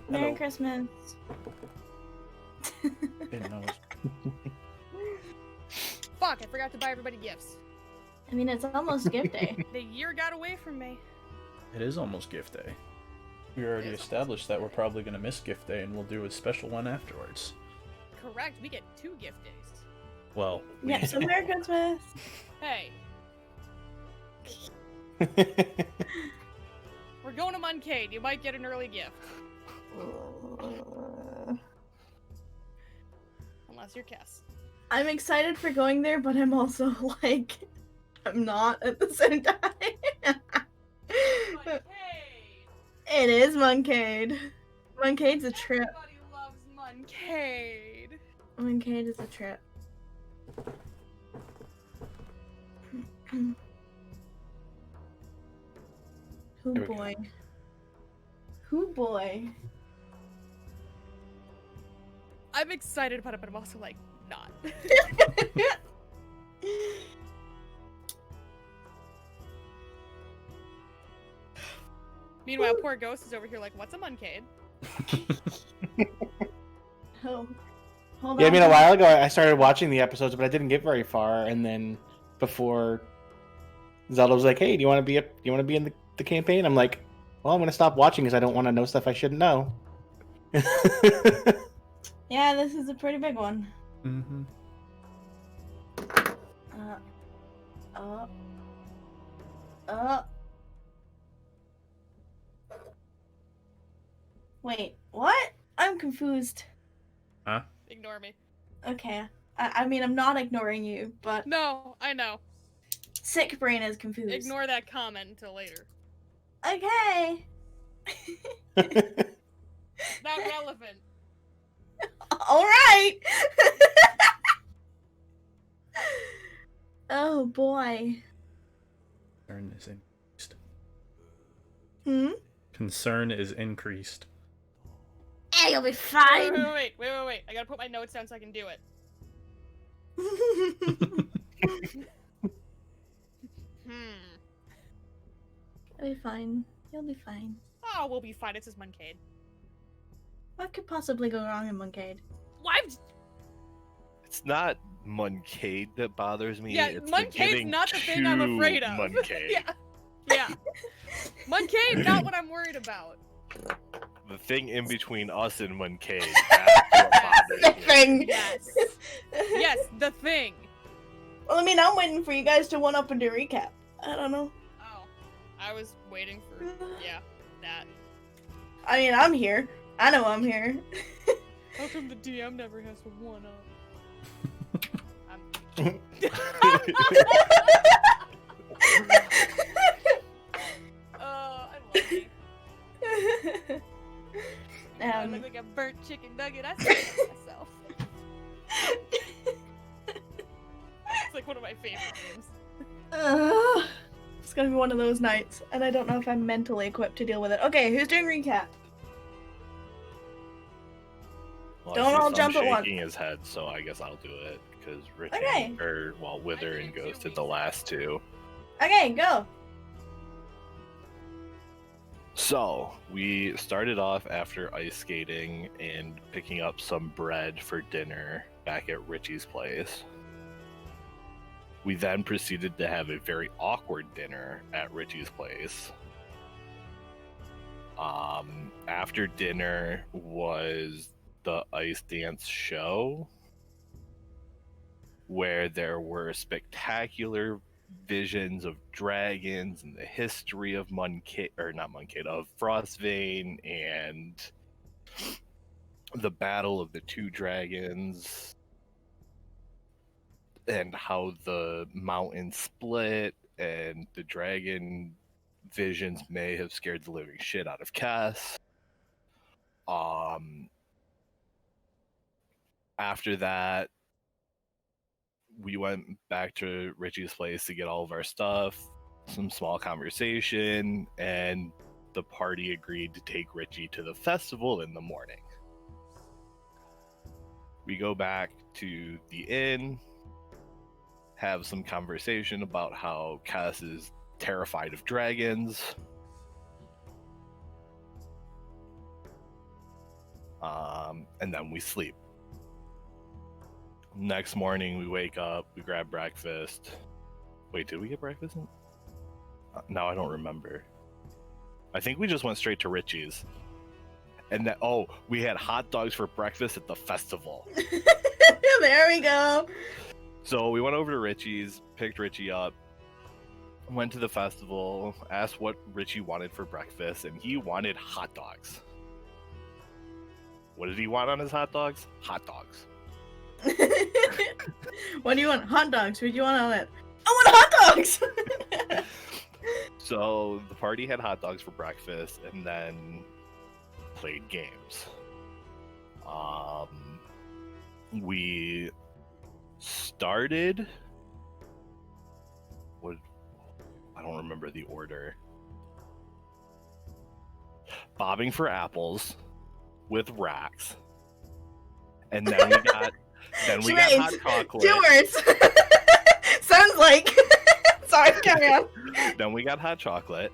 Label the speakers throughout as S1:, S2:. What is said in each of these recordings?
S1: Merry
S2: Hello.
S1: Christmas.
S3: Didn't know.
S4: Fuck, I forgot to buy everybody gifts.
S1: I mean, it's almost gift day.
S4: The year got away from me.
S3: It is almost gift day. We already
S4: It is
S3: established that we're probably going to miss gift day, and we'll do a special one afterwards.
S4: Correct, we get 2 gift days.
S3: Well,
S1: Yeah, so Merry Christmas.
S4: Hey, we're going to Moncade. You might get an early gift. Unless you're Cass.
S1: I'm excited for going there, but I'm also like, I'm not at the same time. It is Moncade. Moncade's a trip.
S4: Everybody loves Moncade.
S1: Moncade is a trip. Who
S3: There we go.
S1: boy? Who boy?
S4: I'm excited about it, but I'm also like, not. Meanwhile, poor Ghost is over here like, what's a Moncade?
S1: Oh, hold
S2: Yeah, I
S1: on.
S2: mean, a while ago I started watching the episodes, but I didn't get very far. And then before Zelda was like, "Hey, do you want to be in the campaign?" I'm like, "Well, I'm gonna stop watching because I don't want to know stuff I shouldn't know."
S1: Yeah, this is a pretty big one.
S3: mm-hmm.
S1: Wait, what? I'm confused.
S3: Huh?
S4: Ignore me.
S1: Okay. I mean, I'm not ignoring you, but
S4: No, I know.
S1: sick brain is confused.
S4: Ignore that comment until later.
S1: Okay.
S4: Not relevant.
S1: All right. Oh boy.
S3: Concern is increased.
S1: Hmm.
S3: Concern is increased.
S1: Hey, you'll be
S4: Wait.
S1: fine.
S4: I gotta put my notes down so I can do it.
S1: You'll be fine. You'll be fine.
S4: Oh, we'll be fine. It's just Moncade.
S1: What could possibly go wrong in Moncade?
S4: Why?
S5: It's not Moncade that bothers me.
S4: Yeah,
S5: it's
S4: Moncade's
S5: getting
S4: not the thing I'm
S5: to
S4: afraid of.
S5: Moncade.
S4: Yeah. Moncade, not what I'm worried about.
S5: The thing in between us and Moncade. That's what bothers
S1: The
S5: me.
S1: thing.
S4: Yes. Yes, the thing.
S1: Well, I mean, I'm waiting for you guys to one up and do a recap. I don't know.
S4: Oh, I was waiting for that.
S1: I mean, I'm here. I know I'm here.
S4: How come the DM never has to one up? I love you. I look like a burnt chicken nugget. I said it myself. It's like one of my favorite games.
S1: It's gonna be one of those nights, and I don't know if I'm mentally equipped to deal with it. Okay, who's doing recap?
S5: Well,
S1: Don't
S5: I see
S1: all
S5: some
S1: jump at once.
S5: shaking his head, so I guess I'll do it because
S1: Okay.
S5: Wither and Ghost did the last 2.
S1: Okay, go.
S5: So we started off after ice skating and picking up some bread for dinner back at Richie's place. We then proceeded to have a very awkward dinner at Richie's place. After dinner was the ice dance show, where there were spectacular visions of dragons and the history of of Frostvein and the battle of the 2 dragons and how the mountain split and the dragon visions may have scared the living shit out of Cass. After that, we went back to Richie's place to get all of our stuff, some small conversation, and the party agreed to take Richie to the festival in the morning. We go back to the inn, have some conversation about how Cass is terrified of dragons. and then we sleep. Next morning, we wake up, we grab breakfast. Wait, did we get breakfast? No, I don't remember. I think we just went straight to Richie's. And then, we had hot dogs for breakfast at the festival.
S1: There we go.
S5: So we went over to Richie's, picked Richie up, went to the festival, asked what Richie wanted for breakfast, and he wanted hot dogs. What did he want on his hot dogs? Hot dogs.
S1: What do you want? Hot dogs. What do you want on it? I want hot dogs!
S5: So the party had hot dogs for breakfast and then played games. We started... I don't remember the order. Bobbing for apples with racks. And then we got hot chocolate.
S1: 2 words. Sounds like. Sorry, carry on.
S5: Then we got hot chocolate.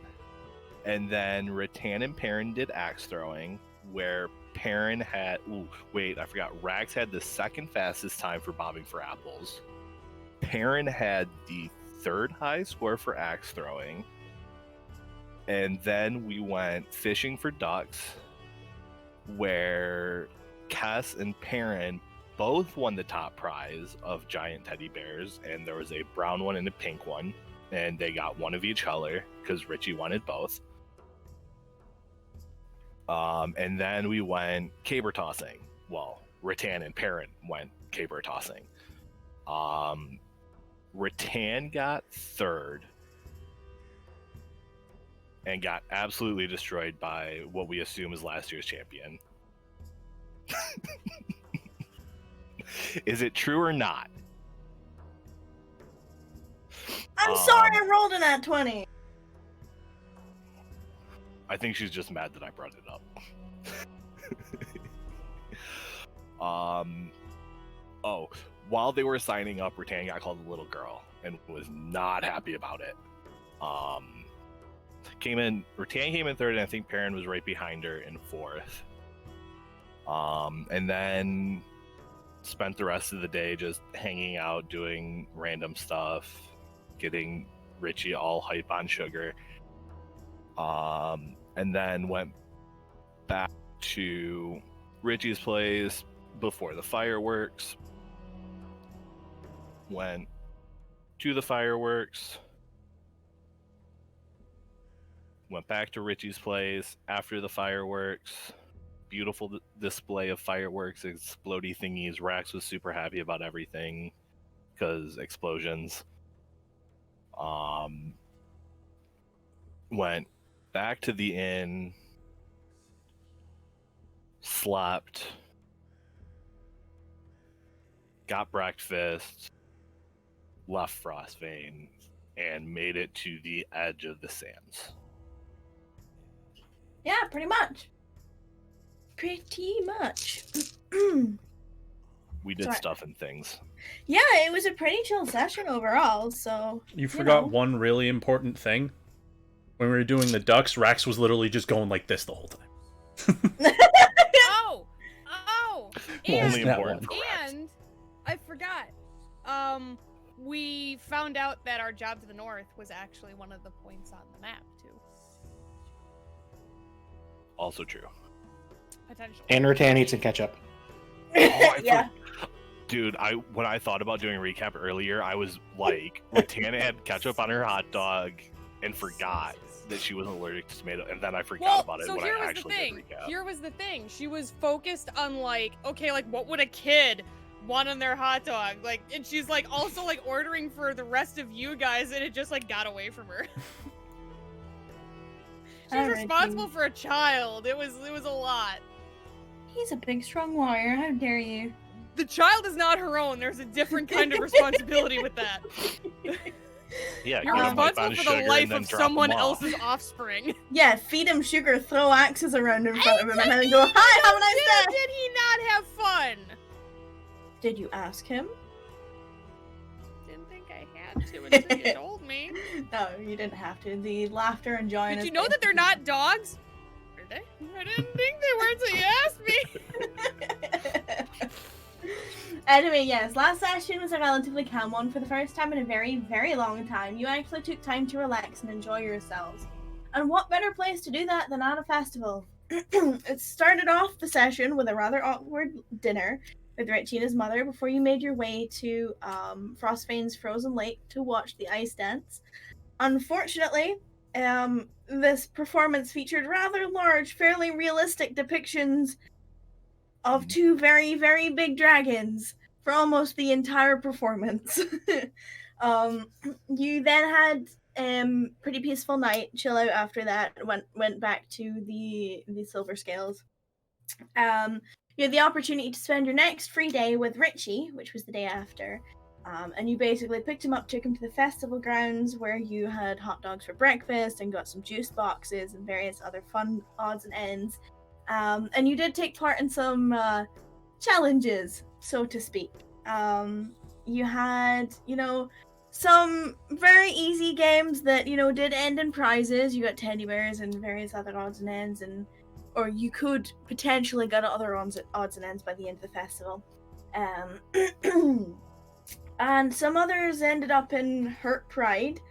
S5: And then Rattan and Perrin did axe throwing, where Perrin had... I forgot. Rax had the second fastest time for bobbing for apples. Perrin had the third high score for axe throwing. And then we went fishing for ducks, where Cass and Perrin both won the top prize of giant teddy bears, and there was a brown one and a pink one, and they got one of each color because Richie wanted both. And then we went caber tossing. Well, Rattan and Perrin went caber tossing. Rattan got third and got absolutely destroyed by what we assume is last year's champion. Is it true or not?
S1: I'm sorry I rolled an at 20.
S5: I think she's just mad that I brought it up. While they were signing up, Rattan got called a little girl and was not happy about it. Rattan came in third, and I think Perrin was right behind her in fourth. And then spent the rest of the day just hanging out, doing random stuff, getting Richie all hype on sugar. And then went back to Richie's place before the fireworks. Went to the fireworks. Went back to Richie's place after the fireworks. Beautiful display of fireworks, explodey thingies. Rax was super happy about everything because explosions. Went back to the inn, slept, got breakfast, left Frostvein, and made it to the edge of the sands.
S1: Yeah, pretty much. Pretty much.
S5: We did stuff and things.
S1: Yeah, it was a pretty chill session overall, so...
S3: You forgot one really important thing. When we were doing the ducks, Rax was literally just going like this the whole time.
S4: Oh!
S5: Only
S4: And,
S5: important for Rax.
S4: and I forgot. We found out that our job to the north was actually one of the points on the map, too.
S5: Also true.
S4: Potentially.
S2: And Rattan eats and ketchup.
S1: Yeah.
S5: Dude, when I thought about doing a recap earlier, I was like, Rattan had ketchup on her hot dog and forgot that she was allergic to tomato, and then I forgot about it when I actually did recap.
S4: Here was the thing. She was focused on like, okay, like what would a kid want on their hot dog? Like, and she's like also like ordering for the rest of you guys, and it just like got away from her. She's responsible for a child. It was a lot.
S1: He's a big, strong warrior. How dare you?
S4: The child is not her own. There's a different kind of responsibility with that.
S5: Yeah,
S4: You're responsible for the life of someone else's offspring.
S1: Yeah, feed him sugar, throw axes around in front of him, and then go, "Hi, have a nice day."
S4: Did he not have fun?
S1: Did you ask him?
S4: Didn't think I had to until you told me.
S1: No, you didn't have to. The laughter and joy.
S4: Did you know that they're not dogs? They're they? I didn't think they were until you asked me.
S1: Anyway, yes, last session was a relatively calm one. For the first time in a very, very long time, you actually took time to relax and enjoy yourselves. And what better place to do that than at a festival? It started off the session with a rather awkward dinner with Richie and his mother before you made your way to Frostvane's frozen lake to watch the ice dance. Unfortunately, this performance featured rather large, fairly realistic depictions of two very, very big dragons for almost the entire performance. um, you then had pretty peaceful night, chill out after that, went back to the silver scales. You had the opportunity to spend your next free day with Richie, which was the day after. And you basically picked him up, took him to the festival grounds where you had hot dogs for breakfast and got some juice boxes and various other fun odds and ends. And you did take part in some challenges, so to speak. You had, some very easy games that, did end in prizes. You got teddy bears and various other odds and ends, or you could potentially get other odds and ends by the end of the festival. And some others ended up in Hurt Pride.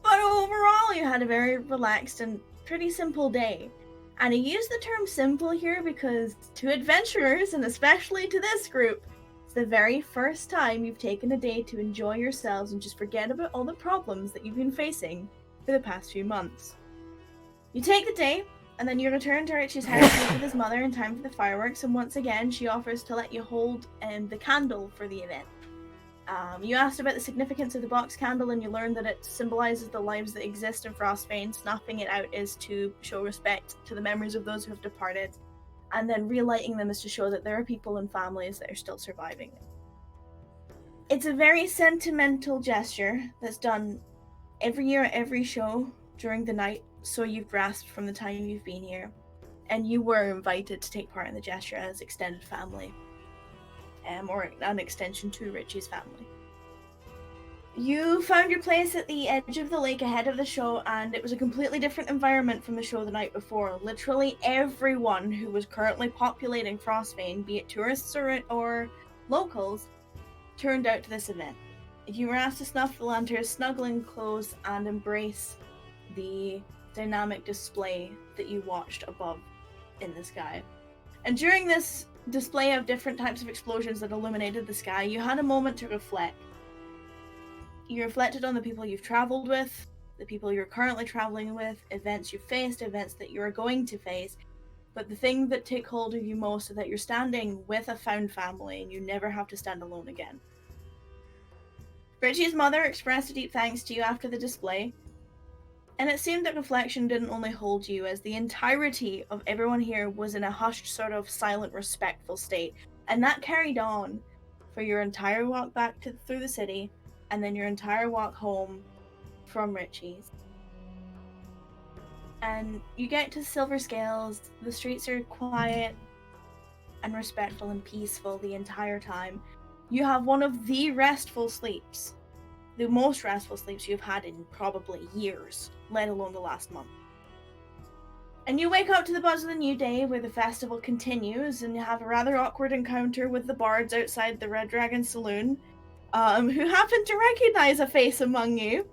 S1: But overall, you had a very relaxed and pretty simple day. And I use the term simple here because to adventurers, and especially to this group, it's the very first time you've taken a day to enjoy yourselves and just forget about all the problems that you've been facing for the past few months. You take the day, and then you return to Richie's house to meet with his mother in time for the fireworks, and once again, she offers to let you hold the candle for the event. You asked about the significance of the box candle, and you learned that it symbolizes the lives that exist in Frostbane. Snuffing it out is to show respect to the memories of those who have departed, and then relighting them is to show that there are people and families that are still surviving. It's a very sentimental gesture that's done every year at every show during the night, so you've grasped from the time you've been here, and you were invited to take part in the gesture as extended family. Or an extension to Richie's family. You found your place at the edge of the lake ahead of the show, and it was a completely different environment from the show the night before. Literally everyone who was currently populating Frostbane, be it tourists or locals, turned out to this event. You were asked to snuff the lanterns, snuggle close, and embrace the dynamic display that you watched above in the sky. And during this display of different types of explosions that illuminated the sky, you had a moment to reflect. You reflected on the people you've traveled with, the people you're currently traveling with, events you've faced, events that you are going to face, but the thing that took hold of you most is that you're standing with a found family and you never have to stand alone again. Richie's mother expressed a deep thanks to you after the display, and it seemed that reflection didn't only hold you, as the entirety of everyone here was in a hushed, sort of silent, respectful state, and that carried on for your entire walk back through the city, and then your entire walk home from Richie's. And you get to Silver Scales, the streets are quiet and respectful and peaceful the entire time. You have one of the restful sleeps. The most restful sleeps you've had in probably years, let alone the last month. And you wake up to the buzz of the new day where the festival continues, and you have a rather awkward encounter with the bards outside the Red Dragon Saloon, who happen to recognize a face among you.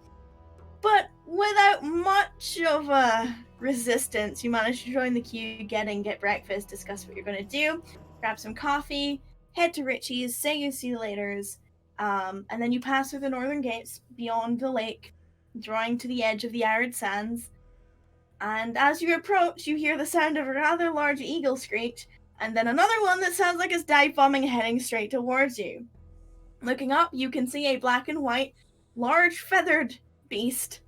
S1: But without much of a resistance, you manage to join the queue, get breakfast, discuss what you're going to do, grab some coffee, head to Richie's, say you see you laters, and then you pass through the northern gates beyond the lake, drawing to the edge of the arid sands. And as you approach, you hear the sound of a rather large eagle screech, and then another one that sounds like it's dive bombing heading straight towards you. Looking up, you can see a black and white, large feathered beast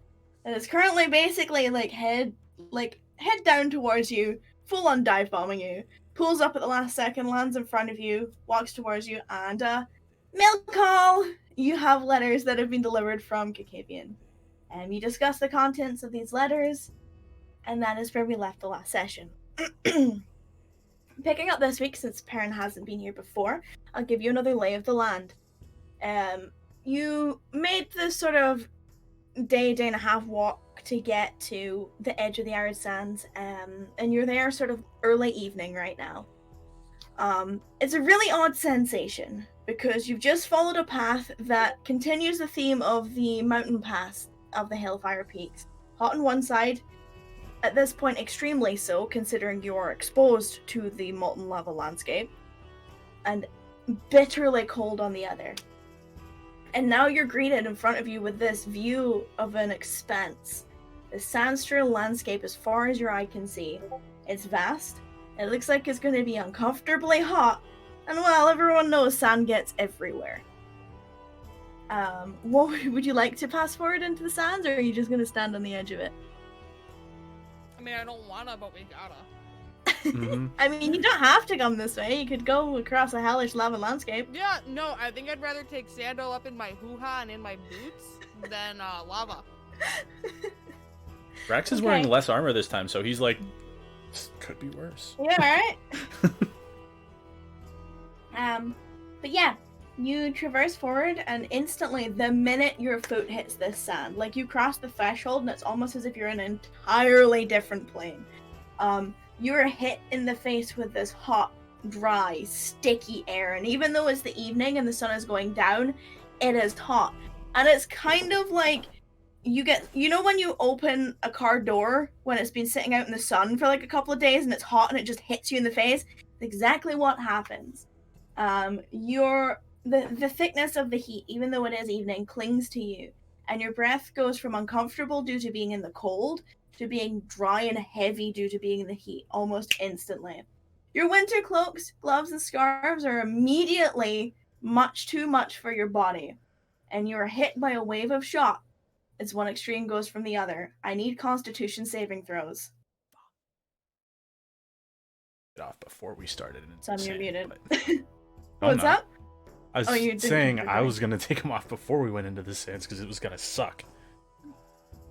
S1: that is currently basically head down towards you, full on dive bombing you. Pulls up at the last second, lands in front of you, walks towards you, and mail call! You have letters that have been delivered from Kakavian. You discuss the contents of these letters, and that is where we left the last session. Picking up this week, since Perrin hasn't been here before, I'll give you another lay of the land. You made this sort of day and a half walk to get to the edge of the arid sands, and you're there sort of early evening right now. It's a really odd sensation because you've just followed a path that continues the theme of the mountain pass of the Hellfire Peaks. Hot on one side, at this point extremely so, considering you are exposed to the molten lava landscape, and bitterly cold on the other. And now you're greeted in front of you with this view of an expanse. The sandstrewn landscape as far as your eye can see. It's vast. It looks like it's going to be uncomfortably hot. And well, everyone knows sand gets everywhere. What would you like to pass forward into the sands, or are you just going to stand on the edge of it?
S4: I mean, I don't wanna, but we gotta.
S3: Mhm.
S1: I mean, you don't have to come this way. You could go across a hellish lava landscape.
S4: Yeah, no, I think I'd rather take sandal up in my hoo-ha and in my boots than lava.
S3: Rax is
S1: Okay.
S3: wearing less armor this time, so he's like, "This could be worse."
S1: Yeah, alright. But yeah, you traverse forward, and instantly, the minute your foot hits this sand, like you cross the threshold, and it's almost as if you're in an entirely different plane. You're hit in the face with this hot, dry, sticky air, and even though it's the evening and the sun is going down, it is hot. And it's kind of like you know when you open a car door when it's been sitting out in the sun for like a couple of days and it's hot and it just hits you in the face? It's exactly what happens. The thickness of the heat, even though it is evening, clings to you, and your breath goes from uncomfortable due to being in the cold to being dry and heavy due to being in the heat almost instantly. Your winter cloaks, gloves, and scarves are immediately much too much for your body, and you are hit by a wave of shock as one extreme goes from the other. I need Constitution saving throws.
S3: Get off before we started. And
S1: So you're muted.
S3: but- Oh,
S1: What's
S3: no.
S1: up?
S3: I was
S1: Oh, you did-
S3: saying I
S1: okay.
S3: was gonna take them off before we went into the sands because it was gonna suck.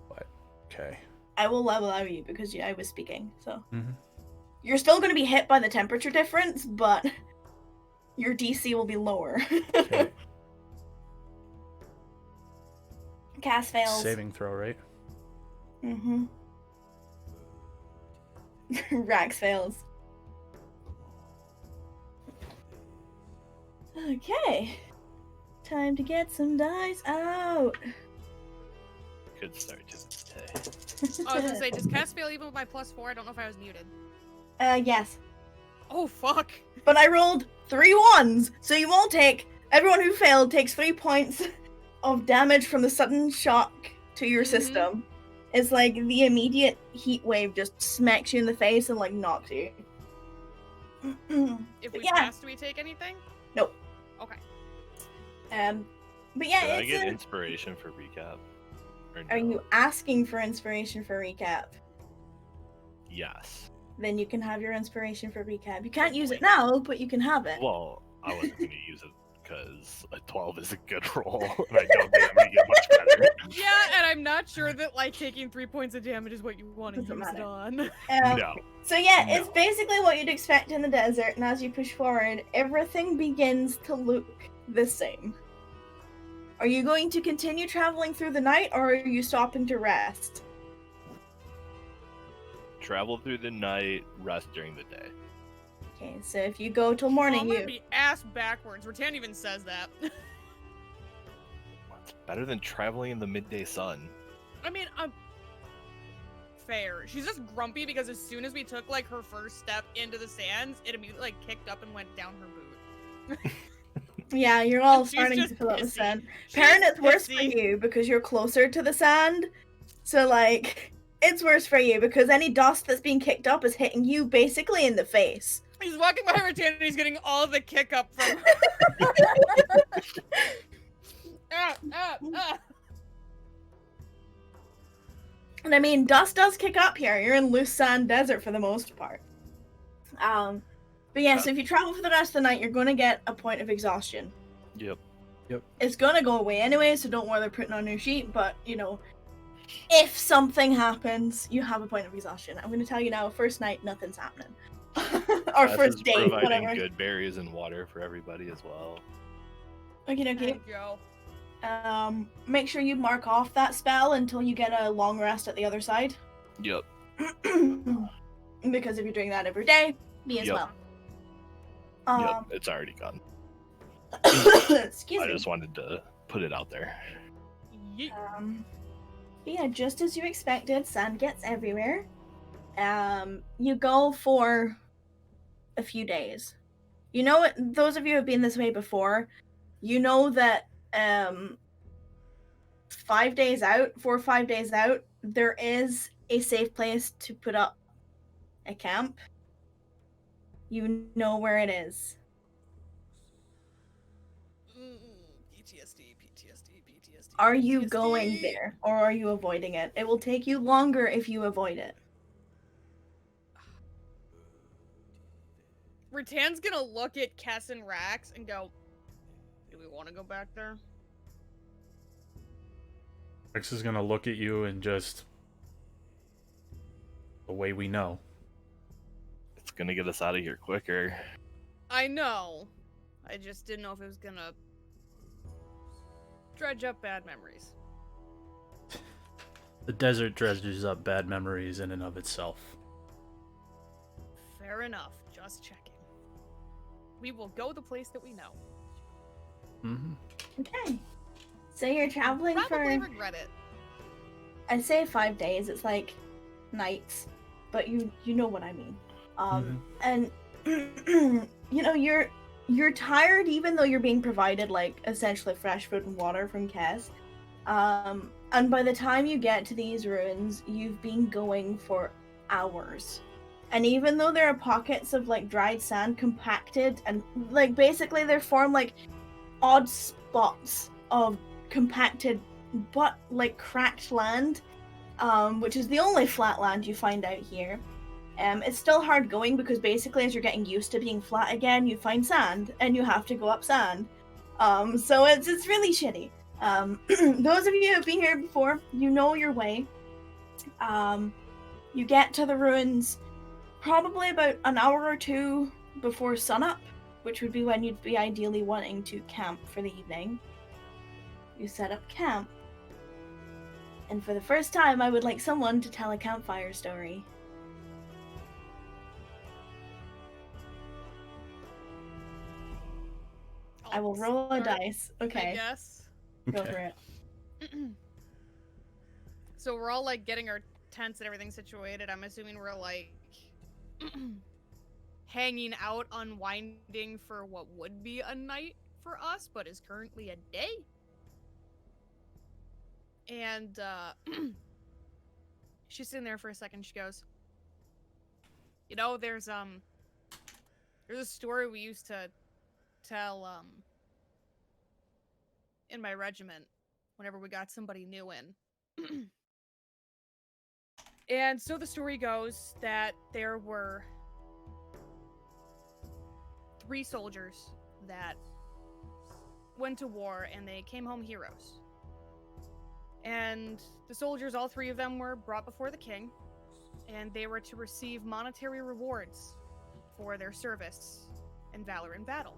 S3: But okay.
S1: I will level out you because I was speaking, so.
S3: Mhm.
S1: You're still going to be hit by the temperature difference, but your DC will be lower.
S3: Okay.
S1: Cast fails.
S3: Saving throw, right?
S1: Mm-hmm. Rax fails. Okay. Time to get some dice out.
S5: Good start to the day.
S4: I was gonna say, does cast fail even with my +4? I don't know if I was muted.
S1: Yes.
S4: Oh, fuck.
S1: But I rolled 3 1s, so you won't take. Everyone who failed takes 3 points of damage from the sudden shock to your system. It's like the immediate heat wave just smacks you in the face and like knocks you.
S4: If
S1: But
S4: we
S1: yeah.
S4: pass, do we take anything?
S1: Nope.
S4: Okay.
S1: But yeah,
S5: Did I
S1: it's
S5: get inspiration for recap? Or
S1: Are
S5: no?
S1: you asking for inspiration for recap?
S5: Yes.
S1: Then you can have your inspiration for recap. You can't use it now, but you can have it.
S5: Well, I wasn't going to use it because a 12 is a good roll, and I don't think I'm going to get much better.
S4: Yeah, and I'm not sure that like taking 3 points of damage is what you want to
S1: Doesn't
S4: use it
S1: matter.
S4: on.
S5: No.
S1: So yeah, it's
S5: No.
S1: basically what you'd expect in the desert, and as you push forward, everything begins to look the same. Are you going to continue traveling through the night, or are you stopping to rest?
S5: Travel through the night, rest during the day.
S1: Okay, so if you go till
S4: Oh,
S1: morning,
S4: I'm gonna
S1: you...
S4: be ass backwards. Rattan even says that.
S5: It's better than traveling in the midday sun.
S4: I mean, fair. She's just grumpy because as soon as we took like her first step into the sands, it immediately like kicked up and went down her boot.
S1: Yeah, you're all
S4: She's
S1: starting
S4: just
S1: to fill up with
S4: pissy.
S1: sand.
S4: She's
S1: Perrin, it's worse for
S4: pissy.
S1: you because you're closer to the sand. So, like, it's worse for you because any dust that's being kicked up is hitting you basically in the face.
S4: He's walking by Rattan and he's getting all the kick up from ah.
S1: And I mean, dust does kick up here. You're in loose sand desert for the most part. But yeah, so if you travel for the rest of the night, you're going to get a point of exhaustion.
S5: Yep.
S1: It's going to go away anyway, so don't bother putting on your sheet, but, you know, if something happens, you have a point of exhaustion. I'm going to tell you now, first night, nothing's happening. Or
S5: Tess
S1: first
S5: is
S1: day,
S5: providing
S1: whatever.
S5: good berries and water for everybody as well.
S1: Okay, okay.
S4: Thank you.
S1: Make sure you mark off that spell until you get a long rest at the other side.
S5: Yep.
S1: Because if you're doing that every day, me as
S5: Yep.
S1: well.
S5: Yep. It's already gone.
S1: Excuse
S5: I
S1: me.
S5: just wanted to put it out there.
S4: Yeet.
S1: Yeah, just as you expected, sand gets everywhere. You go for a few days. You know what? Those of you who have been this way before, you know that 5 days out, 4 or 5 days out, there is a safe place to put up a camp. You know where it is.
S4: PTSD, PTSD, PTSD.
S1: Are you
S4: PTSD.
S1: going there, or are you avoiding it? It will take you longer if you avoid it.
S4: Rattan's gonna look at Kess and Rax and go, do we want to go back there?
S3: Rex is gonna look at you and just... the way we know.
S5: It's gonna get us out of here quicker.
S4: I know. I just didn't know if it was gonna dredge up bad memories.
S3: The desert dredges up bad memories in and of itself.
S4: Fair enough. Just checking. We will go the place that we know.
S3: Mm-hmm.
S1: Okay. So you're traveling
S4: Probably
S1: for,
S4: regret it.
S1: I'd say 5 days. It's like nights, but you know what I mean. And you know you're tired even though you're being provided like essentially fresh food and water from Kez. And by the time you get to these ruins, you've been going for hours. And even though there are pockets of like dried sand compacted and like basically they're formed like odd spots of compacted but like cracked land, which is the only flat land you find out here. It's still hard going because basically as you're getting used to being flat again, you find sand and you have to go up sand. So it's really shitty. Those of you who have been here before, you know your way. You get to the ruins probably about an hour or two before sunup, which would be when you'd be ideally wanting to camp for the evening. You set up camp. And for the first time, I would like someone to tell a campfire story. I will roll a
S4: start,
S1: dice.
S4: I
S1: Okay,
S4: guess.
S1: go for it.
S4: So we're all like getting our tents and everything situated. I'm assuming we're like hanging out, unwinding for what would be a night for us, but is currently a day. And she's sitting there for a second. She goes, you know, there's a story we used to tell in my regiment whenever we got somebody new in. And so the story goes that there were 3 soldiers that went to war and they came home heroes. And the soldiers, all 3 of them, were brought before the king, and they were to receive monetary rewards for their service and valor in battle.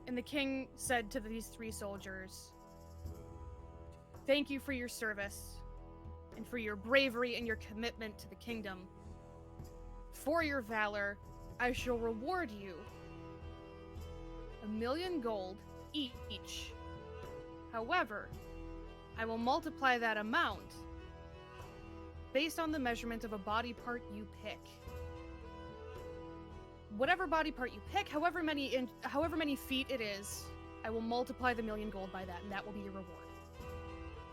S4: And the king said to these 3 soldiers, "Thank you for your service and for your bravery and your commitment to the kingdom. For your valor, I shall reward you 1,000,000 gold each. However, I will multiply that amount based on the measurement of a body part you pick. Whatever body part you pick, however many feet it is, I will multiply the 1,000,000 gold by that, and that will be your reward."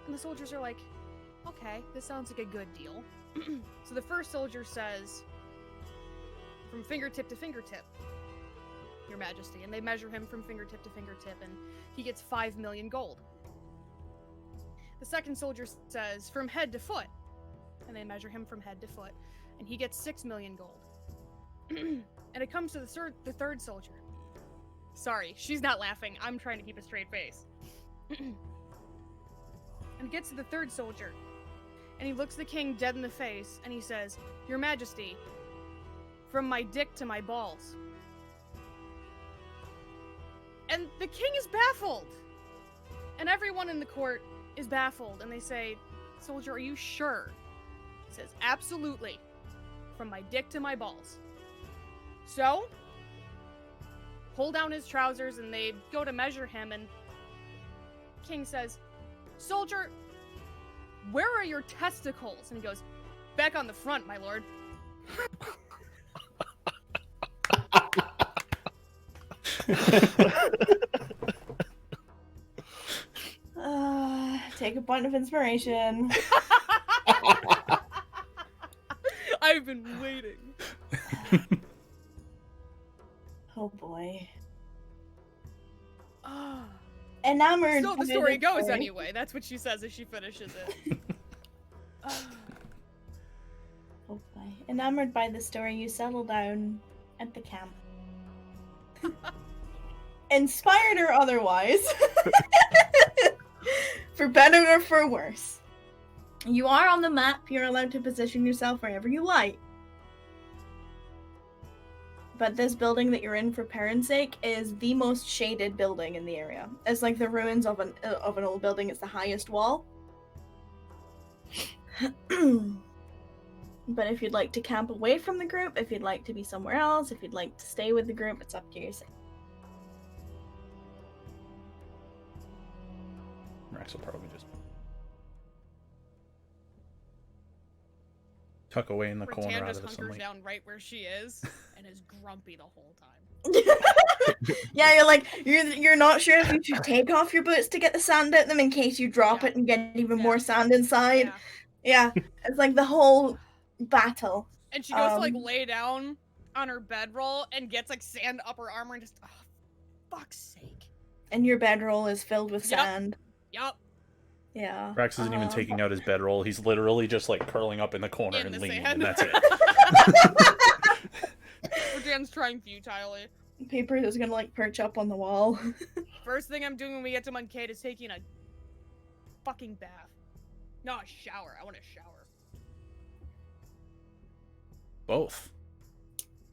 S4: And the soldiers are like, okay, this sounds like a good deal. So the first soldier says, "From fingertip to fingertip, Your Majesty," and they measure him from fingertip to fingertip, and he gets 5,000,000 gold. The second soldier says, "From head to foot," and they measure him from head to foot, and he gets 6,000,000 gold. And it comes to the third soldier. Sorry, she's not laughing. I'm trying to keep a straight face. And it gets to the third soldier, and he looks the king dead in the face, and he says, "Your Majesty, from my dick to my balls." And the king is baffled. And everyone in the court is baffled, and they say, "Soldier, are you sure?" He says, "Absolutely. From my dick to my balls." So, pull down his trousers, and they go to measure him, and King says, "Soldier, where are your testicles?" And he goes, "Back on the front, my lord."
S1: Take a point of inspiration.
S4: I've been waiting.
S1: Oh boy.
S4: Ah.
S1: Enamored.
S4: So the
S1: by
S4: story goes
S1: story.
S4: anyway. That's what she says as she finishes it.
S1: Oh boy. Enamored by the story, you settle down at the camp. Inspired or otherwise. For better or for worse. You are on the map, you're allowed to position yourself wherever you like. But this building that you're in, for parent's sake, is the most shaded building in the area. It's like the ruins of an old building. It's the highest wall. But if you'd like to camp away from the group, if you'd like to be somewhere else, if you'd like to stay with the group, it's up to yourself.
S3: Rex will probably just tuck away in the corner
S4: Rattan
S3: out
S4: just
S3: of the
S4: hunkers
S3: sunlight.
S4: down right where she is and is grumpy the whole time.
S1: Yeah, you're like you're not sure if you should take off your boots to get the sand out them in case you drop
S4: Yeah.
S1: it and get even
S4: Yeah.
S1: more sand inside.
S4: Yeah.
S1: Yeah, it's like the whole battle.
S4: And she goes to like
S1: Um,
S4: lay down on her bedroll and gets like sand up her armor and just, oh, fuck's sake.
S1: And your bedroll is filled with
S4: Yep.
S1: sand.
S4: Yup.
S1: Yeah.
S3: Rex isn't even taking out his bedroll. He's literally just like curling up in the corner
S4: In
S3: and
S4: the
S3: leaning,
S4: sand.
S3: and that's it.
S4: Rattan's trying futilely.
S1: Paper is gonna like perch up on the wall.
S4: First thing I'm doing when we get to Moncade is taking a fucking bath. No, a shower. I want a shower.
S3: Both.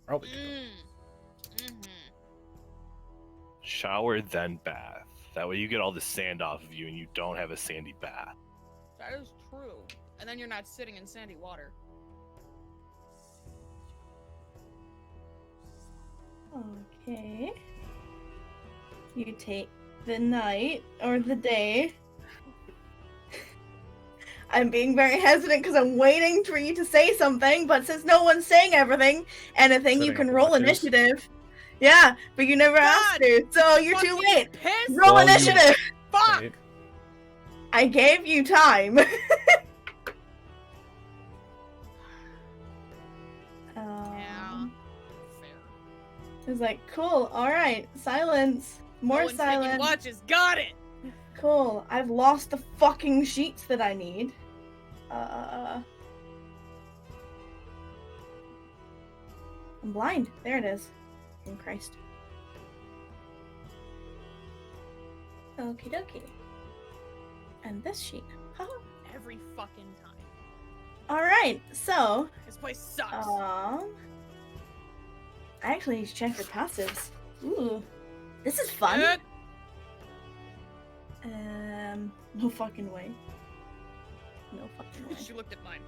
S3: Probably.
S4: Mm-hmm.
S5: Shower, then bath. That way you get all the sand off of you and you don't have a sandy bath.
S4: That is true. And then you're not sitting in sandy water.
S1: Okay. You take the night or the day. I'm being very hesitant because I'm waiting for you to say something, but since no one's saying anything, you
S3: Setting
S1: can
S3: up
S1: roll
S3: watches.
S1: initiative. Yeah, but you never asked
S4: God,
S1: to, so you're too
S4: Fucking
S1: late.
S4: Piss?
S1: Roll
S3: Well, you-
S1: initiative.
S4: Fuck!
S3: Right?
S1: I gave you time.
S4: Yeah. Fair.
S1: It's like, cool, alright, silence. More
S4: No one's taking
S1: silence.
S4: watches. Got it!
S1: Cool, I've lost the fucking sheets that I need. I'm blind. There it is. In Christ. Okie dokie. And this sheet. Haha.
S4: Every fucking time.
S1: Alright, so,
S4: This place sucks.
S1: I actually need to check your passives. Ooh. This is fun.
S4: Good.
S1: No fucking way. No fucking way.
S4: She looked at mine.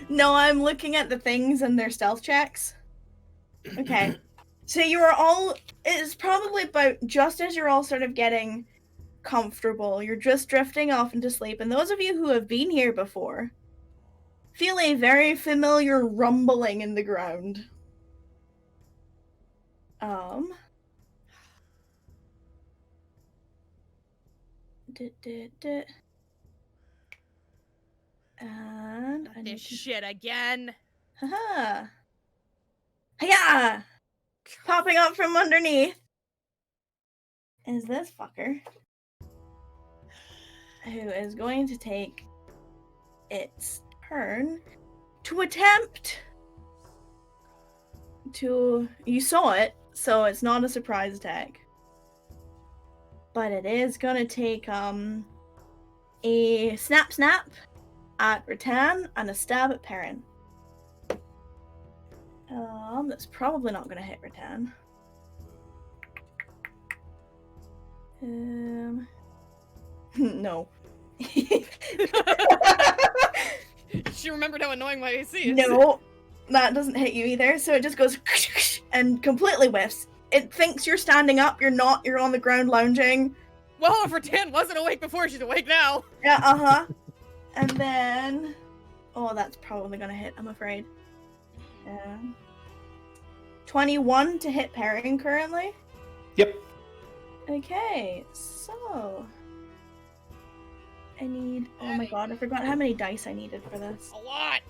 S1: No, I'm looking at the things and their stealth checks. Okay. So you are all, it's probably about just as you're all sort of getting comfortable, you're just drifting off into sleep, and those of you who have been here before feel a very familiar rumbling in the ground. And
S4: Not
S1: I need
S4: this
S1: to...
S4: shit again.
S1: Haha. Hiya! Popping up from underneath is this fucker, who is going to take its turn to attempt to... You saw it, so it's not a surprise attack. But it is gonna take a snap at Rattan and a stab at Perrin. That's probably not gonna hit Rattan. No.
S4: She remembered how annoying my AC is.
S1: No, that doesn't hit you either. So it just goes and completely whiffs. It thinks you're standing up. You're not. You're on the ground lounging.
S4: Well, if Rattan wasn't awake before, she's awake now.
S1: Yeah, uh-huh. And then... Oh, that's probably gonna hit, I'm afraid. 21 to hit Perrin currently.
S2: Yep.
S1: Okay, so... I need... Oh my god, I forgot how many dice I needed for this.
S4: A lot.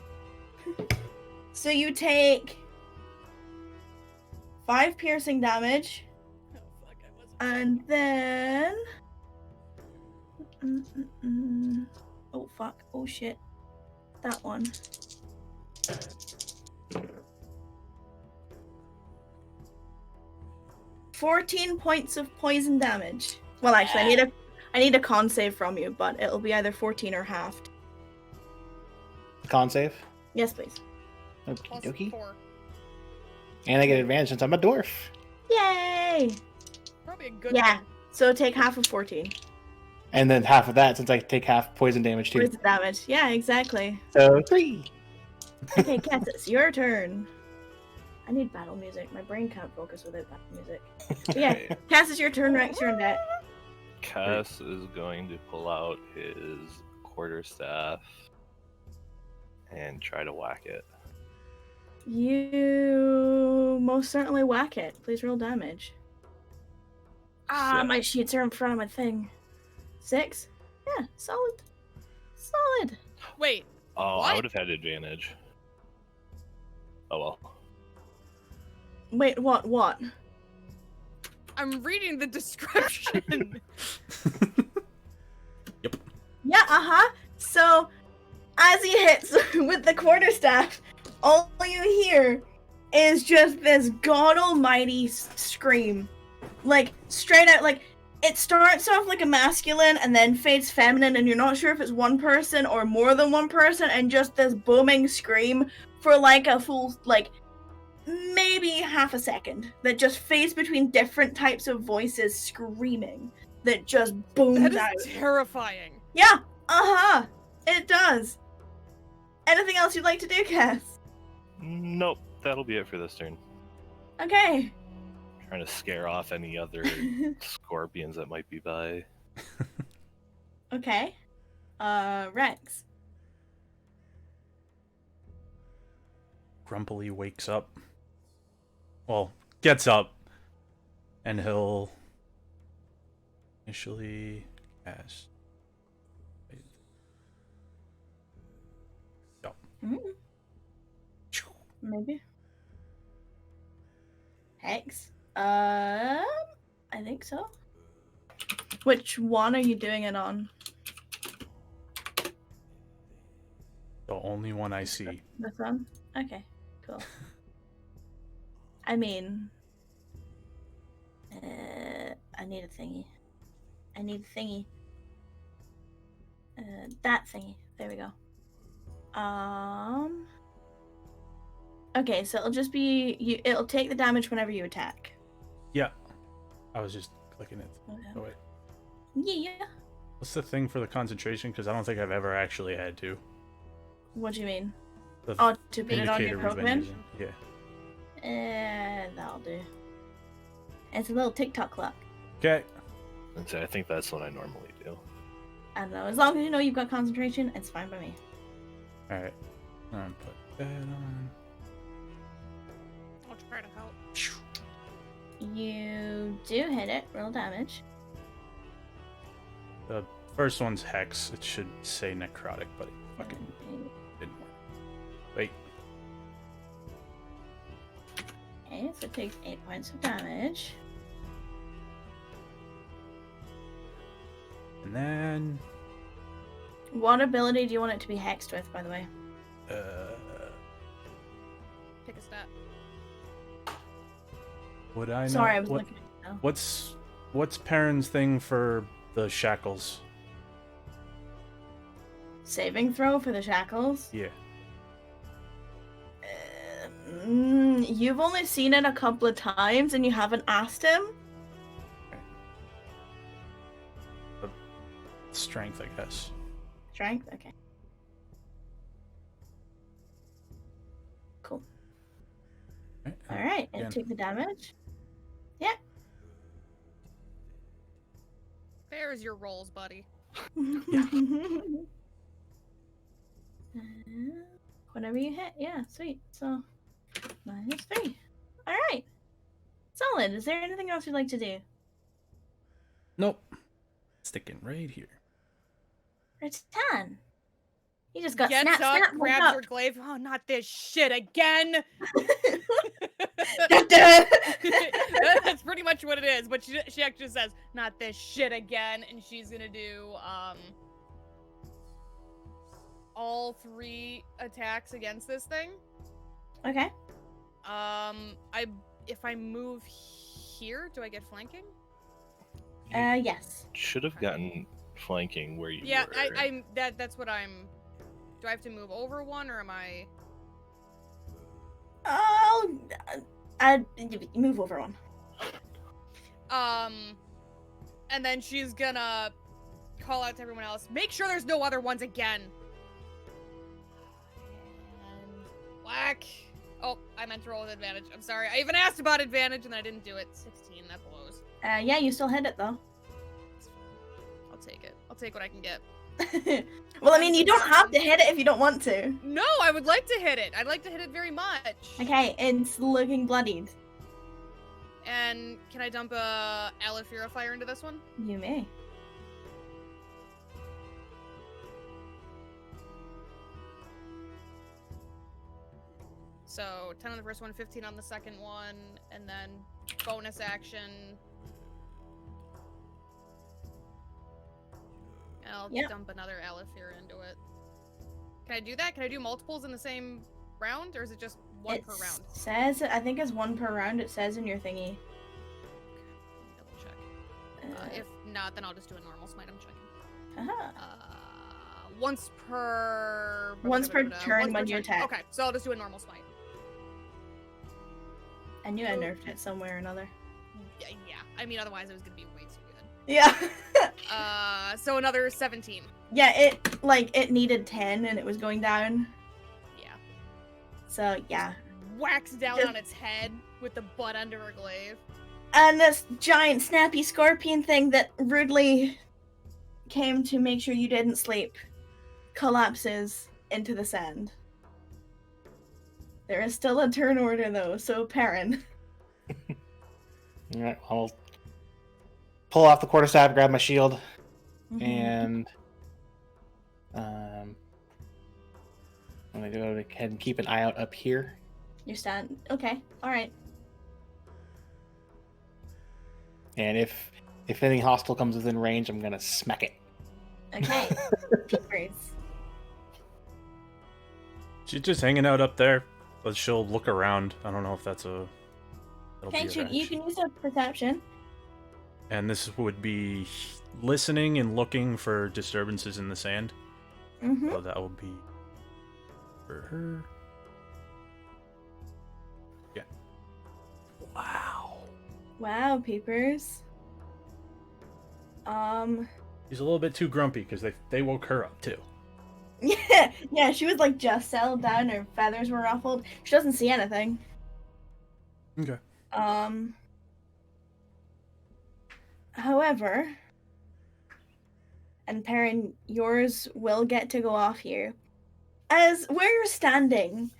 S1: So you take 5 piercing damage,
S4: Oh, fuck, I wasn't.
S1: and then... Oh fuck, oh shit. That one. 14 points of poison damage. Well, actually, I need a con save from you, but it'll be either 14 or halved.
S2: Con save.
S1: Yes, please.
S2: Okie
S4: Plus
S2: dokie.
S4: 4.
S2: And I get advantage since I'm a dwarf.
S1: Yay!
S4: Probably a good
S1: Yeah.
S4: thing.
S1: So take half of 14.
S2: And then half of that since I take half poison damage too.
S1: Poison damage. Yeah, exactly.
S2: So 3.
S1: Okay, Cassis, your turn. I need battle music. My brain can't focus without battle music. But yeah, Cassis, your turn. Rex, you're on deck.
S5: Cass is going to pull out his quarterstaff and try to whack it.
S1: You most certainly whack it. Please roll damage. Ah,
S5: Six.
S1: my sheets are in front of my thing. 6? Yeah, solid. Solid.
S4: Wait,
S5: Oh,
S4: What?
S5: I would have had advantage. Oh well.
S1: Wait, what?
S4: I'm reading the description.
S1: Yeah, uh-huh. So, as he hits with the quarterstaff, all you hear is just this god almighty scream. Like, straight out, like, it starts off like a masculine and then fades feminine, and you're not sure if it's one person or more than one person, and just this booming scream for like a full, like, maybe half a second that just fades between different types of voices screaming that just booms
S4: That
S1: out.
S4: is terrifying.
S1: Yeah, uh-huh. It does. Anything else you'd like to do, Cass?
S5: Nope, that'll be it for this turn.
S1: Okay.
S5: Trying to scare off any other scorpions that might be by.
S1: Okay. Rex.
S3: Grumpily wakes up. Well, gets up. And he'll initially cast. Yep.
S1: Mm, maybe. Hex. I think so. Which one are you doing it on?
S3: The only one I see.
S1: This one? Okay, cool. I mean... I need a thingy. I need a thingy. That thingy. There we go. Okay, so it'll just be... it'll take the damage whenever you attack.
S3: Yeah. I was just clicking it.
S1: Okay.
S3: Oh, wait.
S1: Yeah.
S3: What's the thing for the concentration? Because I don't think I've ever actually had to.
S1: What do you mean?
S3: The
S1: Oh, to put it on your
S3: indicator we've been
S1: Pokemon?
S3: using. Yeah.
S1: That'll do. It's a little TikTok clock.
S3: Okay.
S5: And so I think that's what I normally do.
S1: I don't know. As long as you know you've got concentration, it's fine by me.
S3: Alright. Put that on.
S4: I'll try to help.
S1: You do hit it. Roll damage.
S3: The first one's Hex. It should say Necrotic, but it fucking didn't work. Wait.
S1: Okay, so it takes 8 points of damage.
S3: And then...
S1: What ability do you want it to be hexed with, by the way?
S4: Pick a stat.
S3: Would I know?
S1: Sorry, I was
S3: what,
S1: looking at it now.
S3: What's Perrin's thing for the shackles?
S1: Saving throw for the shackles?
S3: Yeah.
S1: You've only seen it a couple of times and you haven't asked him?
S3: Strength, I guess.
S1: Strength? Okay. Cool. Alright, and
S3: Again.
S1: take the damage.
S4: There's your rolls, buddy.
S1: Whatever you hit, yeah, sweet. So, -3. Alright. Solid. Is there anything else you'd like to do?
S3: Nope. Sticking right here.
S1: Ratan. You just got
S4: Gets
S1: snap,
S4: up,
S1: snap, woke
S4: grabs
S1: up.
S4: her glaive. Oh, not this shit again! That's pretty much what it is, but she actually says, not this shit again, and she's gonna do, all 3 attacks against this thing.
S1: Okay.
S4: If I move here, do I get flanking?
S1: Yes.
S5: Should have gotten flanking where you
S4: Yeah,
S5: were.
S4: that's what I'm... Do I have to move over one, or am I...
S1: Oh, I move over one.
S4: And then she's gonna call out to everyone else, make sure there's no other ones again. And whack. Oh, I meant to roll with advantage. I'm sorry. I even asked about advantage and I didn't do it. 16, that blows.
S1: Yeah, you still hit it though.
S4: I'll take it. I'll take what I can get.
S1: Well, I mean, you don't have to hit it if you don't want to.
S4: No, I would like to hit it. I'd like to hit it very much.
S1: Okay, it's looking bloodied.
S4: And can I dump a Alifira fire into this one?
S1: You may.
S4: So 10 on the first one, 15 on the second one, and then bonus action. I'll dump another Alifira into it. Can I do that? Can I do multiples in the same round, or is it just one per round?
S1: Says, I think it's 1 per round. It says in your thingy.
S4: Double check. If not, then I'll just do a normal smite. I'm checking. Once per
S1: turn when you attack.
S4: Okay, so I'll just do a normal smite.
S1: I knew I nerfed it somewhere or another.
S4: Yeah. I mean, otherwise it was gonna be way too good.
S1: Yeah.
S4: So another 17.
S1: Yeah, it needed 10 and it was going down.
S4: Yeah.
S1: So yeah.
S4: Whacks down on its head with the butt under her glaive.
S1: And this giant snappy scorpion thing that rudely came to make sure you didn't sleep collapses into the sand. There is still a turn order though, so Perrin.
S2: Alright, I'll pull off the quarterstaff, grab my shield, and I'm gonna go ahead and keep an eye out up here.
S1: You're stand. Okay, alright.
S2: And if anything hostile comes within range, I'm gonna smack it.
S1: Okay. Peepers.
S3: She's just hanging out up there, but she'll look around. I don't know if that's a...
S1: Okay, you can use a perception.
S3: And this would be listening and looking for disturbances in the sand. So that will be for her. Yeah. Wow.
S1: Wow, Peepers.
S3: She's a little bit too grumpy because they woke her up too.
S1: Yeah, she was like just settled down, her feathers were ruffled. She doesn't see anything.
S3: Okay.
S1: However, and Perrin, yours will get to go off here. As where you're standing,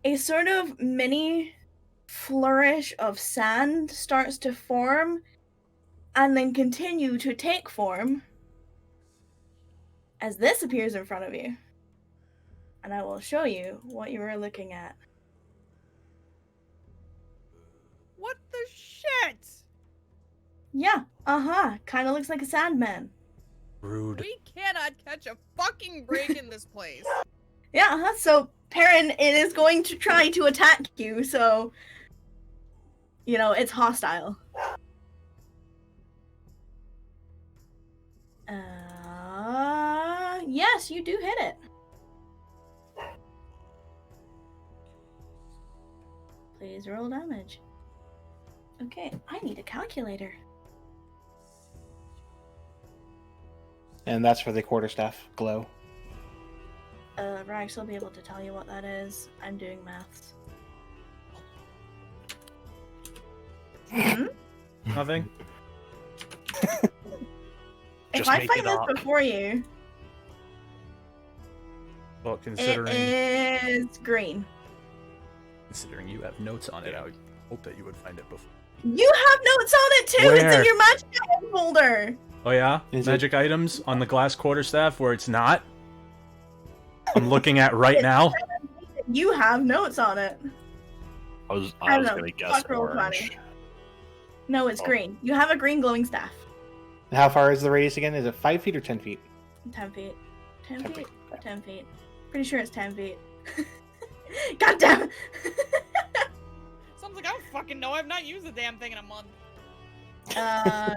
S1: a sort of mini flourish of sand starts to form and then continue to take form as this appears in front of you. And I will show you what you are looking at.
S4: What the shit?
S1: Yeah, kind of looks like a sandman.
S3: Rude.
S4: We cannot catch a fucking break in this place.
S1: Yeah, so Perrin, it is going to try to attack you, so you know, it's hostile. Yes, you do hit it. Please roll damage. Okay, I need a calculator.
S2: and that's for the quarterstaff glow.
S1: Rags will be able to tell you what that is. I'm doing maths. Hmm?
S3: Nothing.
S1: If
S5: Just
S1: I
S5: make
S1: find
S5: it
S1: this
S5: up.
S1: before you,
S3: Well,
S1: it
S3: considering
S1: is green.
S3: you have notes on it, I would hope that you would find it before.
S1: You have notes on it too. It's
S3: Where?
S1: in your magic item folder.
S3: Oh yeah,
S2: Is it-
S3: magic items on the glass quarterstaff where it's not. I'm looking at right now.
S1: You have notes on it.
S5: I was
S1: don't know.
S5: gonna guess
S1: Fuck roll
S5: orange.
S1: No, it's
S5: Oh.
S1: green. You have a green glowing staff.
S2: How far is the radius again? Is it 5 feet or 10 feet?
S1: 10 feet. 10
S2: 10
S1: feet?
S2: feet.
S1: 10 feet. Pretty sure it's 10 feet. God damn it!
S4: Sounds like I don't fucking know. I've not used the damn thing in a month.
S1: uh,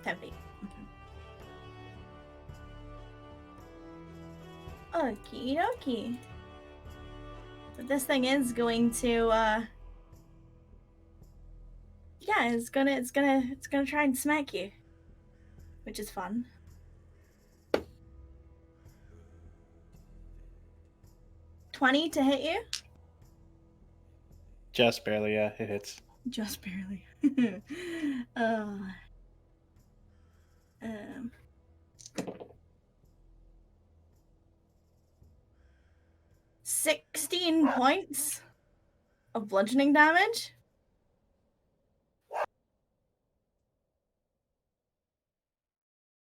S1: 10 feet. Okie dokie. But this thing is going to, yeah, it's gonna try and smack you. Which is fun. $20 to hit you?
S2: Just barely, yeah, it hits.
S1: Just barely. 16 points of bludgeoning damage.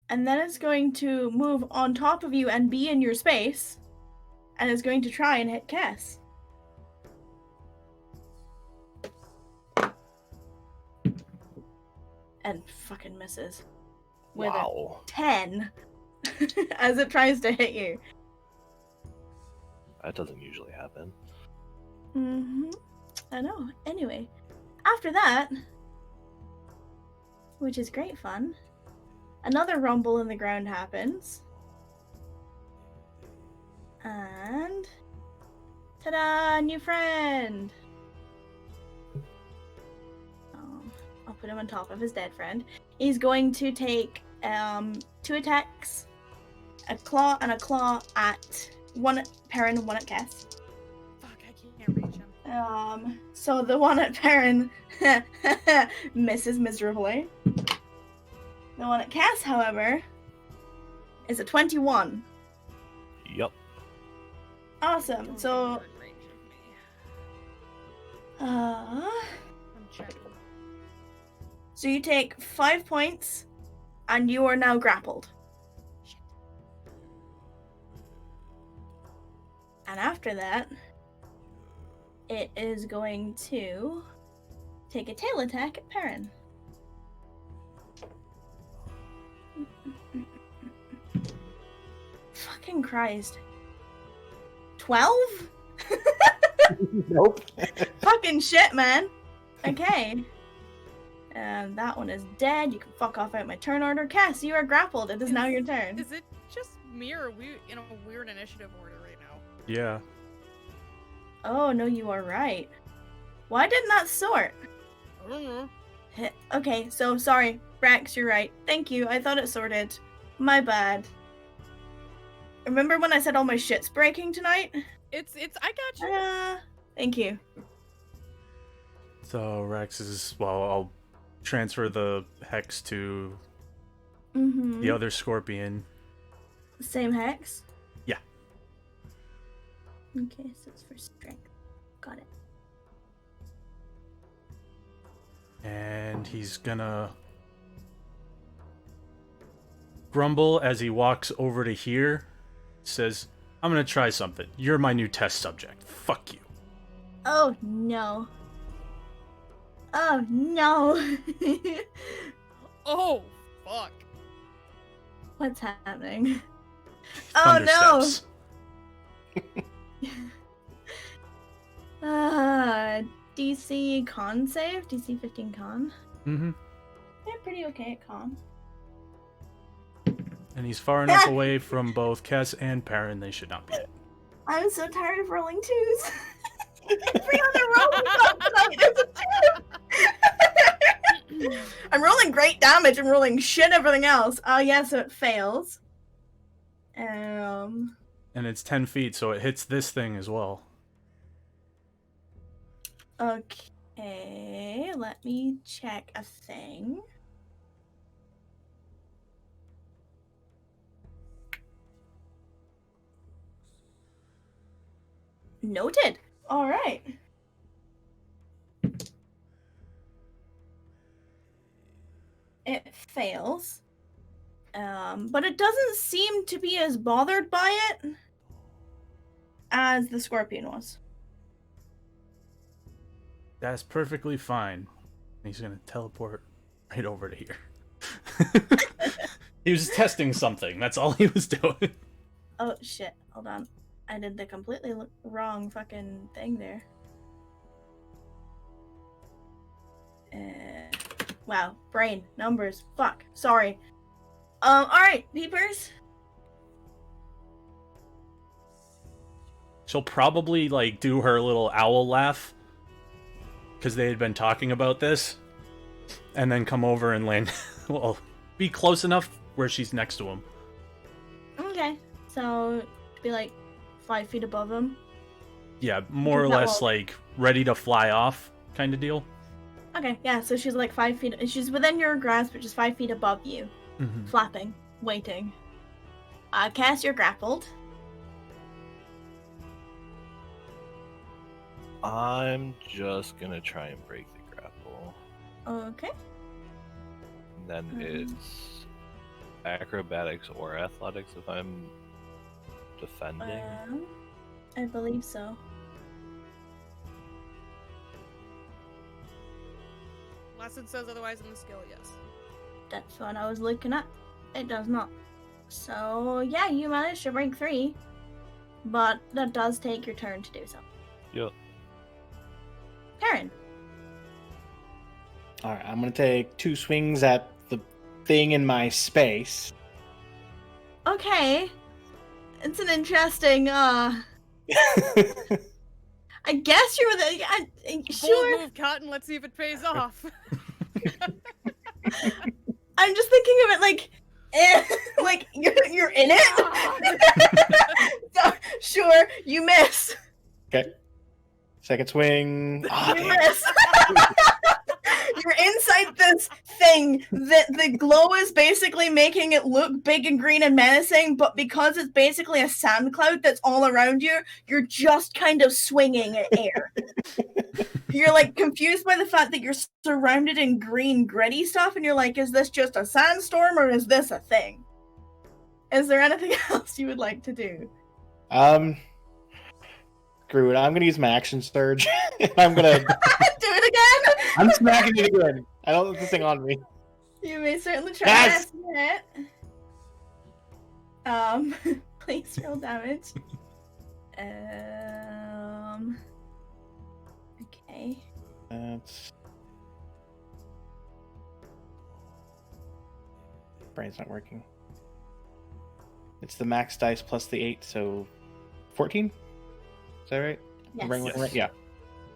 S1: And then it's going to move on top of you and be in your space. And is going to try and hit Cass. And fucking misses. With
S5: Wow.
S1: a 10 as it tries to hit you.
S5: That doesn't usually happen.
S1: I know. Anyway, after that, which is great fun, another rumble in the ground happens. And ta-da! New friend! I'll put him on top of his dead friend. He's going to take 2 attacks, a claw and a claw at one at Perrin and one at Cass.
S4: Fuck, I can't reach him.
S1: So the one at Perrin misses miserably. The one at Cass, however, is a 21.
S5: Yep.
S1: Awesome.
S4: Don't
S1: So,
S4: get in range of me. I'm checking.
S1: so you take 5 points, and you are now grappled.
S4: Shit.
S1: And after that, it is going to take a tail attack at Perrin. Fucking Christ. 12?
S2: Nope.
S1: Fucking shit, man. Okay. And that one is dead. You can fuck off out my turn order. Cass, you are grappled. It is now your turn.
S4: Is it just me or are we in a weird initiative order right now?
S3: Yeah.
S1: Oh, no, you are right. Why didn't that sort?
S4: I don't know.
S1: Okay, so sorry. Brax, you're right. Thank you. I thought it sorted. My bad. Remember when I said all my shit's breaking tonight?
S4: It's I got you.
S1: Thank you.
S3: So Rex is I'll transfer the hex to
S1: Mm-hmm.
S3: the other scorpion.
S1: Same hex?
S3: Yeah.
S1: Okay, so it's for strength. Got it.
S3: And he's gonna grumble as he walks over to here. Says, I'm gonna try something. You're my new test subject. Fuck you.
S1: Oh, no. Oh, no.
S4: Oh, fuck.
S1: What's happening? Oh, no.
S3: Thundersteps.
S1: DC con save? DC 15 con?
S3: Mm-hmm.
S1: They're pretty okay at con.
S3: And he's far enough away from both Kess and Perrin, they should not be hit.
S1: I'm so tired of rolling twos. Every other roll we got tonight is a two. damage and rolling shit everything else. Oh yeah, so it fails.
S3: And it's 10 feet, so it hits this thing as well.
S1: Okay, let me check a thing. Noted. All right. It fails. But it doesn't seem to be as bothered by it as the scorpion was.
S3: That's perfectly fine. He's gonna teleport right over to here. He was testing something. That's all he was doing.
S1: Oh shit! Hold on, I did the completely wrong fucking thing there. Wow, brain numbers. Fuck. Sorry. All right, peepers.
S3: She'll probably like do her little owl laugh because they had been talking about this, and then come over and land. Well, be close enough where she's next to him.
S1: Okay, so be like 5 feet above him.
S3: Yeah, more or less like ready to fly off kind of deal.
S1: Okay, yeah, so she's like 5 feet. She's within your grasp, which is 5 feet above you, flapping, waiting. Cass, you're grappled.
S5: I'm just gonna try and break the grapple.
S1: Okay.
S5: And then it's acrobatics or athletics if I'm defending.
S1: I believe so.
S4: Unless it says otherwise in the skill, yes.
S1: That's what I was looking at. It does not. So, yeah, you managed to break 3. But that does take your turn to do so.
S5: Yep.
S1: Perrin.
S2: Alright, I'm gonna take 2 swings at the thing in my space.
S1: Okay. It's an interesting, I guess you're the... sure.
S4: Bold move, Cotton. Let's see if it pays off.
S1: I'm just thinking of it like... like, you're in it? So, sure, you miss.
S2: Okay. Second swing. Oh,
S1: You miss. You're inside this thing that the glow is basically making it look big and green and menacing, but because it's basically a sand cloud that's all around you, you're just kind of swinging at air. You're like confused by the fact that you're surrounded in green gritty stuff, and you're like, is this just a sandstorm or is this a thing? Is there anything else you would like to do?
S2: Screw it. I'm gonna use my action surge. I'm gonna
S1: Do it again.
S2: I'm smacking it again. I don't want this thing on me.
S1: You may certainly try
S2: Yes!
S1: it. Please roll damage. Okay.
S2: That's... Brain's not working. It's the max dice plus the 8, so 14? Is that right?
S1: Yes.
S2: Right? Yeah.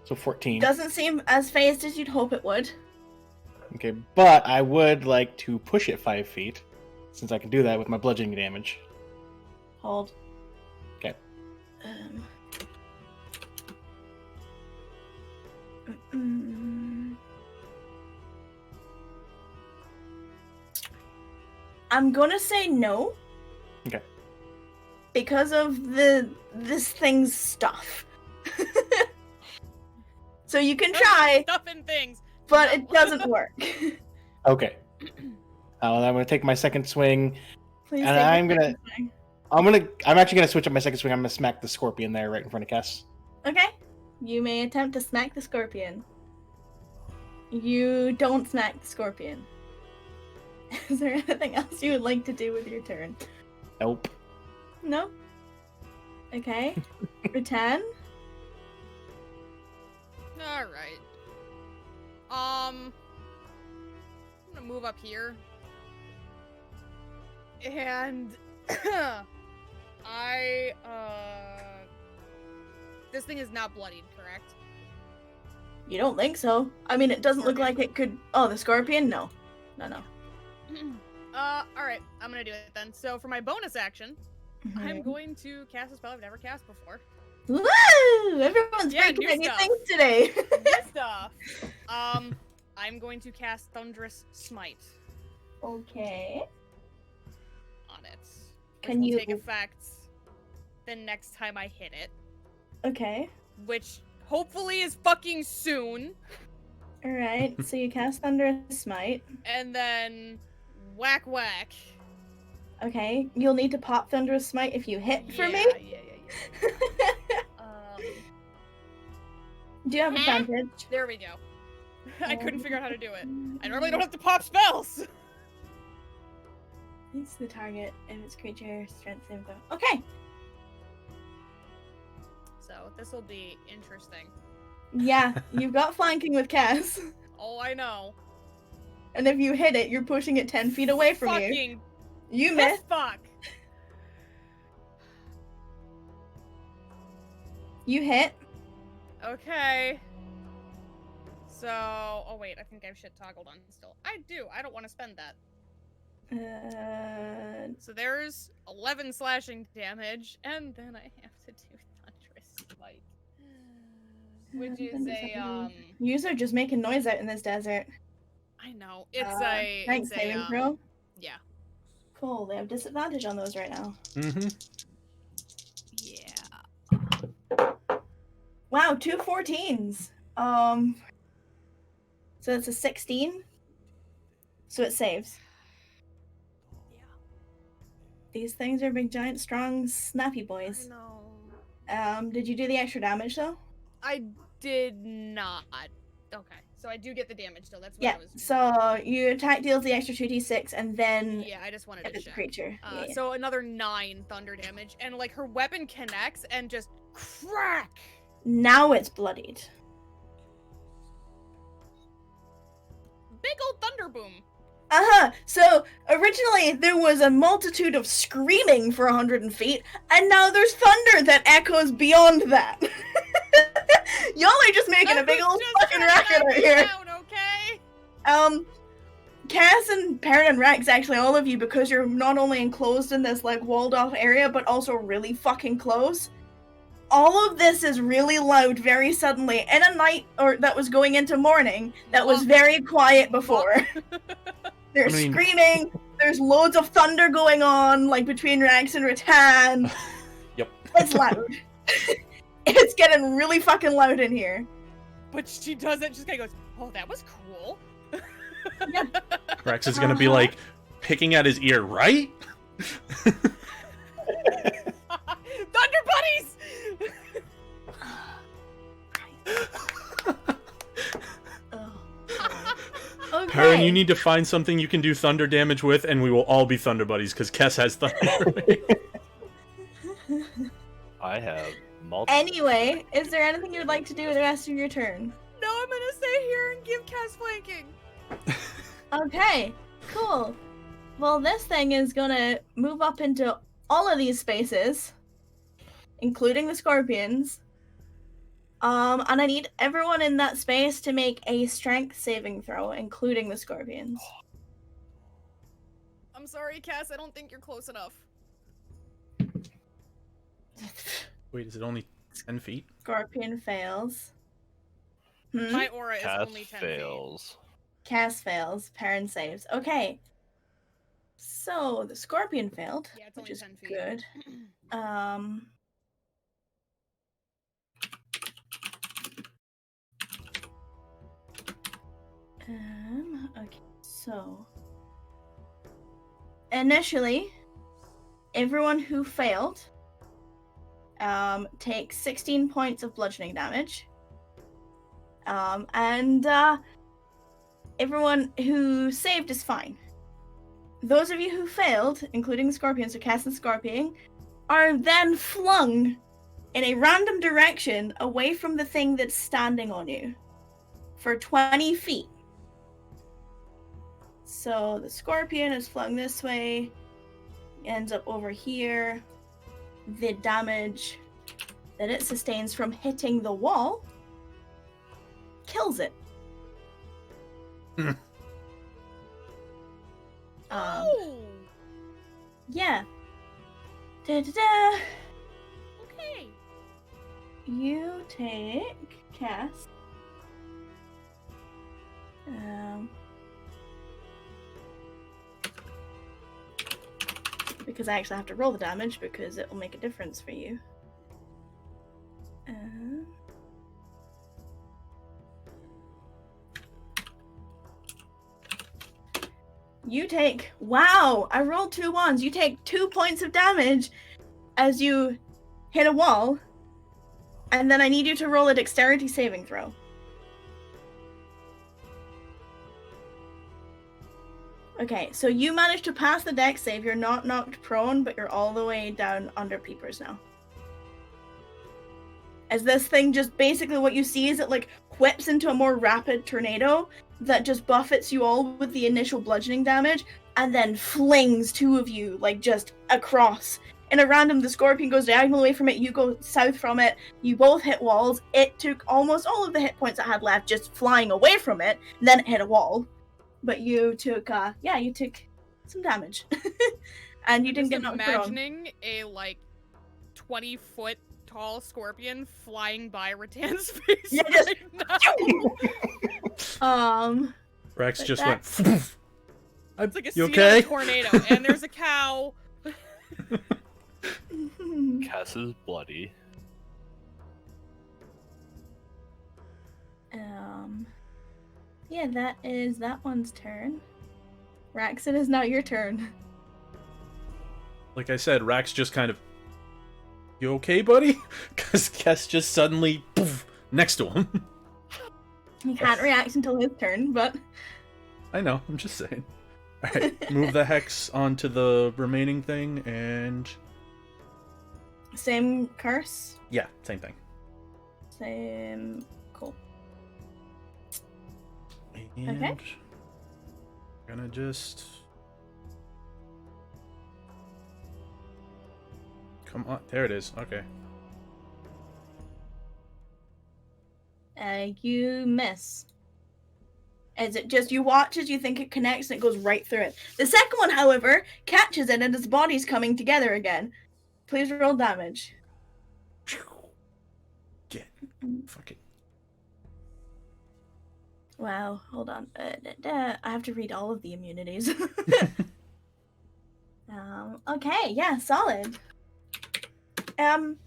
S2: So 14.
S1: Doesn't seem as phased as you'd hope it would.
S2: Okay, but I would like to push it 5 feet, since I can do that with my bludgeoning damage.
S1: Hold.
S2: Okay.
S1: I'm gonna say no.
S2: Okay.
S1: Because of this thing's stuff. So you can try,
S4: Stuff and things.
S1: but
S4: No.
S1: it doesn't work.
S2: Okay. Well, I'm gonna take my second swing.
S1: Please
S2: And
S1: take your
S2: I'm gonna-
S1: second swing.
S2: I'm actually gonna switch up my second swing. I'm gonna smack the scorpion there right in front of Cass.
S1: Okay. You may attempt to smack the scorpion. You don't smack the scorpion. Is there anything else you would like to do with your turn?
S2: Nope.
S1: No? Okay. For 10?
S4: Alright. I'm gonna move up here. And this thing is not bloodied, correct?
S1: You don't think so? I mean, it doesn't look like it could... Oh, the scorpion? No. No.
S4: Alright, I'm gonna do it then. So for my bonus action, I'm
S1: Mhm.
S4: going to cast a spell I've never cast before.
S1: Woo! Everyone's
S4: Yeah,
S1: breaking
S4: new
S1: new
S4: stuff.
S1: things today.
S4: New stuff! I'm going to cast Thunderous Smite
S1: Okay.
S4: on it. Which
S1: Can
S4: will
S1: you-
S4: take effect the next time I hit it.
S1: Okay.
S4: Which hopefully is fucking soon.
S1: Alright, so you cast Thunderous Smite.
S4: And then whack whack.
S1: Okay, you'll need to pop Thunderous Smite if you hit for me.
S4: Yeah.
S1: Do you have
S4: Huh?
S1: advantage?
S4: There we go. I couldn't figure out how to do it. I normally don't have to pop spells.
S1: It's the target and its creature strength save though. Okay.
S4: So this will be interesting.
S1: Yeah, you've got flanking with Cass.
S4: Oh, I know.
S1: And if you hit it, you're pushing it 10 feet away from you.
S4: Fucking
S1: You
S4: piss
S1: miss.
S4: fuck.
S1: You hit.
S4: Okay. So, oh wait, I think I have shit toggled on still. I do. I don't want to spend that. So there's 11 slashing damage, and then I have to do Thunderous Smite, which is a
S1: Yous are just making noise out in this desert.
S4: I know it's
S1: Strength
S4: it's
S1: saving
S4: a
S1: throw.
S4: yeah.
S1: Cool. They have disadvantage on those right now.
S3: Mm-hmm.
S4: Yeah.
S1: Wow, 2 14s. So it's a 16. So it saves.
S4: Yeah.
S1: These things are big, giant, strong, snappy
S4: I
S1: boys.
S4: know.
S1: Did you do the extra damage though?
S4: I did not. Okay, so I do get the damage still. That's what
S1: Yeah.
S4: I was.
S1: So you attack deals the extra 2d6 and then
S4: Yeah, I just wanted
S1: hit
S4: to
S1: the
S4: check.
S1: creature. Yeah.
S4: So another 9 thunder damage, and like her weapon connects and just crack.
S1: Now it's bloodied.
S4: Big old thunder boom.
S1: So originally there was a multitude of screaming for 100 feet, and now there's thunder that echoes beyond that. Y'all are just making a big old fucking racket out here.
S4: Down, okay?
S1: Cass and Perrin and Rex, actually all of you, because you're not only enclosed in this like walled off area, but also really fucking close. All of this is really loud very suddenly in a night or that was going into morning that was very quiet before. They're screaming, there's loads of thunder going on, like between Rex and Rattan.
S3: Yep.
S1: It's loud. It's getting really fucking loud in here.
S4: But she doesn't. Just kind of goes, "Oh, that was cool."
S3: Rex is gonna be like picking at his ear, right?
S4: Thunder buddies.
S1: Okay.
S3: Perrin, you need to find something you can do thunder damage with, and we will all be Thunder Buddies, because Kess has thunder.
S5: I have multiple.
S1: Anyway, is there anything you would like to do with the rest of your turn?
S4: No, I'm gonna stay here and give Cass flanking.
S1: Okay, cool. Well, this thing is gonna move up into all of these spaces, including the scorpions. And I need everyone in that space to make a strength saving throw, including the scorpions.
S4: I'm sorry, Cass. I don't think you're close enough.
S3: Wait, is it only 10 feet?
S1: Scorpion fails.
S4: My aura is
S5: Cass
S4: only 10
S5: fails.
S1: Cass fails. Perrin saves. Okay. So the scorpion failed,
S4: Yeah, it's
S1: which
S4: only
S1: is
S4: 10 feet.
S1: good. Okay, so initially, everyone who failed takes 16 points of bludgeoning damage. And everyone who saved is fine. Those of you who failed, including the scorpions, so Cass and Scorpion, are then flung in a random direction away from the thing that's standing on you for 20 feet. So the scorpion is flung this way, ends up over here. The damage that it sustains from hitting the wall kills it.
S4: Oh!
S1: Yeah. Da-da-da.
S4: Okay.
S1: You take Cass. Because I actually have to roll the damage because it will make a difference for you. You take, wow, I rolled 2 1s. You take 2 points of damage as you hit a wall. And then I need you to roll a dexterity saving throw. Okay, so you managed to pass the dex save. You're not knocked prone, but you're all the way down under Peepers now. As this thing just basically what you see is it like whips into a more rapid tornado that just buffets you all with the initial bludgeoning damage and then flings 2 of you like just across. In a random, the scorpion goes diagonal away from it, you go south from it, you both hit walls. It took almost all of the hit points it had left just flying away from it, and then it hit a wall. But you took, you took some damage. And you didn't get knocked prone.
S4: Imagining a, 20-foot tall scorpion flying by Rattan's face
S1: Yeah,
S4: now.
S3: Rex just
S1: that's-
S3: went.
S4: It's like a
S3: You
S4: sea
S3: okay?
S4: tornado, and there's a cow.
S5: Cass is bloody.
S1: Yeah, that is that one's turn. Rax, it is now your turn.
S3: Like I said, Rax just kind of. You okay, buddy? Because Kess just suddenly poof, next to him.
S1: He can't react until his turn, but
S3: I know. I'm just saying. All right, move the hex onto the remaining thing, and
S1: same curse.
S3: yeah, same thing.
S1: Same. Cool.
S3: And
S1: Okay.
S3: Gonna just come on. There it is. Okay.
S1: You miss. As it just, you watch as you think it connects and it goes right through it. The second one, however, catches it and its body's coming together again. Please roll damage.
S3: Get fucking.
S1: Wow, hold on. I have to read all of the immunities. Okay, yeah, solid. It's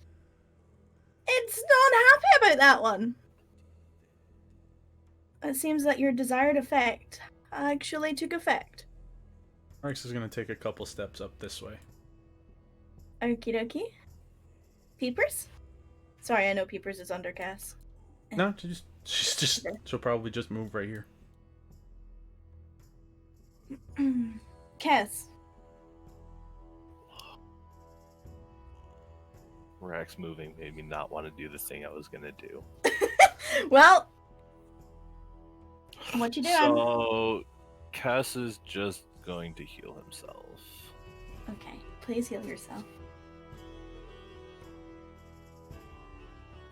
S1: not happy about that one. It seems that your desired effect actually took effect.
S3: Rex is gonna take a couple steps up this way.
S1: Okie dokie. Peepers? Sorry, I know Peepers is under Cass.
S3: No, she'll probably just move right here.
S1: Cass.
S5: Rex moving made me not want to do the thing I was gonna do.
S1: Well, what you doing?
S5: So, Cass is just going to heal himself.
S1: Okay, please heal yourself.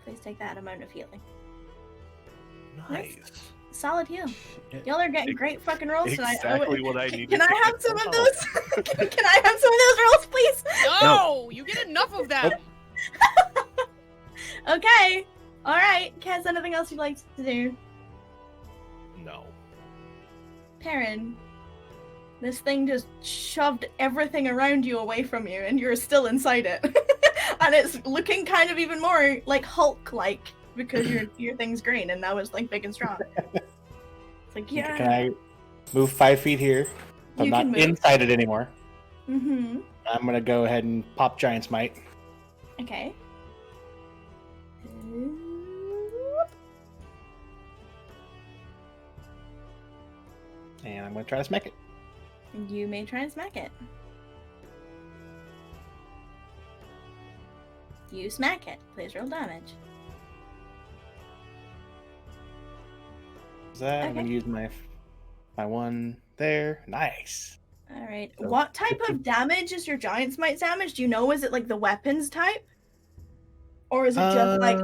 S1: Please take that amount of healing.
S5: Nice.
S1: Solid heal. Y'all are getting great fucking rolls tonight.
S5: Exactly what I needed.
S1: Can I
S5: to
S1: have
S5: get
S1: some of
S5: from
S1: those? Can I have some of those rolls, please?
S4: No, you get enough of them.
S1: Okay. All right. Kaz, anything else you'd like to do?
S5: No.
S1: Perrin, this thing just shoved everything around you away from you, and you're still inside it. And it's looking kind of even more like Hulk-like because your thing's green, and now it's like big and strong. It's like, yeah.
S2: Can I move 5 feet here? I'm
S1: You
S2: not
S1: can move.
S2: inside it anymore.
S1: Mm-hmm.
S2: I'm gonna go ahead and pop Giant Smite.
S1: Okay.
S2: And I'm gonna try to smack it.
S1: You may try and smack it. You smack it. Please roll damage.
S2: Is that? I'm
S1: Okay.
S2: gonna use my one there. Nice.
S1: All right.
S2: So,
S1: What type of damage is your giant smite damage? Do you know? Is it like the weapons type, or is it just like?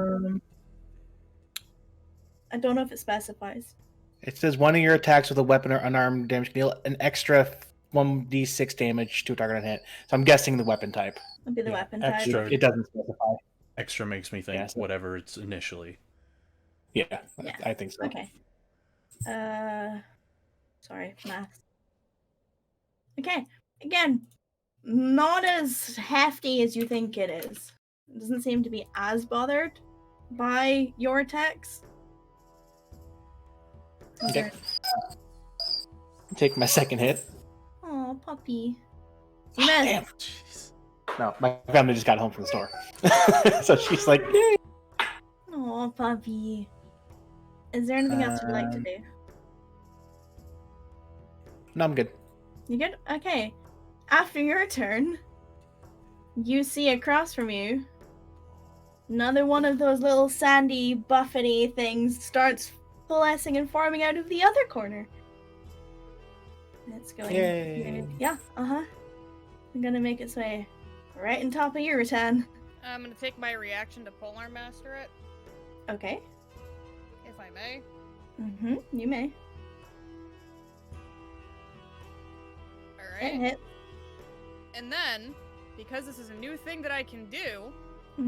S1: I don't know if it specifies.
S2: It says one of your attacks with a weapon or unarmed damage can deal an extra 1d6 damage to a target on hit. So I'm guessing the weapon type.
S1: Would be the
S3: Yeah,
S1: weapon type.
S3: extra.
S2: It doesn't specify.
S3: Extra makes me think
S2: Yeah, so-
S3: whatever it's initially.
S2: Yeah,
S1: Yeah.
S2: I think so.
S1: Okay. Sorry, math. Okay. Again, not as hefty as you think it is. It doesn't seem to be as bothered by your attacks.
S2: Okay. Take my second hit.
S1: Oh, puppy. You missed.
S2: Damn.
S3: Jeez.
S2: No, my family just got home from the store. So she's like, yay.
S1: Oh, puppy. Is there anything else you'd like to do?
S2: No, I'm good.
S1: You good? Okay. After your turn, you see across from you another one of those little sandy, buffety things starts coalescing and forming out of the other corner. It's going.
S2: Yay.
S1: Yeah, I'm gonna make its way right on top of your Rattan.
S4: I'm gonna take my reaction to Polearm Master it,
S1: Okay.
S4: if I may.
S1: You may.
S4: Alright.
S1: Hit.
S4: And then, because this is a new thing that I can do,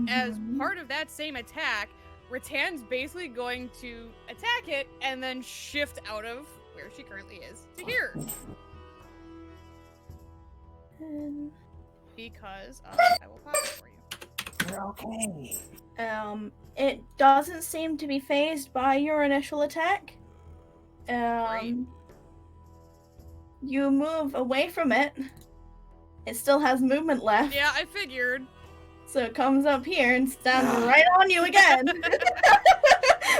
S4: as
S1: Mhm.
S4: part of that same attack, Rattan's basically going to attack it and then shift out of where she currently is to here. Because I will pop it for you.
S2: You're okay.
S1: It doesn't seem to be phased by your initial attack.
S4: Great.
S1: You move away from it. It still has movement left.
S4: Yeah, I figured.
S1: So it comes up here and stands right on you again.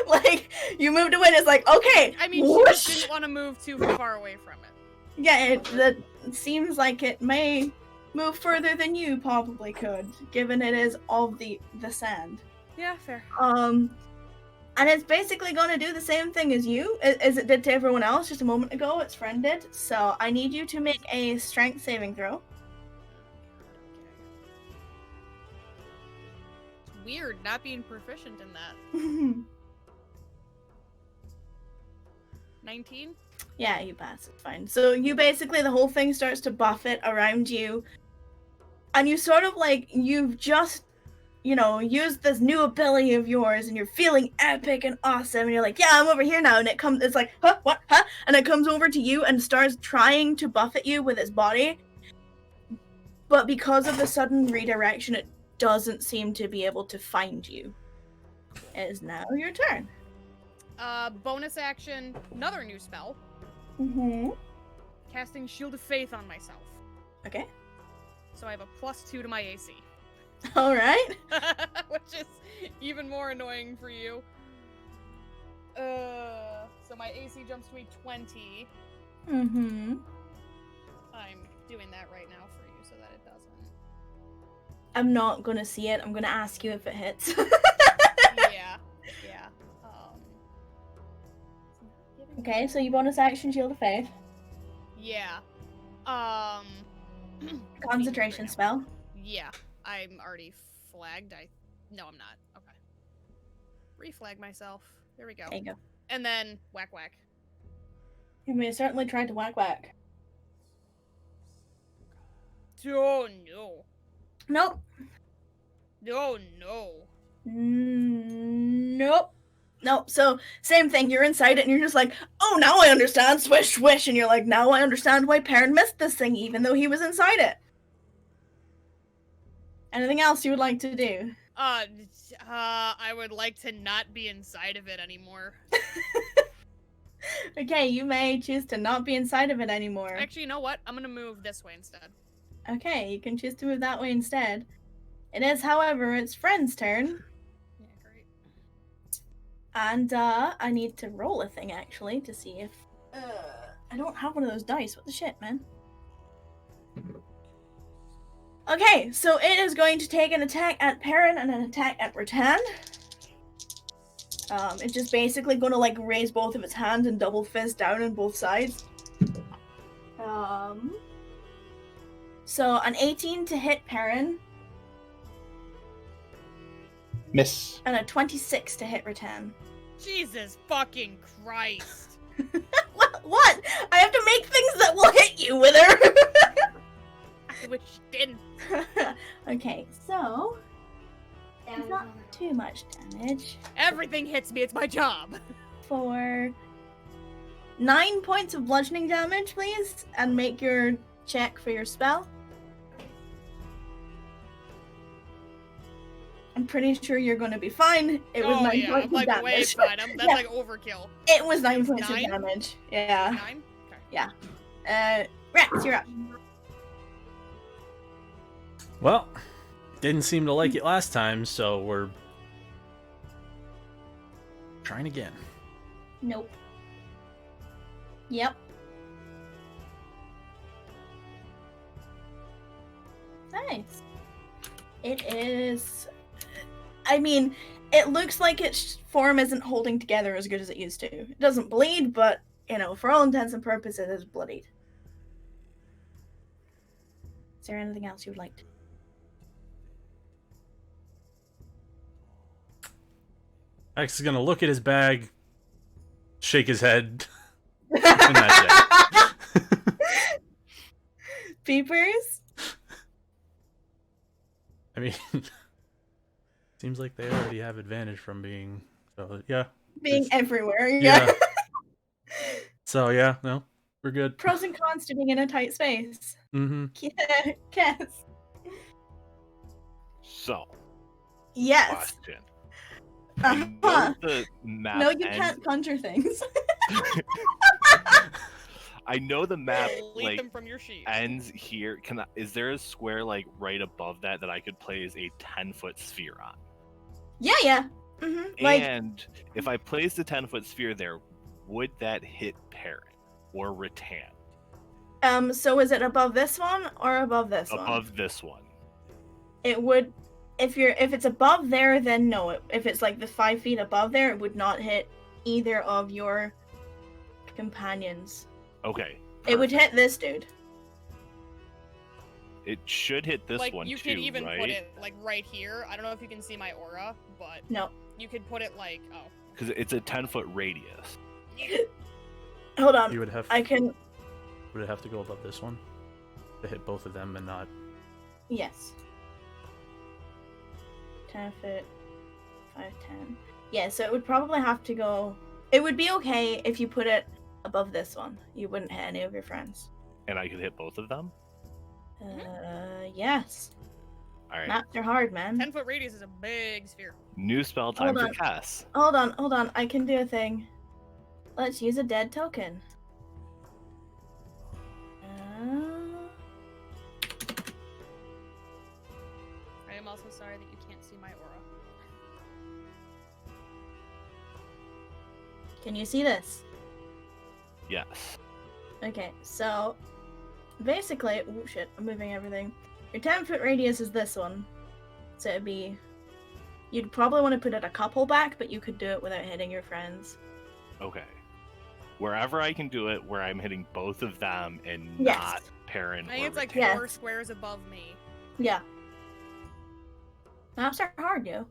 S1: Like, you moved away and it's like, okay.
S4: I mean, she
S1: whoosh.
S4: just didn't want to move too far away from it.
S1: Yeah, it seems like it may move further than you probably could, given it is of the sand.
S4: Yeah, fair.
S1: And it's basically going to do the same thing as you, as it did to everyone else just a moment ago. Its friend did. So I need you to make a strength saving throw.
S4: It's weird not being proficient in that. 19?
S1: Yeah, you pass. It's fine. So you basically, the whole thing starts to buffet around you. And you sort of like, you've just, used this new ability of yours and you're feeling epic and awesome. And you're like, yeah, I'm over here now. And it's like, huh, what, huh? And it comes over to you and starts trying to buffet you with its body. But because of the sudden redirection, it doesn't seem to be able to find you. It is now your turn.
S4: Bonus action, another new spell.
S1: Mm-hmm.
S4: Casting Shield of Faith on myself.
S1: Okay.
S4: So I have a +2 to my AC.
S1: All right.
S4: Which is even more annoying for you. So my AC jumps to a 20.
S1: Mm-hmm.
S4: I'm doing that right now for you so that it doesn't.
S1: I'm not gonna see it. I'm gonna ask you if it hits.
S4: Yeah.
S1: Okay, so you bonus action Shield of Faith.
S4: Yeah.
S1: Concentration
S4: right now.
S1: spell.
S4: Yeah. I'm already flagged. No, I'm not. Okay. Reflag myself. There we go.
S1: There you go.
S4: And then whack whack.
S1: You may certainly try to whack.
S4: Oh no.
S1: Nope.
S4: Oh no.
S1: Nope. Nope. So same thing. You're inside it, and you're just like, oh, now I understand. Swish, swish, and you're like, now I understand why Perrin missed this thing, even though he was inside it. Anything else you would like to do?
S4: I would like to not be inside of it anymore.
S1: Okay, you may choose to not be inside of it anymore.
S4: Actually, you know what? I'm gonna move this way instead.
S1: Okay, you can choose to move that way instead. It is, however, its friend's turn.
S4: Yeah, great.
S1: And, I need to roll a thing, actually, to see if... I don't have one of those dice. What the shit, man? Okay, so it is going to take an attack at Perrin and an attack at Rattan. It's just basically going to, like, raise both of its hands and double fist down on both sides. So, an 18 to hit Perrin,
S2: Miss.
S1: and a 26 to hit Rattan.
S4: Jesus fucking Christ.
S1: What? I have to make things that will hit you with her.
S4: Which didn't.
S1: Okay, so it's not too much damage.
S4: Everything hits me. It's my job.
S1: For 9 points of bludgeoning damage, please, and make your check for your spell. I'm pretty sure you're going to be fine. It was 9
S4: yeah,
S1: points
S4: I'm like
S1: of
S4: way
S1: damage.
S4: fine. That's
S1: Yeah.
S4: like overkill.
S1: It was 9 points
S4: 9?
S1: of damage. Yeah.
S4: 9? Okay.
S1: Rex, you're up.
S3: Well, didn't seem to like it last time, so we're trying again.
S1: Nope. Yep. Nice. It is. I mean, it looks like its form isn't holding together as good as it used to. It doesn't bleed, but, you know, for all intents and purposes, it's bloodied. Is there anything else you would like to?
S3: X is gonna look at his bag, shake his head, and that's it.
S1: Peepers?
S3: I mean, seems like they already have advantage from being. So yeah.
S1: Being
S3: It's-
S1: everywhere,
S3: Yeah.
S1: yeah.
S3: So yeah, no, we're good.
S1: Pros and cons to being in a tight space.
S3: Mm-hmm.
S1: Yeah, Cass.
S5: So,
S1: Yes.
S5: question. I know
S1: Uh-huh.
S5: the map
S1: No, you
S5: ends-
S1: can't conjure things.
S5: I know the map
S4: Delete
S5: like
S4: them from your sheet.
S5: ends here. Is there a square like right above that I could place a 10-foot sphere on?
S1: Yeah. Mm-hmm. Like,
S5: And if I place the 10-foot sphere there, would that hit Parrot or Rattan?
S1: so is it above this one or above this one?
S5: Above this one.
S1: It would, if it's above there, then no. If it's like the 5 feet above there, it would not hit either of your companions.
S5: Okay.
S1: It would hit this dude.
S5: It should hit this
S4: like,
S5: one
S4: you
S5: too,
S4: could even
S5: right?
S4: put it like right here. I don't know if you can see my aura, but
S1: No.
S4: you could put it like
S5: Because it's a 10-foot radius.
S1: Hold on.
S3: You would have.
S1: I can.
S3: Would it have to go above this one to hit both of them and not?
S1: Yes. 10 foot. 5, 10. Yeah, so it would probably have to go. It would be okay if you put it above this one. You wouldn't hit any of your friends.
S5: And I could hit both of them?
S1: Yes.
S5: Alright.
S1: Maps are hard, man.
S4: 10-foot radius is a big sphere.
S5: New spell time
S1: Hold
S5: for
S1: on.
S5: Cass.
S1: Hold on. I can do a thing. Let's use a dead token.
S4: I am also sorry that you can't see my aura.
S1: Can you see this?
S5: Yes.
S1: Okay, so basically, oh shit, I'm moving everything. Your 10-foot radius is this one. So it'd be, you'd probably want to put it a couple back, but you could do it without hitting your friends.
S5: Okay. Wherever I can do it, where I'm hitting both of them and
S1: Yes.
S5: not Perrin
S4: I think
S5: or
S4: it's like
S5: Rattan.
S4: 4 squares above me.
S1: Yeah. Maps are hard, yo.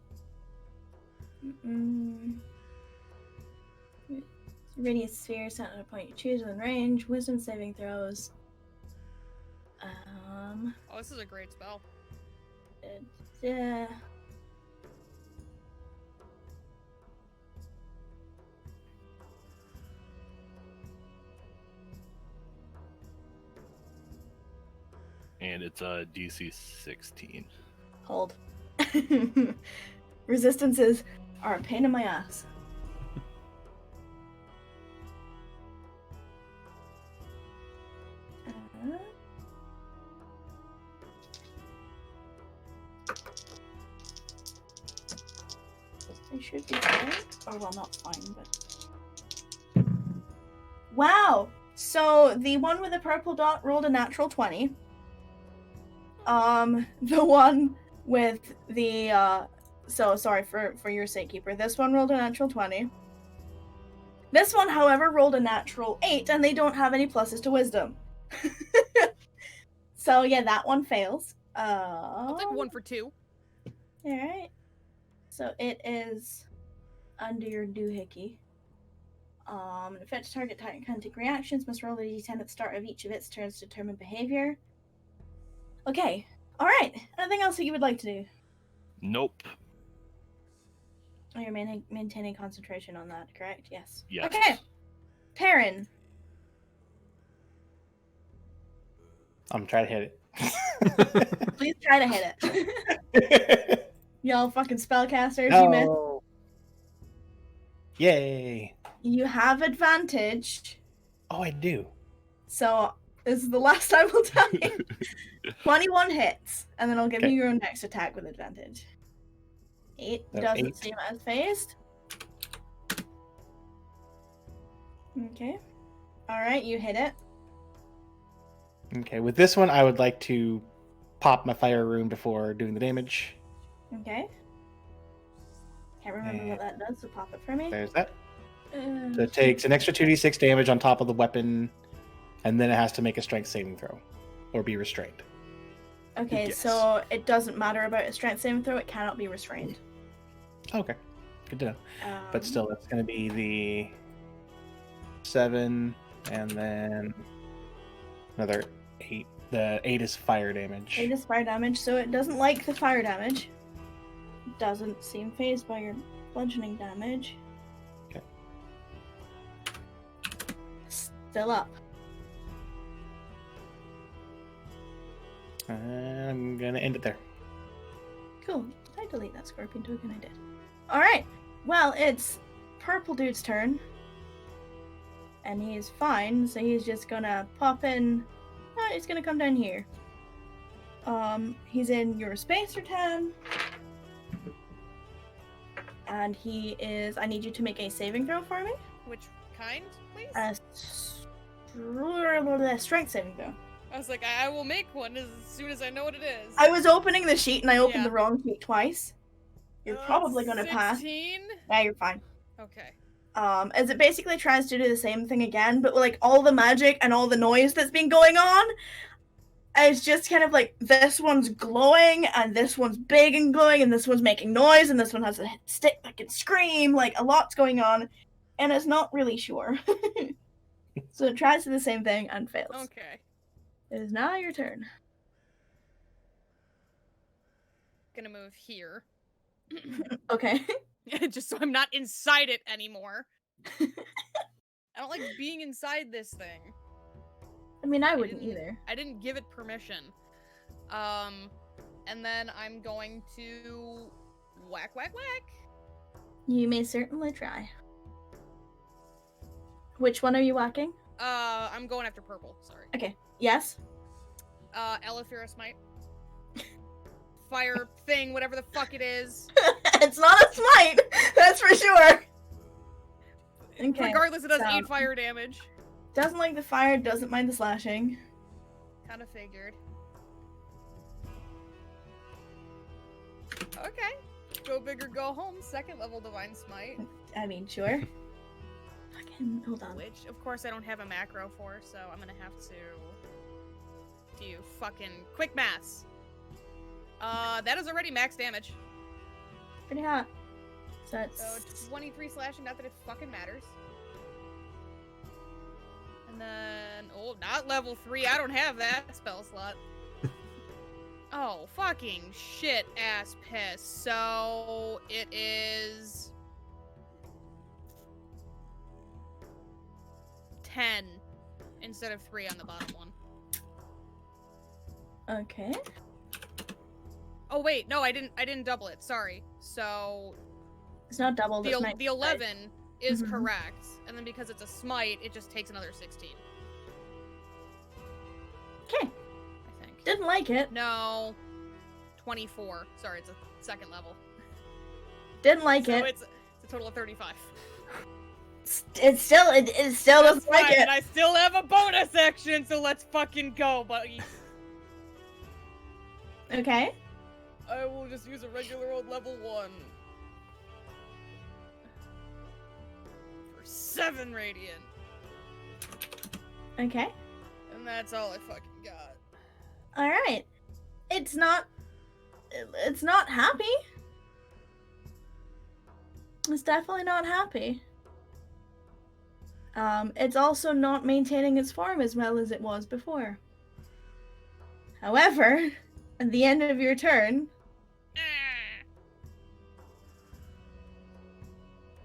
S1: Radius sphere set at a point you choose within range. Wisdom saving throws.
S4: Oh, this is a great spell.
S1: Yeah.
S5: And it's a DC 16.
S1: Hold. Resistances are a pain in my ass. It should be fine. Or, well, not fine, but... Wow! So, the one with the purple dot rolled a natural 20. The one with the, so, sorry, for your sake, Keeper. This one rolled a natural 20. This one, however, rolled a natural 8, and they don't have any pluses to wisdom. So, yeah, that one fails.
S4: I'll take 1 for 2.
S1: Alright. So it is under your doohickey. An affected target can take reactions, must roll a d10 at the start of each of its turns to determine behavior. Okay. Alright. Anything else that you would like to do?
S5: Nope.
S1: Oh, you're maintaining concentration on that, correct? Yes.
S5: Yes.
S1: Okay. Perrin.
S2: I'm trying to hit
S1: Please try to hit it.
S2: it.
S1: Y'all fucking spellcasters, you missed.
S2: No. Yay.
S1: You have advantage.
S2: Oh, I do.
S1: So, this is the last I will tell you. 21 hits, and then I'll give
S2: Okay.
S1: you your next attack with advantage. 8
S2: So
S1: doesn't
S2: 8.
S1: seem as phased. Okay. Alright, you hit it.
S2: Okay, with this one, I would like to pop my fire rune before doing the damage.
S1: Okay. Can't remember what that does, so pop it for me.
S2: There's that. So it takes an extra 2d6 damage on top of the weapon, and then it has to make a strength saving throw or be restrained.
S1: Okay,
S5: Yes.
S1: so it doesn't matter about a strength saving throw, it cannot be restrained.
S2: Okay, good to know. But still, that's going to be the 7, and then another 8. The 8 is fire damage.
S1: 8 is fire damage, so it doesn't like the fire damage. It doesn't seem phased by your bludgeoning damage.
S2: Okay.
S1: Still up.
S2: I'm going to end it there.
S1: Cool. Did I delete that scorpion token? I did. Alright. Well, it's Purple Dude's turn. And he's fine, so he's just gonna pop in. He's gonna come down here. He's in your spacer town. And he is. I need you to make a saving throw for me.
S4: Which kind, please?
S1: Strength saving throw.
S4: I was like, I will make one as soon as I know what it is.
S1: I was opening the sheet and I opened
S4: Yeah.
S1: the wrong sheet twice. You're probably gonna pass.
S4: 16?
S1: Yeah, you're fine.
S4: Okay.
S1: As it basically tries to do the same thing again, but like all the magic and all the noise that's been going on, it's just kind of like this one's glowing and this one's big and glowing and this one's making noise and this one has a stick that can scream. Like a lot's going on, and it's not really sure. So it tries to do the same thing and fails.
S4: Okay.
S1: It is now your turn.
S4: Gonna move here.
S1: Okay.
S4: Just so I'm not inside it anymore. I don't like being inside this thing.
S1: I mean, I wouldn't
S4: didn't-
S1: either.
S4: I didn't give it permission. And then I'm going to whack.
S1: You may certainly try. Which one are you whacking?
S4: I'm going after purple, sorry.
S1: Okay. Yes?
S4: Elefira Smite. Fire thing, whatever the fuck it is.
S1: It's not a smite! That's for sure! Okay.
S4: Regardless, it does
S1: so-
S4: 8 fire damage.
S1: Doesn't like the fire, doesn't mind the slashing.
S4: Kinda figured. Okay. Go big or go home, 2nd level Divine Smite.
S1: I mean, sure. Fucking, hold on.
S4: Which, of course, I don't have a macro for, so I'm gonna have to do fucking quick maths. That is already max damage.
S1: Pretty hot. So
S4: So
S1: it's
S4: 23 slashing, not that it fucking matters. And then, oh, not level 3, I don't have that spell slot. Oh, fucking shit ass piss. So, it is 10 instead of 3 on the bottom one.
S1: okay.
S4: Oh wait, no, I didn't double it. Sorry. So
S1: It's not double.
S4: the
S1: This might
S4: the 11 is
S1: Mhm.
S4: correct, and then because it's a smite, it just takes another 16.
S1: Okay.
S4: I think.
S1: Didn't like it.
S4: No, 24. Sorry, it's a 2nd level.
S1: Didn't like
S4: So
S1: it.
S4: it's a total of 35.
S1: It still doesn't like
S4: Fine,
S1: it.
S4: and I still have a bonus action, so let's fucking go, buddy.
S1: Okay.
S4: I will just use a regular old level 1. For 7 radiant.
S1: Okay.
S4: And that's all I fucking got.
S1: All right. It's not happy. It's definitely not happy. It's also not maintaining its form as well as it was before. However, at the end of your turn,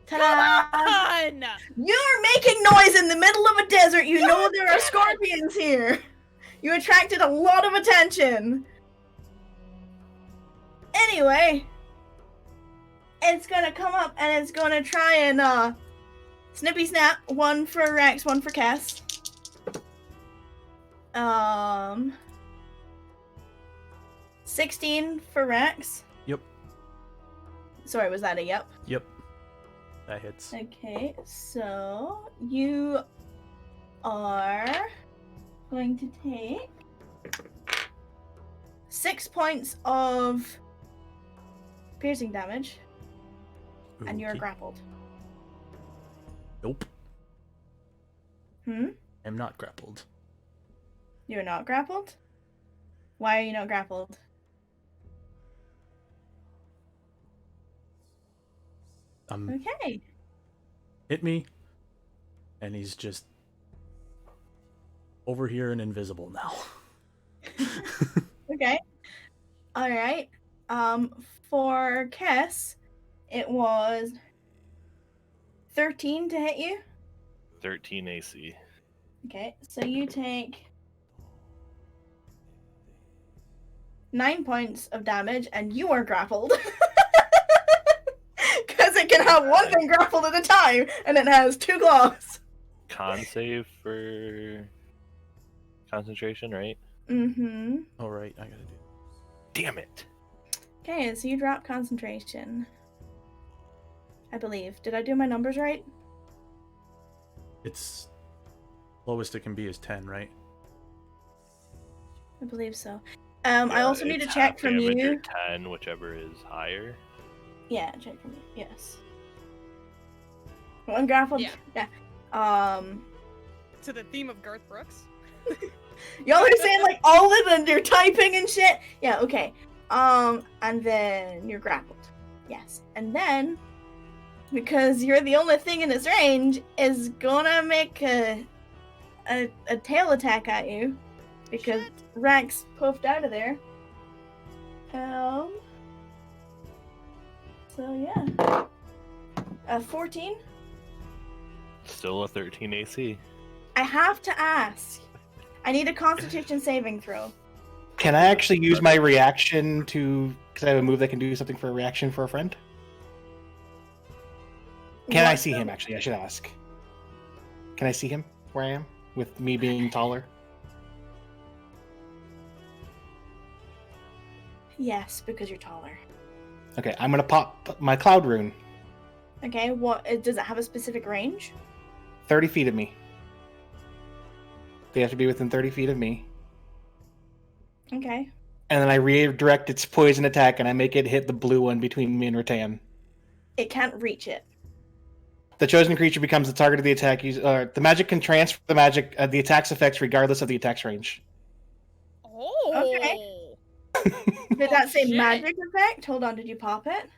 S1: ta-da!
S4: Come on!
S1: You're making noise in the middle of a desert. You know there are scorpions here. You attracted a lot of attention. Anyway, it's gonna come up and it's gonna try and snippy snap. One for Rex, one for Cass. 16 for Rex.
S3: Yep.
S1: Sorry, was that a yep?
S3: Yep. That hits.
S1: Okay, so you are going to take 6 points of piercing damage, and you're
S3: Okay.
S1: grappled.
S3: Nope. I'm not grappled.
S1: You're not grappled? Why are you not grappled? Okay.
S3: Hit me. And he's just over here and invisible now.
S1: Okay. Alright. For Kess, it was 13 to hit you.
S5: 13 AC.
S1: Okay, so you take 9 points of damage, and you are grappled. Because it can have one thing grappled at a time, and it has 2 claws.
S5: Con save for concentration, right?
S1: Mm-hmm.
S3: Alright, I gotta do.
S5: Damn it.
S1: Okay, so you drop concentration. I believe. Did I do my numbers right?
S3: It's lowest it can be is 10, right?
S1: I believe so. I also need to
S5: it's
S1: check
S5: half
S1: from
S5: damage or
S1: you.
S5: 10, whichever is higher.
S1: Yeah, check from you. Yes. One grappled.
S4: Yeah.
S1: Yeah.
S4: To the theme of Garth Brooks.
S1: Y'all are saying like all of them. You're typing and shit. Yeah. Okay. And then you're grappled. Yes. And then, because you're the only thing in its range, is gonna make a tail attack at you, because
S4: Shit.
S1: Rex puffed out of there. So yeah. 14.
S5: Still a 13 AC.
S1: I have to ask. I need a Constitution saving throw.
S2: Can I actually use my reaction to? Because I have a move that can do something for a reaction for a friend. Can I see him? Actually, I should ask. Can I see him where I am with me being taller?
S1: Yes, because you're taller.
S2: Okay, I'm gonna pop my cloud rune.
S1: Okay, what does it have a specific range?
S2: 30 feet of me. They have to be within 30 feet of me.
S1: Okay.
S2: And then I redirect its poison attack and I make it hit the blue one between me and Rattan.
S1: It can't reach it.
S2: The chosen creature becomes the target of the attack. The magic can transfer the attack's effects regardless of the attack's range.
S4: Oh.
S1: Okay. Did that say
S4: shit.
S1: magic effect? Hold on, did you pop it?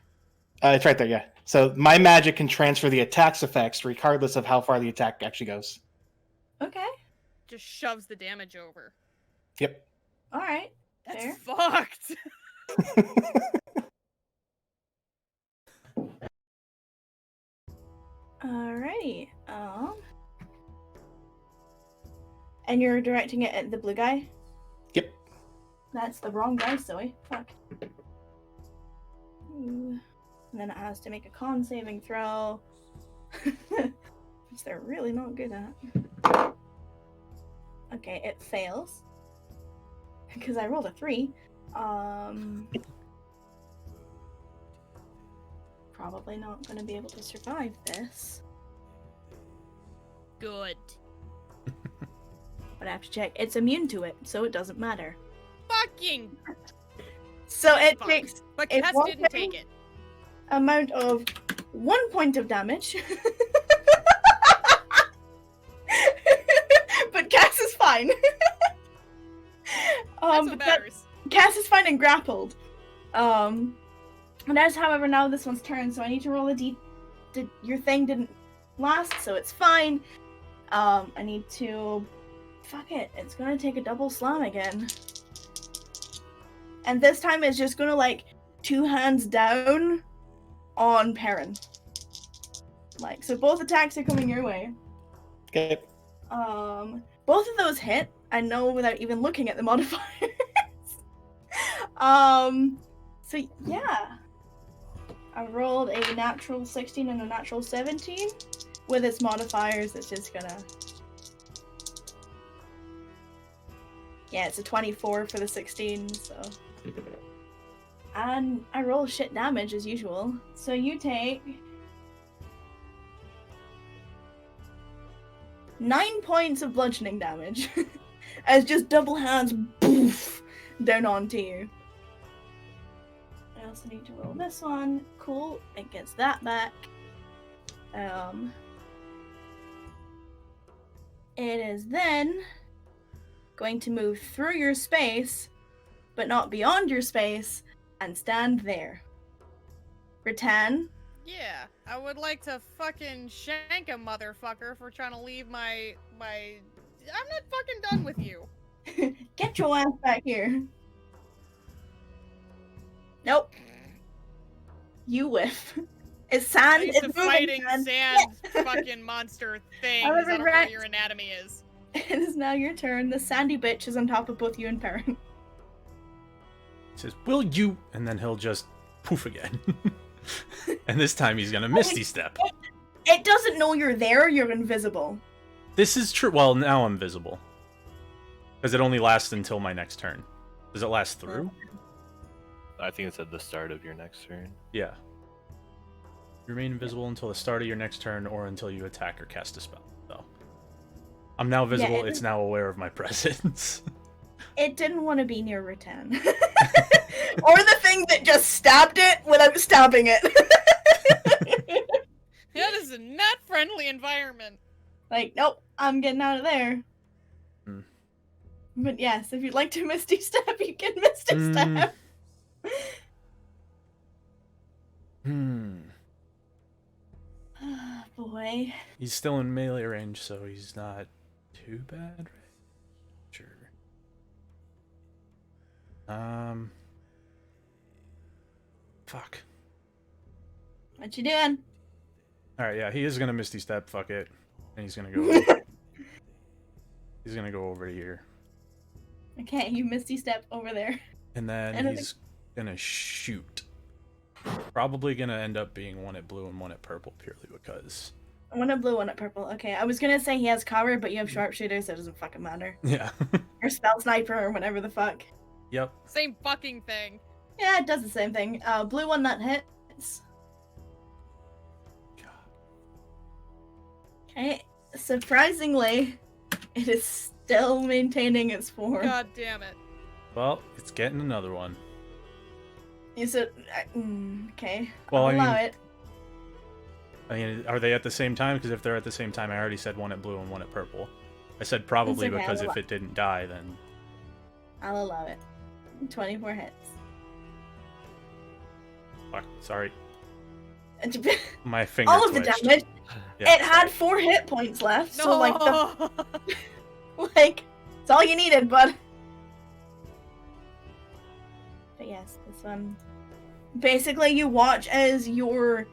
S2: It's right there, yeah. So my magic can transfer the attack's effects regardless of how far the attack actually goes.
S1: Okay.
S4: Just shoves the damage over.
S2: Yep.
S1: Alright.
S4: That's
S1: Fair.
S4: fucked.
S1: Alrighty. And you're directing it at the blue guy?
S2: Yep.
S1: That's the wrong guy, Zoe. Fuck. Ooh. And then it has to make a con saving throw. Which they're really not good at. Okay, it fails. Because I rolled a 3. Probably not going to be able to survive this.
S4: Good.
S1: But I have to check. It's immune to it, so it doesn't matter.
S4: Fucking.
S1: So it
S4: Fine.
S1: takes
S4: But
S1: It's
S4: Cass
S1: one
S4: didn't
S1: thing.
S4: take it.
S1: amount of 1 point of damage. But Cass is fine.
S4: That's what
S1: but
S4: matters.
S1: Cass is fine and grappled. And as, however, now this one's turn, so I need to roll a d. Your thing didn't last, so it's fine. I need to... Fuck it, it's gonna take a double slam again. And this time it's just gonna, like, 2 hands down on Perrin. Like, so both attacks are coming your way.
S2: Okay.
S1: Both of those hit, I know without even looking at the modifiers. So yeah. I rolled a natural 16 and a natural 17. With its modifiers, it's just gonna... Yeah, it's a 24 for the 16, so... And I roll shit damage as usual. So you take... 9 points of bludgeoning damage. As just double hands poof down onto you. I also need to roll this one. Cool. It gets that back. It is then going to move through your space, but not beyond your space, and stand there. Rattan.
S4: Yeah, I would like to fucking shank a motherfucker for trying to leave my... I'm not fucking done with you.
S1: Get your ass back here. Nope. You whiff. It's sand.
S4: Used to
S1: It's moving
S4: fighting
S1: sand.
S4: sand fucking monster things. I
S1: However,
S4: don't know
S1: Rex-
S4: what your anatomy is.
S1: It is now your turn. The sandy bitch is on top of both you and Perrin.
S3: He says, "Will you?" And then he'll just poof again. And this time he's gonna Misty Step.
S1: It doesn't know you're there. You're invisible.
S3: This is true. Well, now I'm visible. Because it only lasts until my next turn. Does it last through?
S5: I think it's at the start of your next turn.
S3: Yeah. You remain invisible until the start of your next turn or until you attack or cast a spell. So I'm now visible.
S1: Yeah,
S3: it's now aware of my presence.
S1: It didn't want to be near Rattan. Or the thing that just stabbed it without stabbing it.
S4: That is a not friendly environment.
S1: Like, nope, I'm getting out of there.
S3: Hmm.
S1: But yes, if you'd like to Misty Step, you can Misty Step. Oh, boy.
S3: He's still in melee range, so he's not too bad, right? Sure. Fuck.
S1: What you doing?
S3: Alright, yeah, he is gonna Misty Step, fuck it. And he's gonna go he's gonna go over here.
S1: Okay, you Misty Step over there.
S3: And then he's gonna shoot. Probably gonna end up being one at blue and one at purple purely because...
S1: One at blue, one at purple. Okay, I was gonna say he has cover, but you have sharpshooter, so it doesn't fucking matter.
S3: Yeah.
S1: Or spell sniper, or whatever the fuck.
S3: Yep.
S4: Same fucking thing.
S1: Yeah, it does the same thing. Blue one that hits. Okay, surprisingly, it is still maintaining its form.
S4: God damn it.
S3: Well, it's getting another one.
S1: Is it? Okay.
S3: Well,
S1: I'll allow it.
S3: I mean, are they at the same time? Because if they're at the same time, I already said one at blue and one at purple. I said probably
S1: okay,
S3: because if it didn't die, then...
S1: I'll allow it. 24 hits.
S3: Fuck, sorry.
S1: And
S3: My finger
S1: all of the
S3: twitched.
S1: damage.
S3: Yeah.
S1: It had 4 hit points left,
S4: No.
S1: so like like it's all you needed, bud. But yes, this one. Basically, you watch as your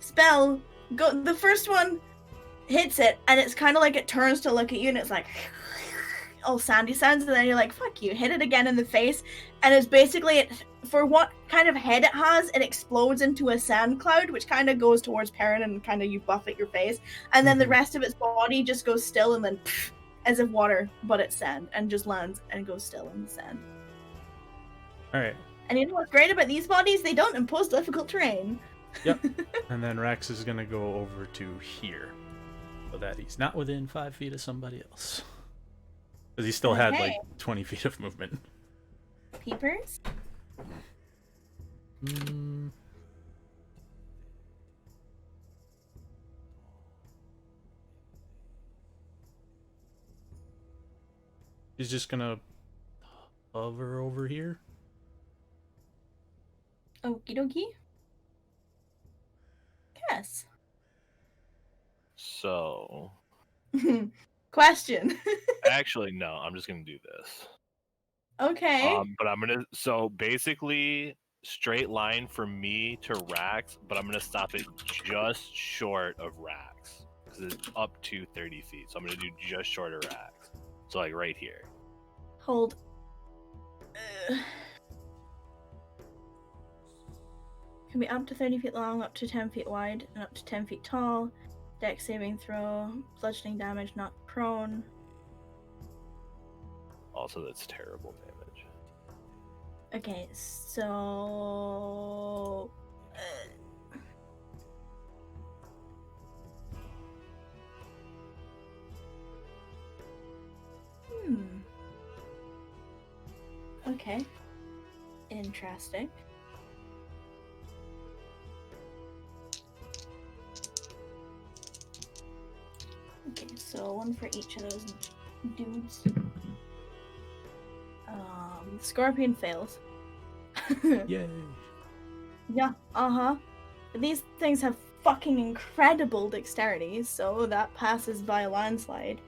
S1: spell go. The first one hits it, and it's kind of like it turns to look at you, and it's like all sandy sounds, and then you're like, "Fuck you!" Hit it again in the face, and it's basically for what kind of head it has, it explodes into a sand cloud, which kind of goes towards Perrin, and kind of you buff at your face, and then the rest of its body just goes still, and then as if water, but it's sand, and just lands and goes still in the sand.
S3: All right.
S1: And you know what's great about these bodies? They don't impose difficult terrain.
S3: Yep. And then Rex is gonna go over to here, so that he's not within 5 feet of somebody else. Because he still had like 20 feet of movement.
S1: Peepers?
S3: He's just gonna hover over here.
S1: Okie dokie. Yes.
S5: So
S1: Question.
S5: Actually, no. I'm just gonna do this.
S1: Okay.
S5: But I'm gonna. So basically, straight line from me to Rax, but I'm gonna stop it just short of Rax because it's up to 30 feet. So I'm gonna do just short of Rax. So like right here.
S1: Hold. Can be up to 30 feet long, up to 10 feet wide, and up to 10 feet tall. Dex saving throw, bludgeoning damage, not prone.
S5: Also, that's terrible damage.
S1: Okay, so. Okay. Interesting. Okay, so one for each of those dudes. Scorpion fails.
S3: Yay.
S1: Yeah, These things have fucking incredible dexterity, so that passes by a landslide.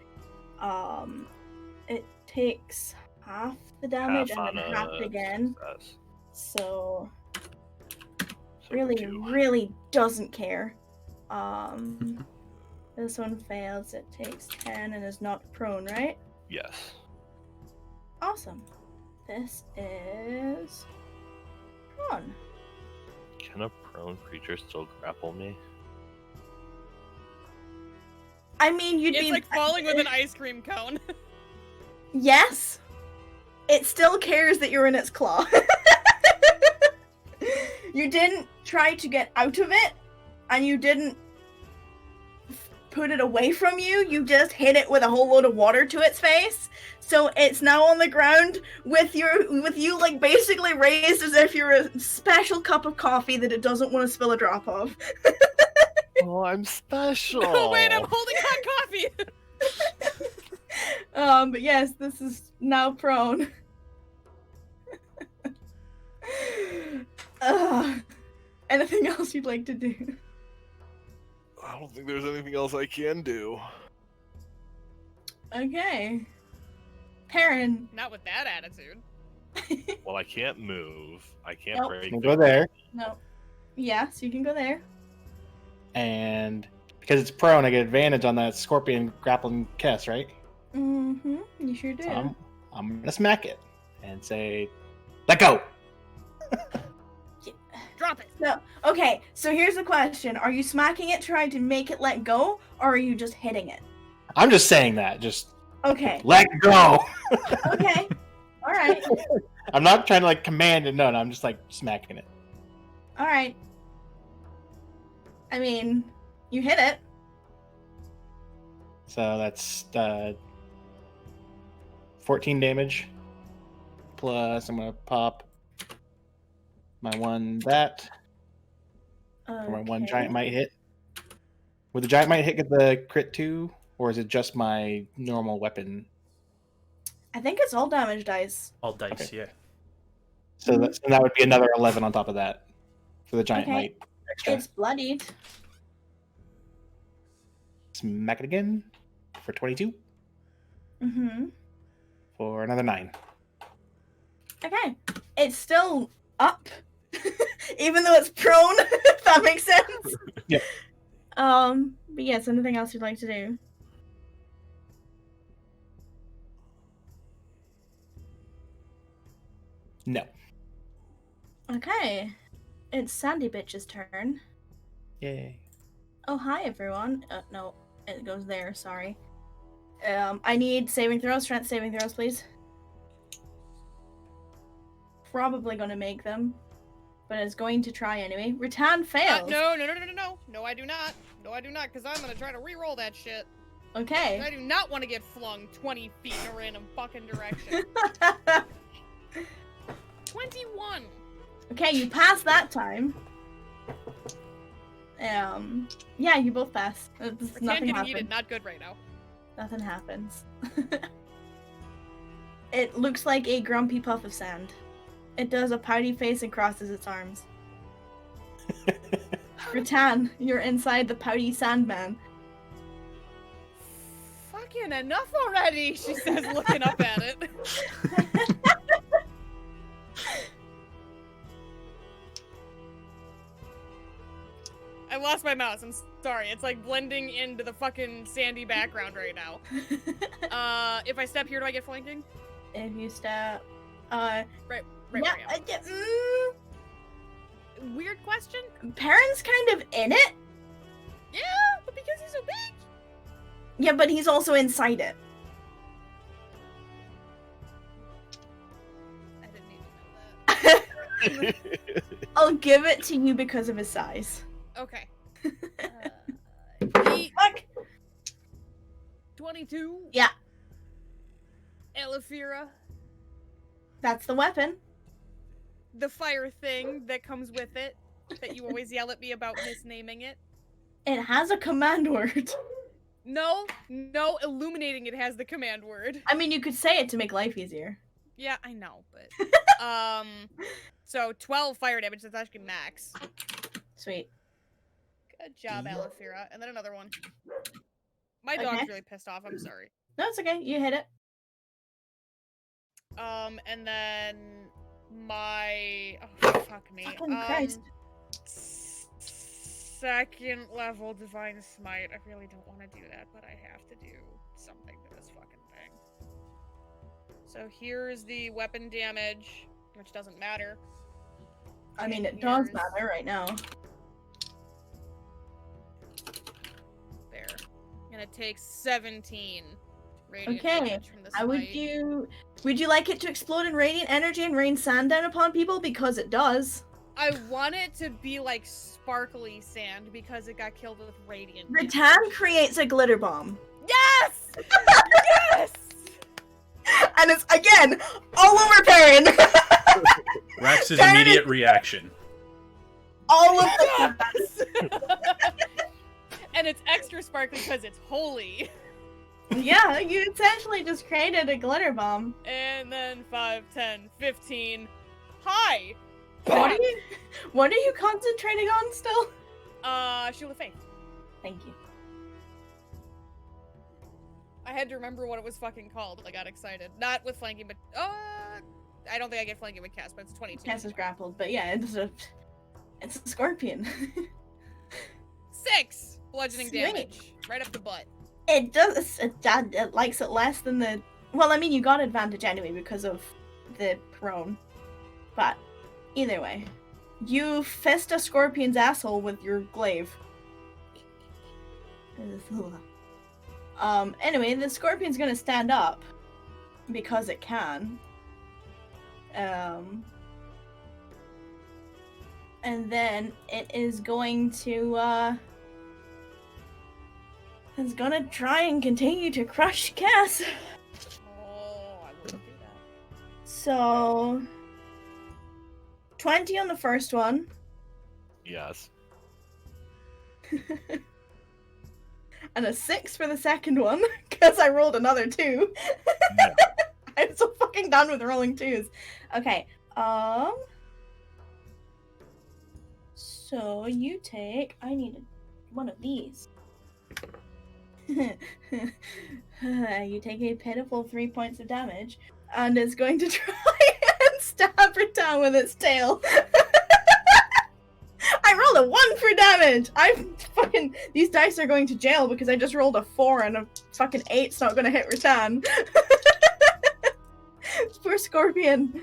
S1: It takes half the damage
S5: Half
S1: and then
S5: on
S1: half
S5: a
S1: again.
S5: success.
S1: So
S5: So
S1: really,
S5: 2.
S1: really doesn't care. This one fails. It takes 10 and is not prone, right?
S5: Yes.
S1: Awesome. This is prone.
S5: Can a prone creature still grapple me?
S1: I mean, you'd
S4: It's
S1: be
S4: like falling with an ice cream cone.
S1: Yes. It still cares that you're in its claw. You didn't try to get out of it, and you didn't put it away from you. You just hit it with a whole load of water to its face. So it's now on the ground with you like basically raised as if you're a special cup of coffee that it doesn't want to spill a drop of.
S5: Oh, I'm special.
S4: Oh wait, I'm holding hot coffee.
S1: But yes, this is now prone. Anything else you'd like to do?
S5: I don't think there's anything else I can do.
S1: Okay. Perrin.
S4: Not with that attitude.
S5: Well, I can't move. I can't
S1: Nope.
S5: break.
S2: We'll go there,
S1: No. Yeah, so you can go there.
S2: and because it's prone, I get advantage on that scorpion grappling kiss, right?
S1: Mm-hmm. You sure do.
S2: So I'm gonna smack it and say, "Let go."
S4: Drop it.
S1: No. Okay, so here's the question. Are you smacking it trying to make it let go, or are you just hitting it?
S2: I'm just saying that. Just
S1: Okay.
S2: let go.
S1: Okay. Alright.
S2: I'm not trying to like command it. No, I'm just like smacking it.
S1: Alright. I mean, you hit it.
S2: So that's 14 damage. Plus, I'm gonna pop my one that. For my one giant might hit. Would the giant might hit get the crit too, or is it just my normal weapon?
S1: I think it's all damage dice.
S3: All dice,
S2: Okay.
S3: yeah.
S2: So that would be another 11 on top of that for the giant
S1: Okay.
S2: might extra.
S1: It's bloodied.
S2: Smack it again for 22
S1: Mm-hmm.
S2: for another 9.
S1: Okay. It's still up. Even though it's prone, if that makes sense.
S2: Yep.
S1: But yes, anything else you'd like to do?
S2: No.
S1: Okay. It's Sandy Bitch's turn.
S2: Yay.
S1: Oh, hi everyone. No, it goes there, sorry. I need saving throws, strength saving throws, please. Probably gonna make them, but it's going to try anyway. Rattan fails.
S4: No, I do not. No, I do not, because I'm gonna try to re-roll that shit.
S1: Okay.
S4: I do not want to get flung 20 feet in a random fucking direction. 21!
S1: Okay, you pass that time. Yeah, you both pass.
S4: For
S1: Nothing
S4: getting
S1: happens.
S4: heated, not good right now.
S1: Nothing happens. It looks like a grumpy puff of sand. It does a pouty face and crosses its arms. Rattan, you're inside the pouty sandman.
S4: fucking enough already, she says, looking up at it. I lost my mouse. I'm sorry. It's like blending into the fucking sandy background right now. If I step here, do I get flanking?
S1: If you step,
S4: Right
S1: yeah,
S4: where I am. Weird question.
S1: Perrin's kind of in it.
S4: Yeah, but because he's so big.
S1: Yeah, but he's also inside it.
S4: I didn't need to know that.
S1: I'll give it to you because of his size.
S4: Okay.
S1: Fuck.
S4: 22.
S1: Yeah,
S4: Elefira.
S1: that's the weapon.
S4: The fire thing that comes with it. That you always yell at me about misnaming it.
S1: It has a command word.
S4: No, illuminating it has the command word.
S1: I mean, you could say it to make life easier.
S4: Yeah, I know, but so 12 fire damage, that's actually max.
S1: Sweet.
S4: Good job, Alefira. And then another one. My dog's really pissed off, I'm sorry.
S1: No, it's okay. You hit it.
S4: And then my fuck me.
S1: Fucking Christ.
S4: Second level Divine Smite. I really don't want to do that, but I have to do something to this fucking thing. So here's the weapon damage, which doesn't matter.
S1: I mean, it
S4: Here's-
S1: does matter right now.
S4: There. And it takes 17 radiant
S1: Okay,
S4: damage from the smite.
S1: How would you like it to explode in radiant energy and rain sand down upon people? Because it does.
S4: I want it to be like sparkly sand because it got killed with radiant. damage.
S1: Rattan creates a glitter bomb.
S4: Yes! Yes!
S1: And it's, again, all over Perrin.
S3: Rax's
S1: Perrin
S3: immediate reaction.
S1: all of the
S4: Yes! And it's extra sparkly because it's holy.
S1: Yeah, you essentially just created a glitter bomb.
S4: And then 5, 10, 15. Hi!
S1: What are you concentrating on still?
S4: Shield of Faith.
S1: Thank you.
S4: I had to remember what it was fucking called. I got excited. Not with flanking, but I don't think I get flanking with Cass, but it's 22.
S1: Cass is grappled, but yeah, it's a scorpion.
S4: 6 bludgeoning
S1: Sweet.
S4: damage, right up the butt.
S1: It does. It likes it less than the. Well, I mean, you got advantage anyway because of the prone. But either way, you fist a scorpion's asshole with your glaive. Anyway, the scorpion's gonna stand up because it can. And then it is going to it's gonna try and continue to crush Cass.
S4: Oh, I wouldn't do that.
S1: So 20 on the first one.
S5: Yes.
S1: And a 6 for the second one, because I rolled another 2.
S5: No.
S1: I'm so fucking done with rolling 2s. Okay, so you take, I need one of these. You take a pitiful 3 points of damage, and it's going to try and stab her down with its tail. I rolled a 1 for damage! These dice are going to jail because I just rolled a 4 and a fucking 8's not gonna hit Rattan. Poor Scorpion.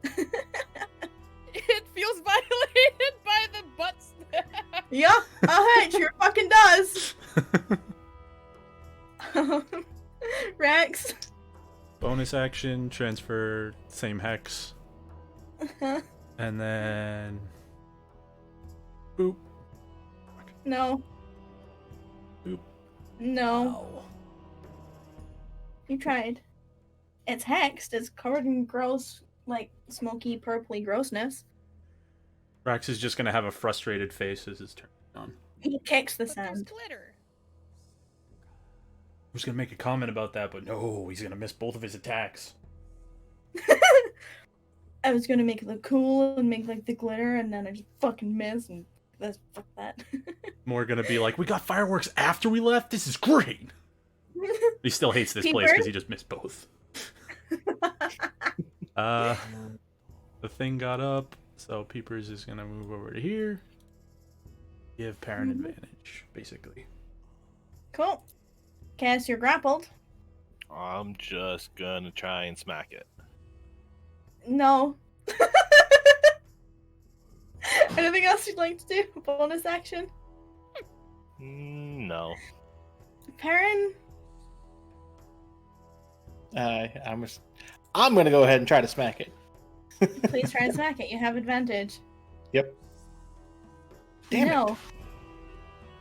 S4: It feels violated by the butt stab.
S1: Yeah, it sure fucking does. Rex.
S3: Bonus action, transfer, same hex. And then... Boop.
S1: No.
S3: Boop.
S1: No.
S3: Ow.
S1: You tried. It's hexed. It's covered in gross, like, smoky, purpley grossness.
S3: Rax is just gonna have a frustrated face as his turn on.
S1: He kicks the
S4: But there's
S1: sand.
S4: glitter.
S3: I was gonna make a comment about that, but no, he's gonna miss both of his attacks.
S1: I was gonna make it look cool and make, like, the glitter, and then I just fucking missed, and fuck that.
S3: More gonna be like, we got fireworks after we left? This is great! He still hates this place
S1: Peeper?
S3: because he just missed both. The thing got up, so Peepers is gonna move over to here. Give parent advantage, basically.
S1: Cool. Cass, you're grappled.
S5: I'm just gonna try and smack it.
S1: No. Anything else you'd like to do? Bonus action?
S5: No.
S1: Perrin?
S2: I'm gonna go ahead and try to smack it.
S1: Please try and smack it. You have advantage.
S2: Yep. Damn
S1: no.
S2: it.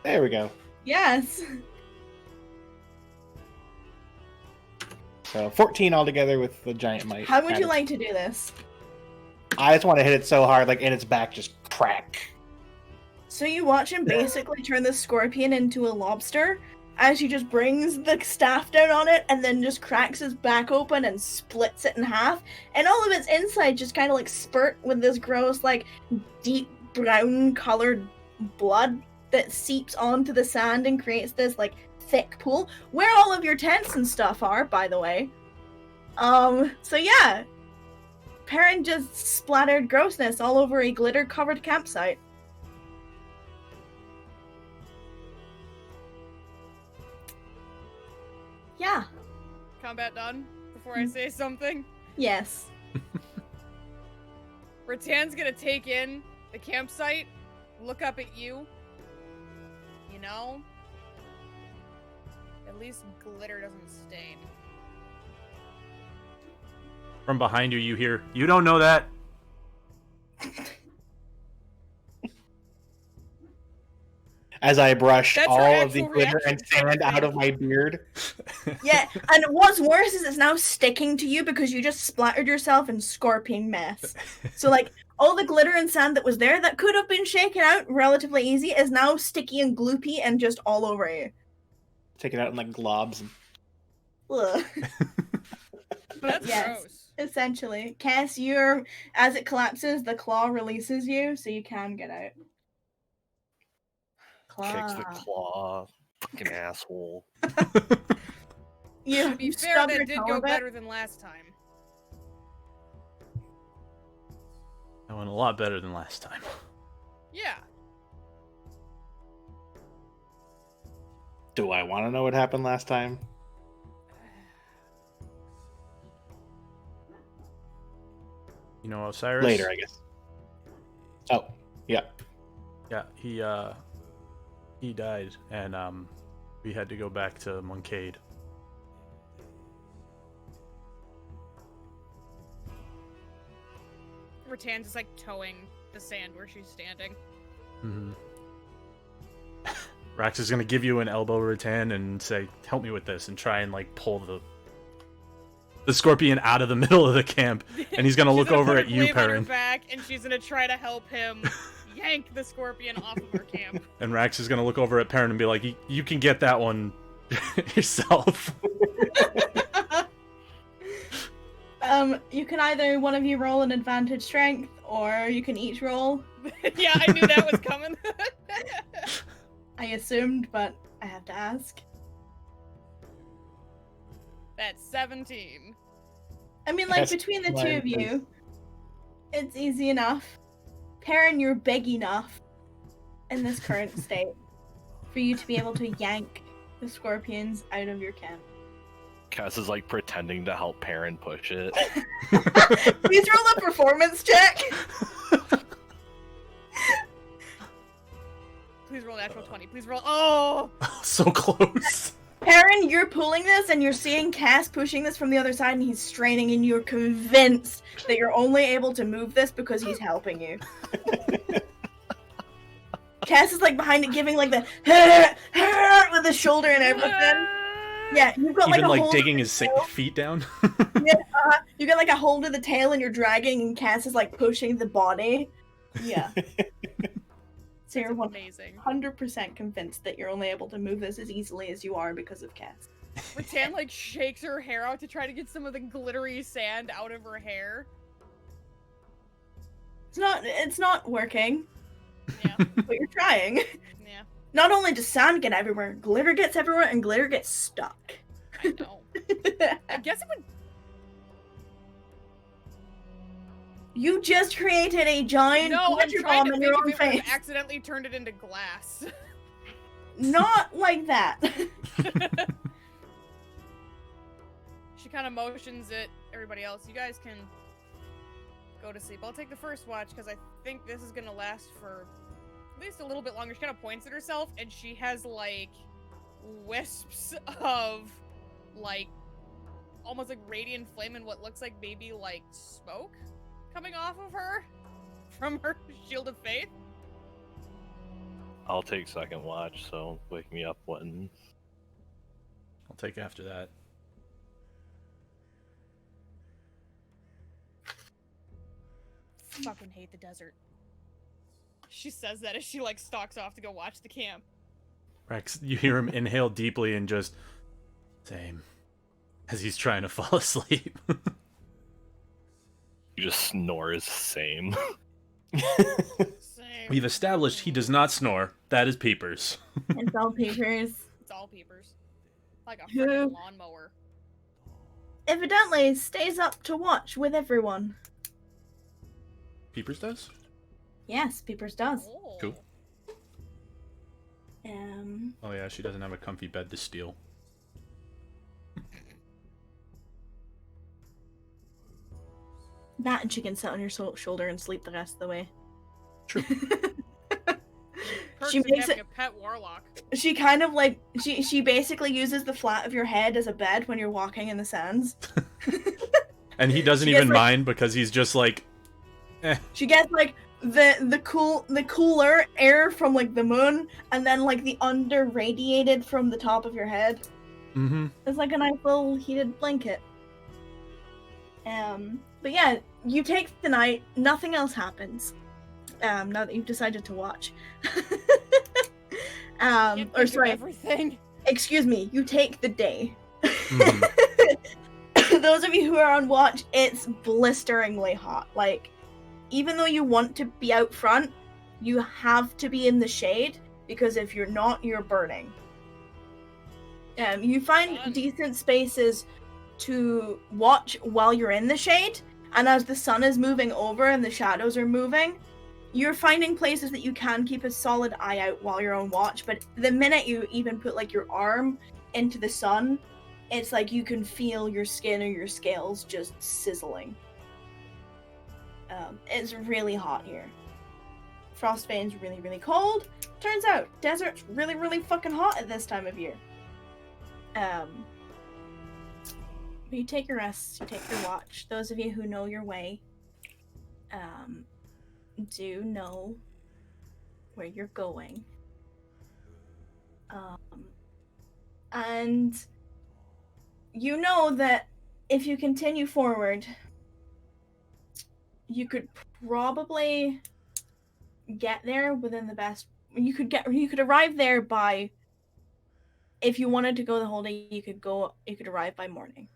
S2: There we go.
S1: Yes.
S2: So 14 altogether with the giant might.
S1: How would you
S2: added.
S1: like to do this?
S2: I just want to hit it so hard, like in its back, just crack.
S1: So you watch him basically turn the scorpion into a lobster as he just brings the staff down on it and then just cracks his back open and splits it in half. And all of its inside just kind of like spurt with this gross, like deep brown colored blood that seeps onto the sand and creates this like thick pool where all of your tents and stuff are, by the way. So yeah. Perrin just splattered grossness all over a glitter-covered campsite. Yeah.
S4: Combat done? Before I say something?
S1: Yes.
S4: Rattan's gonna take in the campsite, look up at you. You know? At least glitter doesn't stain.
S3: From behind you, you hear, "You don't know that."
S2: As I brush
S4: That's her
S2: all of the
S4: actual
S2: glitter and
S4: reaction.
S2: sand out of my beard.
S1: Yeah, and what's worse is it's now sticking to you because you just splattered yourself in scorpion mess. So, like, all the glitter and sand that was there that could have been shaken out relatively easy is now sticky and gloopy and just all over you.
S2: Take it out in like globs.
S1: Ugh.
S4: That's
S1: yes.
S4: gross.
S1: Essentially. Cass, as it collapses, the claw releases you, so you can get out. Claw.
S5: Kicks the claw. Fucking asshole.
S1: You
S4: To be fair,
S1: stub
S4: that
S1: your
S4: did
S1: toe
S4: go
S1: a bit.
S4: better than last time.
S3: That went a lot better than last time.
S4: Yeah.
S2: Do I want to know what happened last time?
S3: You know Osiris?
S2: Later, I guess. Oh, yeah.
S3: Yeah, he died, and we had to go back to Moncade.
S4: Rattan's just like towing the sand where she's standing.
S3: Mm-hmm. Rax is gonna give you an elbow, Rattan, and say, "Help me with this," and try and like pull the scorpion out of the middle of the camp. And he's gonna look over
S4: put
S3: at
S4: her
S3: you,
S4: glaive on her
S3: Perrin.
S4: back, and she's gonna try to help him yank the scorpion off of her camp.
S3: And Rax is gonna look over at Perrin and be like, "You can get that one yourself."
S1: You can either one of you roll an advantage strength, or you can each roll.
S4: Yeah, I knew that was coming.
S1: I assumed, but I have to ask.
S4: That's 17.
S1: I mean, like,
S2: That's
S1: between the two
S2: mine,
S1: of you, it's easy enough. Perrin, you're big enough in this current state for you to be able to yank the scorpions out of your camp.
S5: Cass is like pretending to help Perrin push it.
S1: Please roll a performance check.
S4: Please roll natural 20. Please roll. Oh!
S3: So close.
S1: Perrin, you're pulling this, and you're seeing Cass pushing this from the other side, and he's straining, and you're convinced that you're only able to move this because he's helping you. Cass is like behind it, giving like the with the shoulder and everything. Yeah, you've got
S3: Even
S1: like a
S3: like
S1: hold
S3: digging
S1: of
S3: his
S1: the tail.
S3: feet down.
S1: You get like a hold of the tail, and you're dragging, and Cass is like pushing the body. Yeah. So you're
S4: Amazing.
S1: 100% convinced that you're only able to move this as easily as you are because of Cass.
S4: Rattan like shakes her hair out to try to get some of the glittery sand out of her hair.
S1: It's not working,
S4: Yeah,
S1: but you're trying.
S4: yeah.
S1: Not only does sand get everywhere, glitter gets everywhere, and glitter gets stuck.
S4: I know. I guess it would.
S1: You just created a giant
S4: No, I'm
S1: glitter
S4: trying
S1: bomb
S4: to
S1: in
S4: think
S1: your
S4: if
S1: own
S4: it would
S1: face.
S4: have accidentally turned it into glass.
S1: Not like that.
S4: She kind of motions at everybody else. You guys can go to sleep. I'll take the first watch because I think this is gonna last for at least a little bit longer. She kind of points at herself, and she has like wisps of like almost like radiant flame and what looks like maybe like smoke coming off of her from her shield of faith.
S5: I'll take second watch, so wake me up when.
S3: I'll take after that.
S4: Fucking hate the desert. She says that as she like stalks off to go watch the camp.
S3: Rex, you hear him inhale deeply and just same as he's trying to fall asleep.
S5: He just snores same.
S4: Same.
S3: We've established he does not snore. That is Peepers.
S1: It's all papers.
S4: It's all peepers. Like a
S1: Who-
S4: freaking lawnmower.
S1: Evidently stays up to watch with everyone.
S3: Peepers does?
S1: Yes, Peepers does.
S4: Oh.
S3: Cool. Oh yeah, she doesn't have a comfy bed to steal.
S1: That and she can sit on your shoulder and sleep the rest of the way.
S3: True.
S4: Perks
S1: She
S4: of
S1: makes
S4: having
S1: it-
S4: a pet warlock.
S1: She kind of like she basically uses the flat of your head as a bed when you're walking in the sands.
S3: And he doesn't
S1: She gets,
S3: even
S1: like-
S3: mind because he's just like,
S1: She gets like the cooler air from like the moon, and then like the under radiated from the top of your head.
S3: mm-hmm.
S1: It's like a nice little heated blanket. But yeah, you take the night. Nothing else happens. Now that you've decided to watch.
S4: Can't think
S1: Or
S4: of
S1: sorry,
S4: everything.
S1: excuse me. You take the day.
S3: Mhm.
S1: Those of you who are on watch, it's blisteringly hot. Like, even though you want to be out front, you have to be in the shade, because if you're not, you're burning. You find
S4: Fun.
S1: decent spaces to watch while you're in the shade, and as the sun is moving over and the shadows are moving, you're finding places that you can keep a solid eye out while you're on watch. But the minute you even put like your arm into the sun, it's like you can feel your skin or your scales just sizzling. It's really hot here. Frostbane's really, really cold. Turns out, desert's really, really fucking hot at this time of year. You take your rest, you take your watch. Those of you who know your way, do know where you're going. And you know that if you continue forward, you could probably get there within the best. You could arrive there by. If you wanted to go the whole day, you could arrive by morning.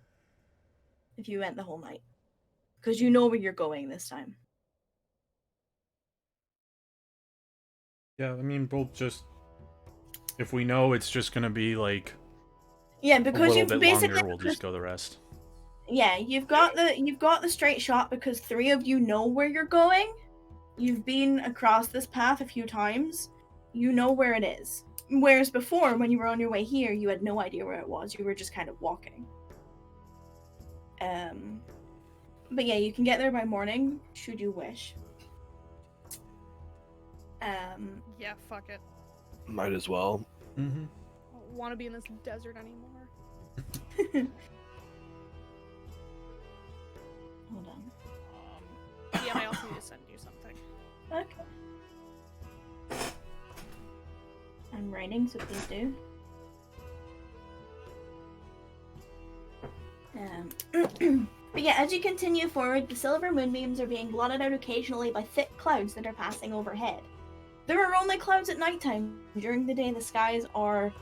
S1: If you went the whole night, because you know where you're going this time.
S3: Yeah, I mean, we'll just, if we know it's just gonna be like
S1: Yeah,
S3: a
S1: because
S3: little
S1: you've
S3: bit
S1: basically
S3: longer, we'll just go the rest.
S1: Yeah, you've got the straight shot because three of you know where you're going. You've been across this path a few times. You know where it is. Whereas before, when you were on your way here, you had no idea where it was. You were just kind of walking. But yeah, you can get there by morning, should you wish.
S4: Yeah, fuck it.
S5: Might as well.
S3: Mm-hmm.
S4: I don't want to be in this desert anymore.
S1: Hold on.
S4: Yeah, I also need to send you something.
S1: Okay. I'm writing, so please do. But yeah, as you continue forward, the silver moonbeams are being blotted out occasionally by thick clouds that are passing overhead. There are only clouds at nighttime. During the day, the skies are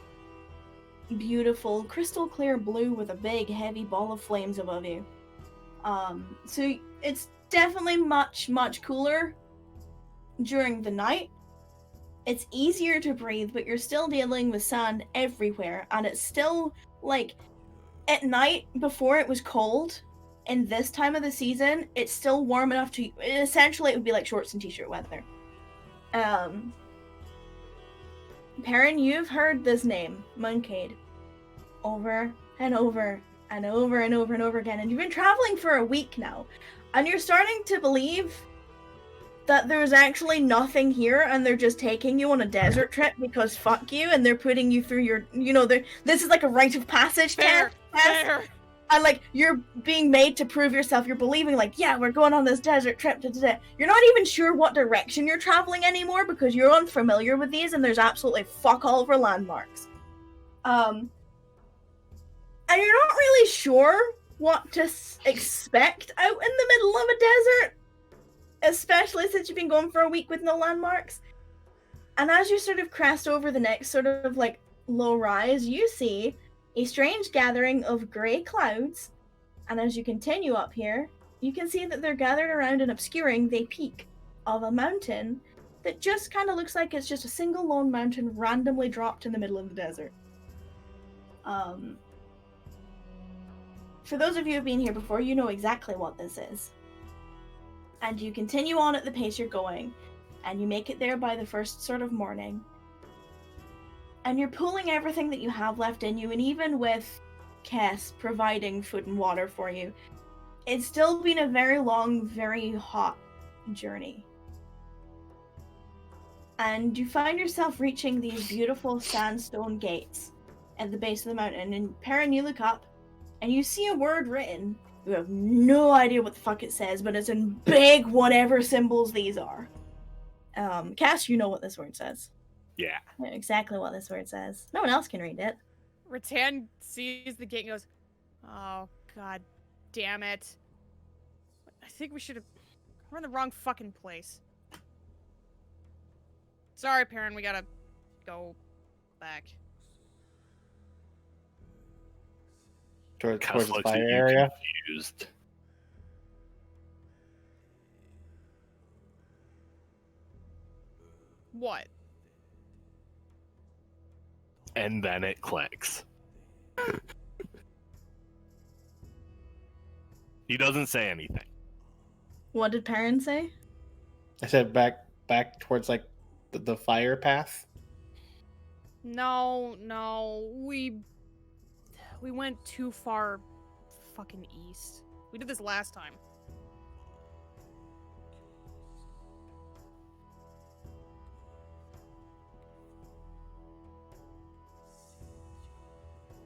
S1: beautiful, crystal clear blue with a big, heavy ball of flames above you. So it's definitely much, much cooler during the night. It's easier to breathe, but you're still dealing with sand everywhere, and it's still, like, at night, before it was cold, in this time of the season, it's still warm enough to... Essentially, it would be like shorts and t-shirt weather. Perrin, you've heard this name, Mooncade, over and over and over and over and over again, and you've been traveling for a week now, and you're starting to believe that there's actually nothing here, and they're just taking you on a desert trip because fuck you, and they're putting you through your, this is like a rite of passage test, and like you're being made to prove yourself. You're believing like, yeah, we're going on this desert trip today. You're not even sure what direction you're traveling anymore because you're unfamiliar with these, and there's absolutely fuck all over landmarks. And you're not really sure what to expect out in the middle of a desert, especially since you've been going for a week with no landmarks. And as you sort of crest over the next sort of like low rise, you see a strange gathering of grey clouds, and as you continue up here, you can see that they're gathered around and obscuring the peak of a mountain that just kind of looks like it's just a single lone mountain randomly dropped in the middle of the desert. For those of you who've been here before, you know exactly what this is. And you continue on at the pace you're going, and you make it there by the first sort of morning. And you're pulling everything that you have left in you, and even with Kess providing food and water for you, it's still been a very long, very hot journey. And you find yourself reaching these beautiful sandstone gates at the base of the mountain, and Perrin, you look up, and you see a word written. You have no idea what the fuck it says, but it's in big whatever symbols these are. Cass, you know what this word says.
S5: Yeah.
S1: You know exactly what this word says. No one else can read it.
S4: Rattan sees the gate and goes, "Oh, god damn it. I think we should have... We're in the wrong fucking place. Sorry, Perrin, we gotta go back."
S2: Towards
S5: Cass
S2: the
S5: looks at
S2: fire
S5: you
S2: area.
S5: confused.
S4: What?
S5: And then it clicks. He doesn't say anything.
S1: What did Perrin say?
S2: I said back towards like the fire path.
S4: No, we went too far fucking east. We did this last time.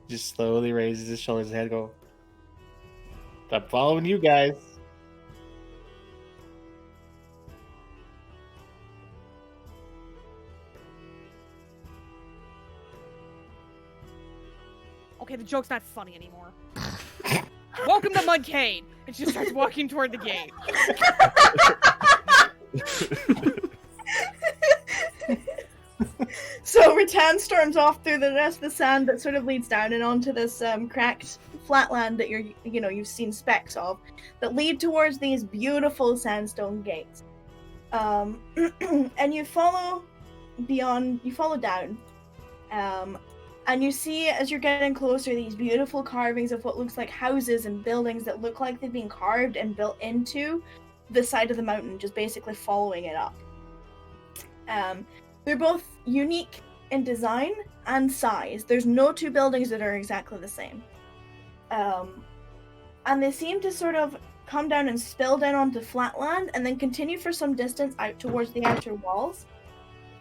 S2: Just slowly raises his shoulders and head, go, "I'm following you guys."
S4: Okay, the joke's not funny anymore. Welcome to Mudcade! And she starts walking toward the gate.
S1: So Rattan storms off through the rest of the sand that sort of leads down and onto this cracked flatland that you've seen specks of, that lead towards these beautiful sandstone gates. And you follow down, and you see, as you're getting closer, these beautiful carvings of what looks like houses and buildings that look like they've been carved and built into the side of the mountain, just basically following it up. They're both unique in design and size. There's no two buildings that are exactly the same. And they seem to sort of come down and spill down onto flatland and then continue for some distance out towards the outer walls.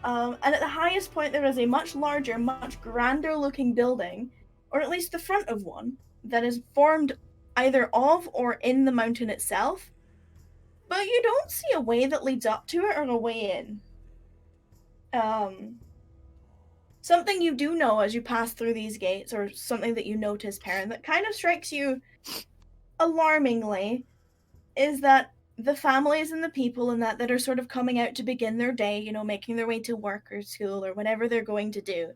S1: And at the highest point, there is a much larger, much grander looking building, or at least the front of one, that is formed either of or in the mountain itself. But you don't see a way that leads up to it or a way in. Something you do know as you pass through these gates, or something that you notice, Perrin, that kind of strikes you alarmingly, is that the families and the people in that are sort of coming out to begin their day, making their way to work or school or whatever they're going to do,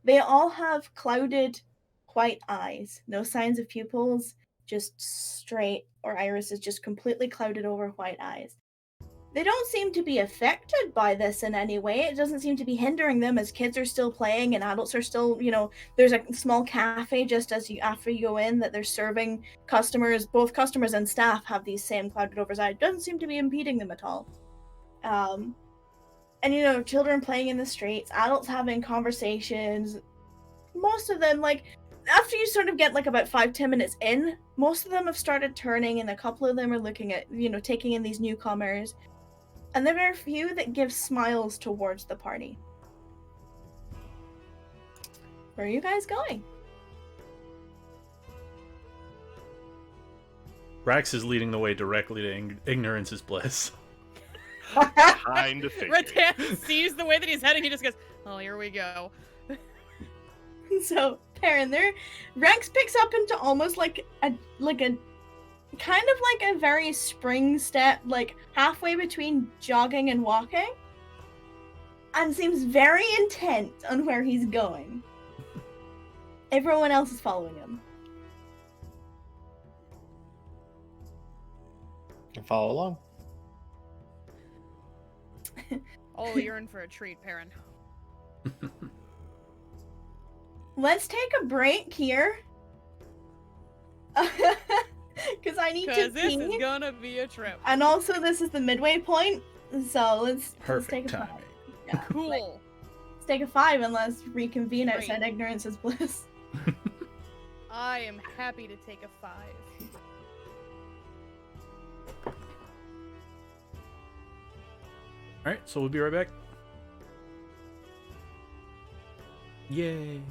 S1: they all have clouded white eyes. No signs of pupils, just straight, or irises just completely clouded over white eyes. they don't seem to be affected by this in any way. It doesn't seem to be hindering them, as kids are still playing and adults are still, there's a small cafe just after you go in that they're serving customers. Both customers and staff have these same clouded oversight. It doesn't seem to be impeding them at all. And children playing in the streets, adults having conversations. Most of them, after you sort of get about 5-10 minutes in, most of them have started turning, and a couple of them are looking at, taking in these newcomers. And there are a few that give smiles towards the party. Where are you guys going?
S3: Rax is leading the way directly to ignorance is bliss.
S5: Kind of figured.
S4: Rattan sees the way that he's heading, he just goes, oh, here we go.
S1: So, Perrin, Rex picks up into almost like a kind of like a very spring step, halfway between jogging and walking, and seems very intent on where he's going. Everyone else is following him.
S2: Follow along.
S4: Oh, you're in for a treat, Perrin.
S1: Let's take a break here. Because I need to
S4: Because this
S1: pee.
S4: is gonna be a trip.
S1: And also, this is the midway point, so let's take a
S3: timing.
S1: 5. Yeah,
S4: Cool.
S1: let's take a 5 and let's reconvene
S4: Great.
S1: outside ignorance is bliss.
S4: I am happy to take a 5.
S3: Alright, so we'll be right back. Yay.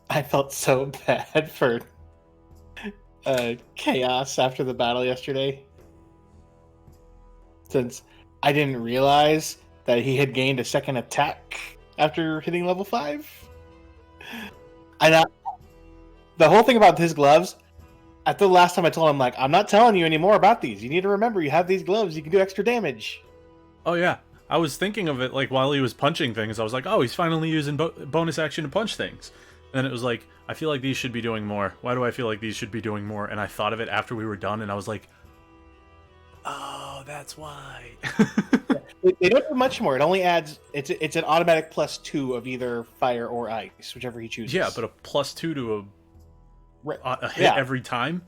S2: I felt so bad for Chaos after the battle yesterday. Since I didn't realize that he had gained a second attack after hitting level 5. The whole thing about his gloves, at the last time I told him, like, I'm not telling you any more about these. You need to remember, you have these gloves, you can do extra damage.
S3: Oh yeah, I was thinking of it like while he was punching things. I was like, oh, he's finally using bonus action to punch things. And then it was like, I feel like these should be doing more. Why do I feel like these should be doing more? And I thought of it after we were done, and I was like, oh, that's why.
S2: They don't do much more. It only adds, it's an automatic +2 of either fire or ice, whichever he chooses.
S3: Yeah, but a +2 to a hit
S2: Yeah.
S3: every time,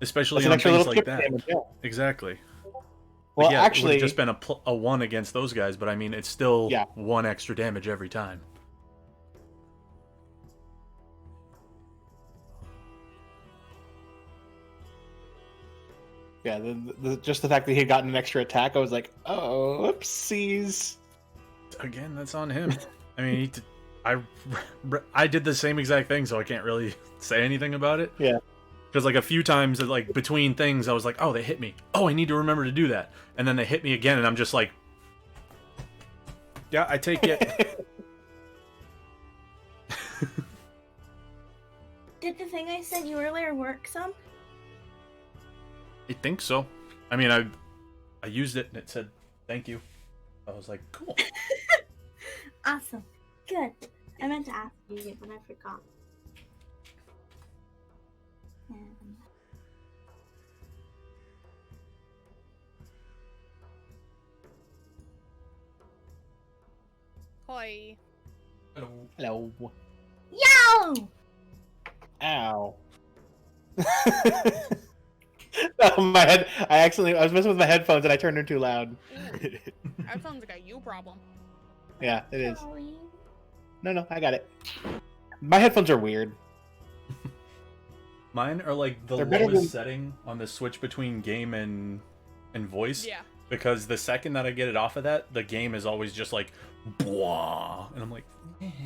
S3: especially
S2: That's an
S3: on
S2: extra
S3: things
S2: little
S3: like
S2: chip
S3: that.
S2: damage, yeah.
S3: Exactly.
S2: Well,
S3: But yeah, it
S2: actually,
S3: would have just been a 1 against those guys, but I mean, it's still
S2: Yeah.
S3: 1 extra damage every time.
S2: yeah, just the fact that he had gotten an extra attack, I was like, oh, oopsies.
S3: Again, that's on him. I mean, I did the same exact thing, so I can't really say anything about it.
S2: Yeah.
S3: Because like a few times, like between things, I was like, "Oh, they hit me. Oh, I need to remember to do that." And then they hit me again, and I'm just like, "Yeah, I take it."
S1: Did the thing I sent you earlier work some?
S3: I think so. I mean, I used it, and it said, "Thank you." I was like, "Cool."
S1: Awesome. Good. I meant to ask you, but I forgot.
S4: Hoi.
S2: Hello.
S1: Yo!
S2: Ow. Oh, my head. I was messing with my headphones and I turned them too loud.
S4: Ooh, that sounds like a you problem.
S2: Yeah, it is.
S1: Sorry.
S2: No, I got it. My headphones are weird.
S3: Mine are like the
S2: They're better
S3: lowest
S2: than-
S3: setting on the switch between game and voice.
S4: Yeah.
S3: Because the second that I get it off of that, the game is always just like, blah, and I'm like,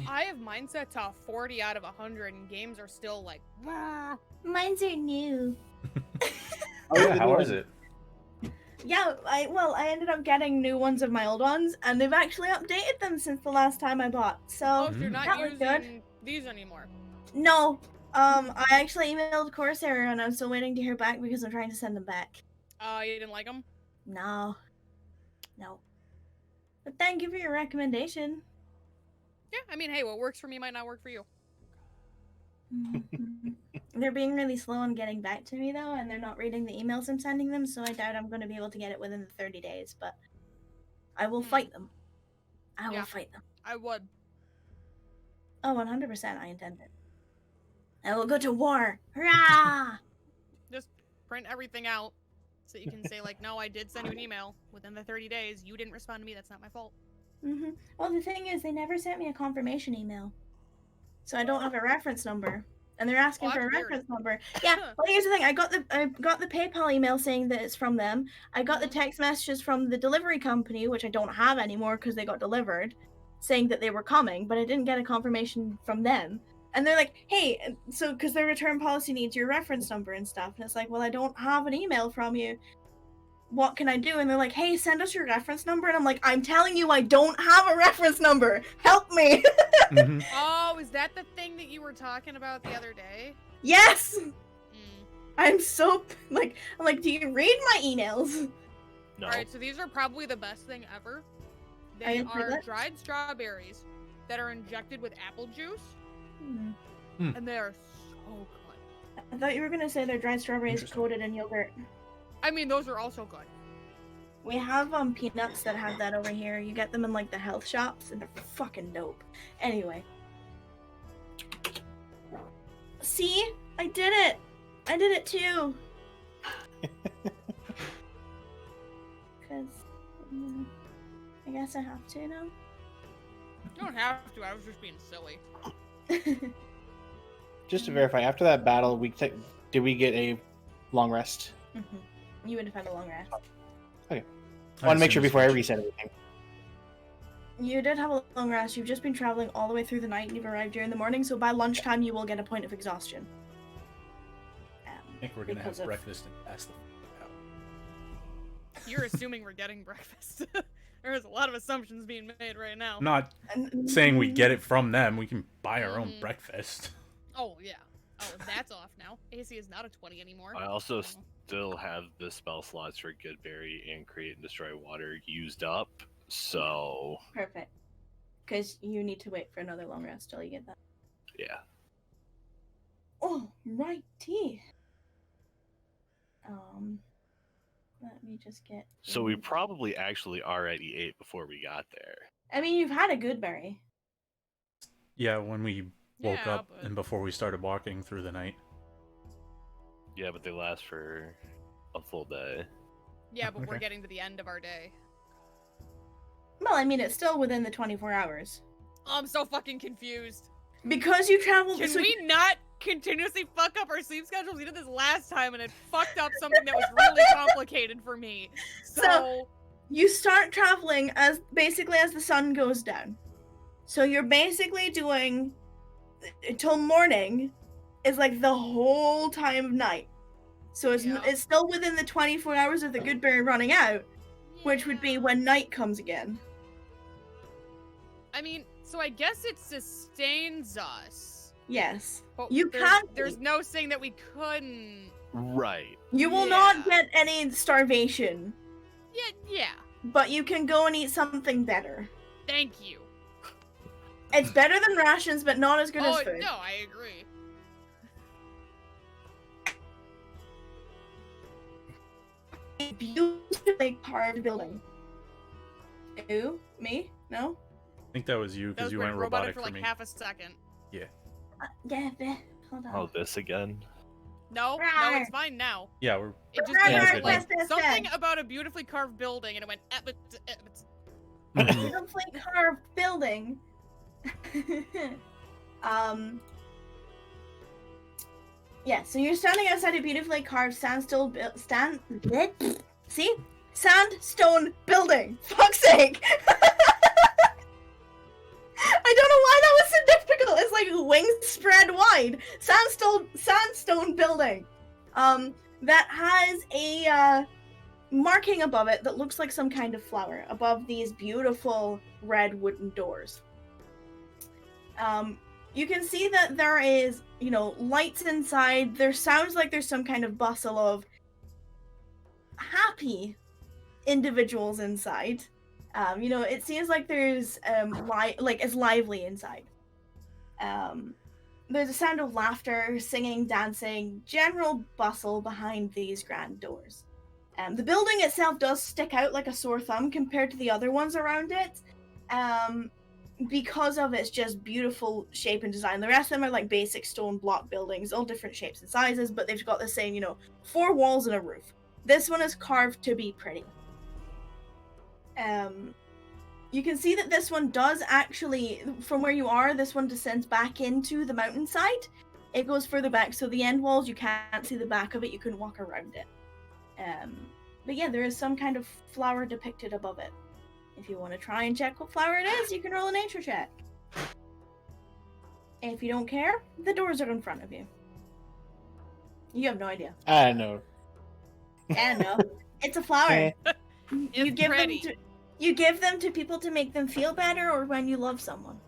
S4: I have mine set to 40 out of 100, and games are still like, "Wah."
S1: Mines are new.
S3: oh yeah, how is it?
S1: Yeah, I ended up getting new ones of my old ones, and they've actually updated them since the last time I bought.
S4: Oh,
S1: So
S4: so you're not
S1: that was
S4: using
S1: good.
S4: these anymore.
S1: No, I actually emailed Corsair, and I'm still waiting to hear back because I'm trying to send them back.
S4: You didn't like them?
S1: No. But thank you for your recommendation.
S4: Yeah, I mean, hey, what works for me might not work for you.
S1: They're being really slow on getting back to me though, and they're not reading the emails I'm sending them, so I doubt I'm going to be able to get it within the 30 days, but I will fight them. I will
S4: Yeah.
S1: fight them.
S4: I would.
S1: Oh, 100% I intend it. I will go to war. Hurrah!
S4: Just print everything out so you can say, like, no, I did send you an email within the 30 days. You didn't respond to me. That's not my fault.
S1: Well, the thing is, they never sent me a confirmation email. So I don't have a reference number. And they're asking
S4: Oh,
S1: for a
S4: that's weird.
S1: reference number. Yeah, well, here's the thing. I got the PayPal email saying that it's from them. I got the text messages from the delivery company, which I don't have anymore because they got delivered, saying that they were coming, but I didn't get a confirmation from them. And they're like, hey, so because their return policy needs your reference number and stuff. And it's like, well, I don't have an email from you. What can I do? And they're like, hey, send us your reference number. And I'm like, I'm telling you, I don't have a reference number. Help me.
S3: Mm-hmm.
S4: Oh, is that the thing that you were talking about the other day?
S1: Yes.
S4: Mm.
S1: I'm so I'm like, do you read my emails?
S5: No.
S4: Alright, so these are probably the best thing ever.
S1: I
S4: They
S1: didn't see
S4: are
S1: that.
S4: dried strawberries that are injected with apple juice,
S1: Hmm.
S4: and they are so good.
S1: I thought you were gonna say they're dried strawberries
S3: Interesting.
S1: coated in yogurt.
S4: I mean, those are also good.
S1: We have peanuts that have that over here. You get them in like the health shops, and they're fucking dope. Anyway, see, I did it. I did it too. Cause I guess I have to now.
S4: You don't have to. I was just being silly.
S2: Just to verify, after that battle, did we get a long rest?
S1: You would have had a long rest.
S2: I want to make sure before I reset everything.
S1: You did have a long rest. You've just been traveling all the way through the night and you've arrived here in the morning, so by lunchtime you will get a point of exhaustion.
S3: I think we're gonna have breakfast and pass the out.
S4: You're assuming we're getting breakfast. There's a lot of assumptions being made right now.
S3: I'm not saying we get it from them. We can buy our own breakfast.
S4: Oh, yeah. Oh, that's off now. AC is not a 20 anymore.
S5: I also still have the spell slots for Goodberry and Create and Destroy Water used up, so
S1: Perfect. Because you need to wait for another long rest till you get that.
S5: yeah.
S1: Oh, righty. Let me just get.
S5: So we probably actually already ate before we got there.
S1: I mean, you've had a good berry.
S3: Yeah, when we woke
S4: Yeah,
S3: up
S4: but-
S3: and before we started walking through the night.
S5: Yeah, but they last for a full day.
S4: Yeah, but we're
S3: Okay.
S4: getting to the end of our day.
S1: Well, I mean, it's still within the 24 hours.
S4: Oh, I'm so fucking confused.
S1: Because you traveled.
S4: Can
S1: so
S4: we not continuously fuck up our sleep schedules? We did this last time and it fucked up something that was really complicated for me. So
S1: You start traveling as basically as the sun goes down. So you're basically doing till morning is like the whole time of night. So
S4: Yeah.
S1: it's still within the 24 hours of the Goodberry running out, which would be
S4: Yeah.
S1: when night comes again.
S4: I mean, so I guess it sustains us.
S1: Yes.
S4: But
S1: You
S4: there's,
S1: can't-
S4: There's no saying that we couldn't.
S5: Right.
S1: You will
S4: Yeah.
S1: not get any starvation,
S4: Yeah.
S1: but you can go and eat something better.
S4: Thank you.
S1: It's better than rations, but not as good
S4: Oh
S1: as food.
S4: no, I agree.
S1: A beautifully carved building. Who? Me? No?
S3: I think that was you
S4: That
S3: because
S4: was
S3: you
S4: pretty
S3: went
S4: robotic
S3: robotic
S4: for
S3: for
S4: like
S3: me.
S4: half a second.
S1: Yeah, hold on.
S5: Oh, this again?
S4: No,
S1: Rawr.
S4: it's fine now.
S3: Yeah, we're
S4: It just
S1: Rawr,
S3: Yeah,
S4: did
S3: good
S4: like
S1: now.
S4: something about a beautifully carved building, and it went.
S1: Beautifully carved building. Yeah, so you're standing outside a beautifully carved sandstone sandstone building. Fuck's sake! I don't know why that was so difficult. It's like wings spread wide. Sandstone building. That has a marking above it that looks like some kind of flower above these beautiful red wooden doors. You can see that there is, lights inside. There sounds like there's some kind of bustle of happy individuals inside. It seems like there's it's lively inside. There's a sound of laughter, singing, dancing, general bustle behind these grand doors. The building itself does stick out like a sore thumb compared to the other ones around it. Because of its just beautiful shape and design. The rest of them are like basic stone block buildings, all different shapes and sizes, but they've got the same, 4 walls and a roof. This one is carved to be pretty. You can see that this one does actually, from where you are, this one descends back into the mountainside. It goes further back, so the end walls, you can't see the back of it, you can walk around it. But yeah, there is some kind of flower depicted above it. If you want to try and check what flower it is, you can roll a nature check. If you don't care, the doors are in front of you. You have no idea.
S2: I know.
S1: Yeah, no. It's a flower.
S4: It's pretty.
S1: You give them to people to make them feel better, or when you love someone.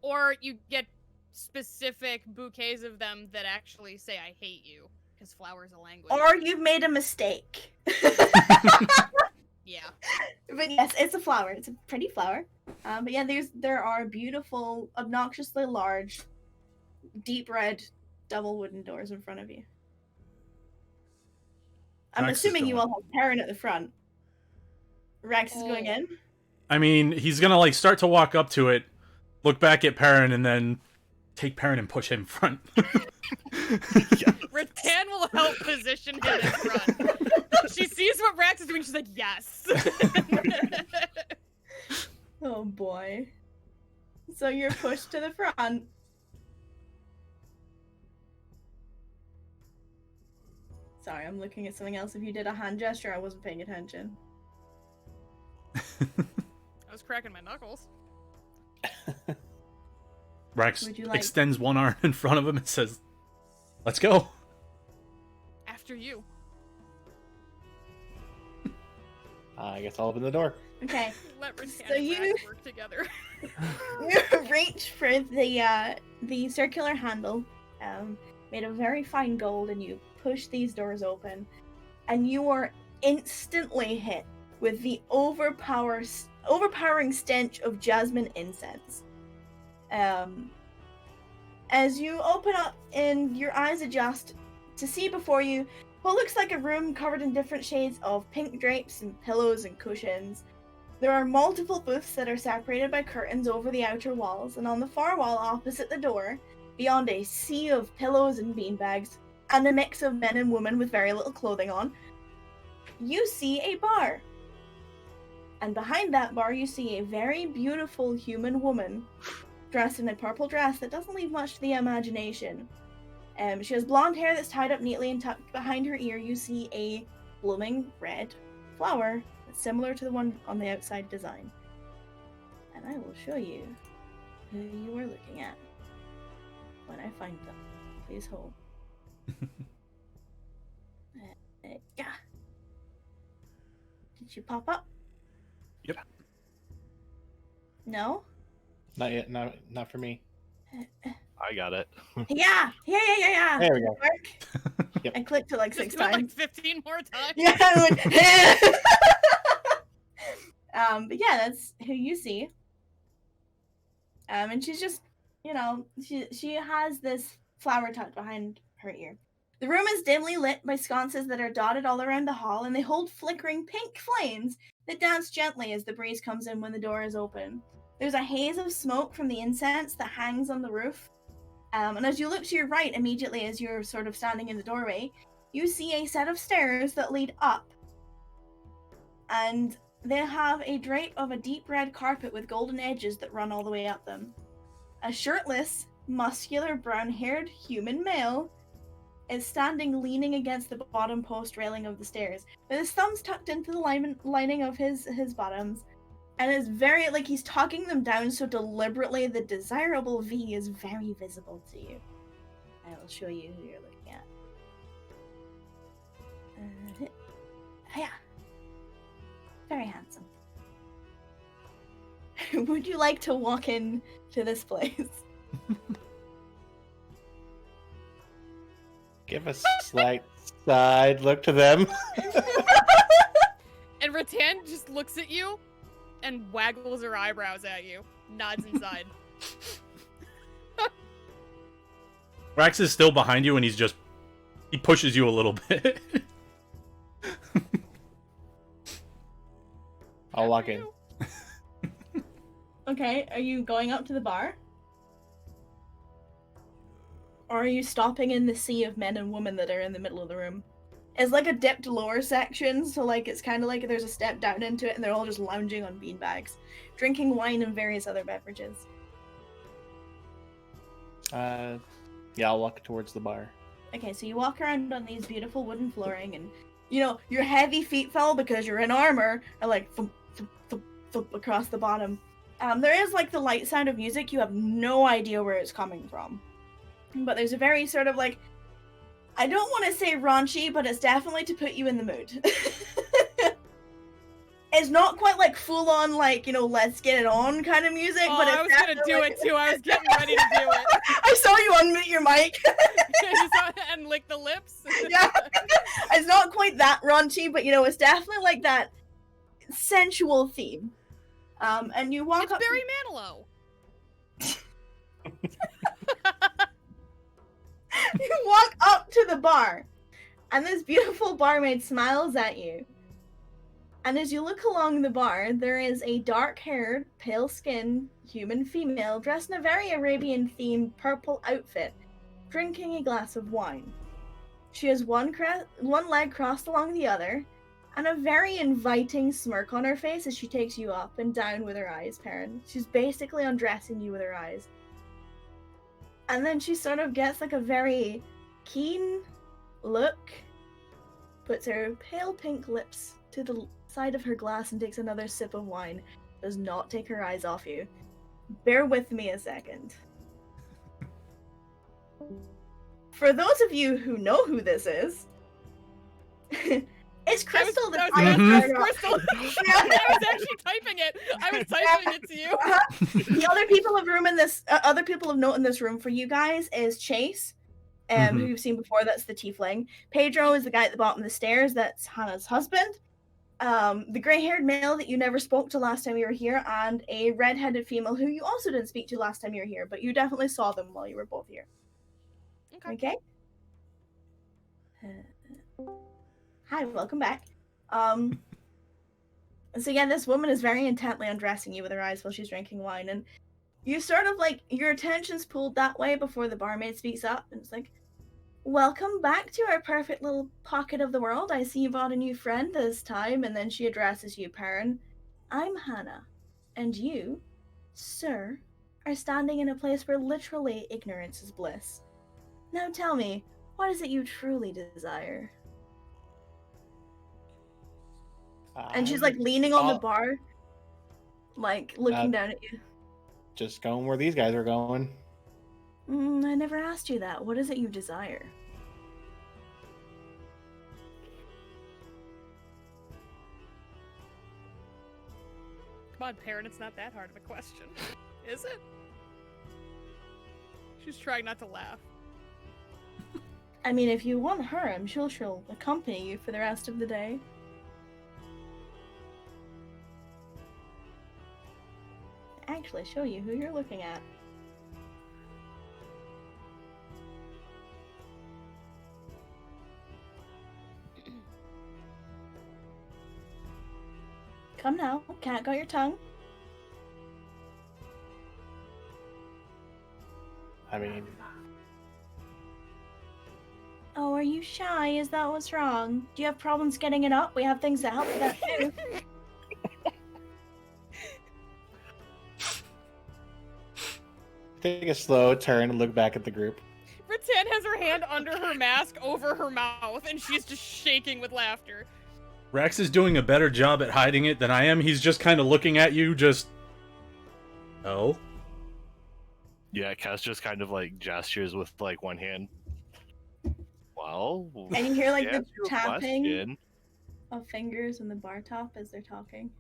S4: Or you get specific bouquets of them that actually say "I hate you" because flower's a language.
S1: Or you've made a mistake.
S4: Yeah.
S1: But yes, it's a flower. It's a pretty flower. But yeah, there are beautiful, obnoxiously large, deep red, double wooden doors in front of you. I'm
S3: Rex is
S1: assuming you
S3: going.
S1: all have Perrin at the front. Rex is going
S4: Oh.
S1: in.
S3: I mean, he's gonna start to walk up to it, look back at Perrin, and then take Perrin and push him in front.
S4: Rattan will help position him in front. She sees what Rax is doing. She's like, yes.
S1: Oh boy. So you're pushed to the front. Sorry, I'm looking at something else. If you did a hand gesture, I wasn't paying attention.
S4: cracking my knuckles.
S3: Rex
S1: Would you like-
S3: extends one arm in front of him and says, "Let's go."
S4: After you.
S2: I guess I'll open the door.
S1: Okay.
S4: Let Rattan
S1: So
S4: and
S1: you-
S4: Rax work together.
S1: You reach for the circular handle, made of very fine gold, and you push these doors open, and you are instantly hit with the overpowering stench of jasmine incense. As you open up and your eyes adjust to see before you what looks like a room covered in different shades of pink drapes and pillows and cushions. There are multiple booths that are separated by curtains over the outer walls, and on the far wall opposite the door, beyond a sea of pillows and beanbags, and a mix of men and women with very little clothing on, you see a bar. And behind that bar, you see a very beautiful human woman dressed in a purple dress that doesn't leave much to the imagination. She has blonde hair that's tied up neatly, and tucked behind her ear you see a blooming red flower that's similar to the one on the outside design. And I will show you who you are looking at when I find them. Please hold. Yeah. Did she pop up?
S5: Yep.
S1: No?
S2: Not yet. Not for me.
S5: I got it.
S1: Yeah!
S2: There we go.
S1: Work.
S2: Yep.
S1: I clicked it like
S4: Just
S1: 6
S4: do it
S1: times.
S4: like 15 more times.
S1: Yeah, I went, but yeah, that's who you see. And she's just, she has this flower tucked behind her ear. The room is dimly lit by sconces that are dotted all around the hall, and they hold flickering pink flames that dance gently as the breeze comes in when the door is open. There's a haze of smoke from the incense that hangs on the roof. And as you look to your right immediately as you're sort of standing in the doorway, you see a set of stairs that lead up. And they have a drape of a deep red carpet with golden edges that run all the way up them. A shirtless, muscular, brown-haired human male is standing leaning against the bottom post railing of the stairs, with his thumbs tucked into the lining of his bottoms, and is very, like, he's tucking them down so deliberately the desirable V is very visible to you. I will show you who you're looking at. Yeah. Very handsome. Would you like to walk in to this place?
S2: Give a slight side look to them.
S4: And Rattan just looks at you and waggles her eyebrows at you, nods inside.
S3: Rex is still behind you, and he pushes you a little bit.
S2: I'll walk in.
S1: Okay, are you going up to the bar? Or are you stopping in the sea of men and women that are in the middle of the room? It's like a dipped lower section, so like it's kind of like there's a step down into it and they're all just lounging on beanbags, drinking wine and various other beverages.
S2: Yeah, I'll walk towards the bar.
S1: Okay, so you walk around on these beautiful wooden flooring, and your heavy feet fell because you're in armor are like thump, thump, thump, thump across the bottom. There is like the light sound of music. You have no idea where it's coming from, but there's a very sort of like, I don't want to say raunchy, but it's definitely to put you in the mood. It's not quite like full on like, let's get it on kind of music,
S4: Oh,
S1: but it's
S4: I was gonna do it too. I was getting ready to do it.
S1: I saw you unmute your mic.
S4: And lick the lips.
S1: Yeah. It's not quite that raunchy, but it's definitely like that sensual theme. And you walk
S4: It's
S1: up.
S4: Barry Manilow.
S1: You walk up to the bar, and this beautiful barmaid smiles at you. And as you look along the bar, there is a dark-haired, pale-skinned human female dressed in a very Arabian-themed purple outfit, drinking a glass of wine. She has one leg crossed along the other, and a very inviting smirk on her face as she takes you up and down with her eyes, Perrin. She's basically undressing you with her eyes. And then she sort of gets like a very keen look, puts her pale pink lips to the side of her glass and takes another sip of wine, does not take her eyes off you. Bear with me a second. For those of you who know who this is, it's Crystal the
S4: Crystal. I was actually typing it. I was typing it to you.
S1: The other people of room in this, other people of note in this room for you guys is Chase, who you've seen before. That's the tiefling. Pedro is the guy at the bottom of the stairs. That's Hannah's husband. The gray-haired male that you never spoke to last time you were here, and a red-headed female who you also didn't speak to last time you were here, but you definitely saw them while you were both here. Okay. Hi, welcome back. So yeah, this woman is very intently undressing you with her eyes while she's drinking wine, and you sort of like, your attention's pulled that way before the barmaid speaks up, and it's like, welcome back to our perfect little pocket of the world. I see you brought a new friend this time, and then she addresses you, Perrin. I'm Hannah, and you, sir, are standing in a place where literally ignorance is bliss. Now tell me, what is it you truly desire? And she's like leaning on the bar, like looking down at you.
S2: Just going where these guys are going.
S1: I never asked you that. What is it you desire?
S4: Come on, Perrin, it's not that hard of a question. Is it? She's trying not to laugh.
S1: I mean, if you want her, I'm sure she'll accompany you for the rest of the day. Actually, show you who you're looking at. Come now, cat got your tongue.
S2: I mean...
S1: Oh, are you shy? Is that what's wrong? Do you have problems getting it up? We have things that help with that too.
S2: Take a slow turn and look back at the group.
S4: Rattan has her hand under her mask over her mouth, and she's just shaking with laughter.
S3: Rex is doing a better job at hiding it than I am. He's just kind of looking at you, just... Oh?
S5: Yeah, Cass just kind of like gestures with like one hand. Well,
S1: And you hear like
S5: yeah,
S1: the tapping
S5: question.
S1: of fingers in the bar top as they're talking.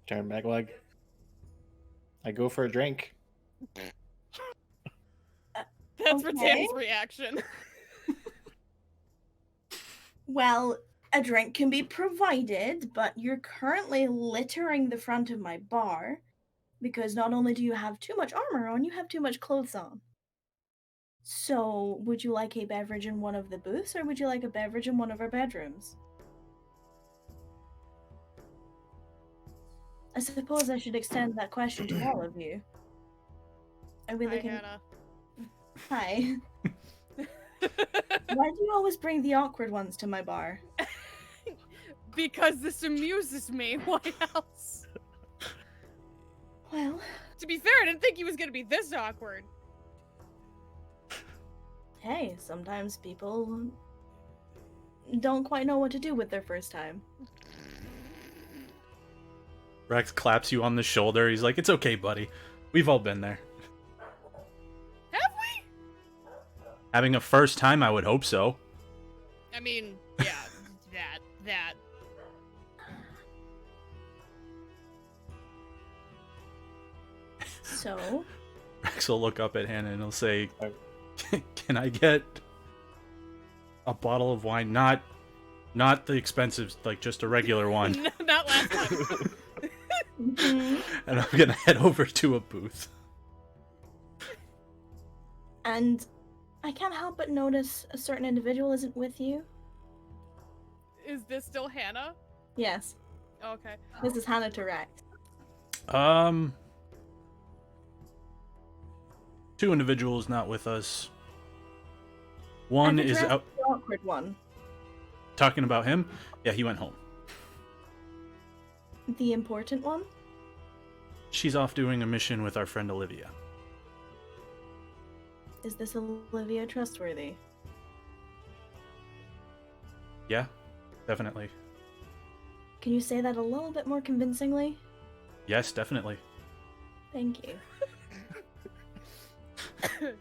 S2: Turn back like... I go for a drink.
S4: That's
S1: Okay.
S4: Rattan's reaction.
S1: Well, a drink can be provided, but you're currently littering the front of my bar because not only do you have too much armor on, you have too much clothes on. So, would you like a beverage in one of the booths, or would you like a beverage in one of our bedrooms? I suppose I should extend that question to all of you. Are we
S4: Hi,
S1: looking?
S4: Hannah.
S1: Hi. Why do you always bring the awkward ones to my bar?
S4: Because this amuses me. Why else?
S1: Well,
S4: To be fair, I didn't think he was gonna be this awkward.
S1: hey, sometimes people don't quite know what to do with their first time.
S3: Rex claps you on the shoulder. He's like, it's okay, buddy. We've all been there.
S4: Have we?
S3: Having a first time, I would hope so.
S4: I mean, yeah, that.
S1: So,
S3: Rex will look up at Hannah and he'll say, can I get a bottle of wine? Not the expensive, like just a regular one.
S4: Not last time.
S1: and
S3: And I'm gonna head over to a booth.
S1: I can't help but notice a certain individual isn't with you.
S4: Is this still Hannah?
S1: Yes,
S4: Okay.
S1: this is Hannah to Rex.
S3: Two individuals not with us. One
S1: I've
S3: is
S1: addressed
S3: out
S1: the awkward one.
S3: talking about him. Yeah, he went home.
S1: The important one?
S3: She's off doing a mission with our friend Olivia.
S1: Is this Olivia trustworthy?
S3: Yeah, definitely.
S1: Can you say that a little bit more convincingly?
S3: Yes, definitely.
S1: Thank you.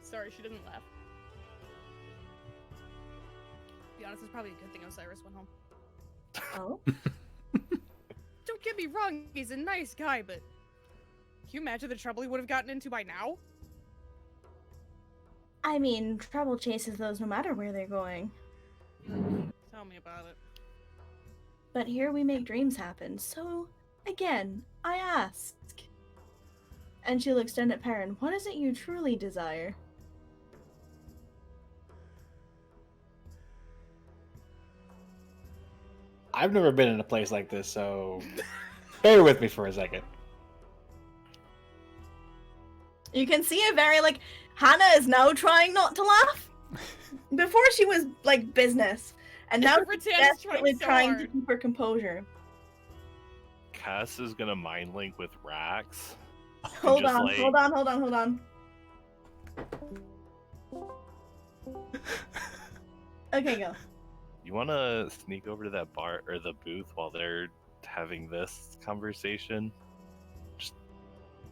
S4: Sorry, she didn't laugh. To be honest, it's probably a good thing Osiris went home.
S1: Oh?
S4: Don't get me wrong, he's a nice guy, but can you imagine the trouble he would have gotten into by now?
S1: I mean, trouble chases those no matter where they're going.
S4: Tell me about it.
S1: But here we make dreams happen, so, again, I ask. And she looks down at Perrin, what is it you truly desire?
S2: I've never been in a place like this, so bear with me for a second.
S1: You can see a very, Hannah is now trying not to laugh. Before she was, business. And now she's
S4: Rattan's
S1: desperately trying to
S4: hard.
S1: keep her composure.
S5: Cass is gonna mind link with Rax.
S1: Hold
S5: just,
S1: on,
S5: like-
S1: hold on. Okay, go.
S5: You wanna sneak over to that bar or the booth while they're having this conversation? Just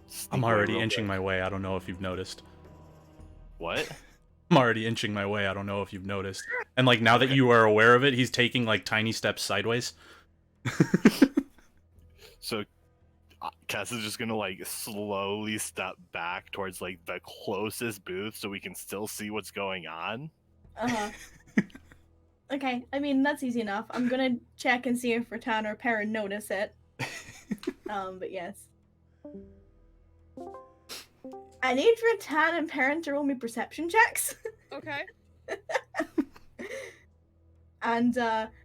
S5: sneak
S3: I'm
S5: away
S3: already
S5: real
S3: inching
S5: quick.
S3: my way. I don't know if you've noticed.
S5: What?
S3: I'm already inching my way. I don't know if you've noticed. And now that you are aware of it, he's taking tiny steps sideways.
S5: So Cass is just gonna slowly step back towards the closest booth so we can still see what's going on.
S1: Uh-huh. Okay, I mean, that's easy enough. I'm gonna check and see if Rattan or Perrin notice it. But yes. I need Rattan and Perrin to roll me perception checks.
S4: Okay.
S1: And,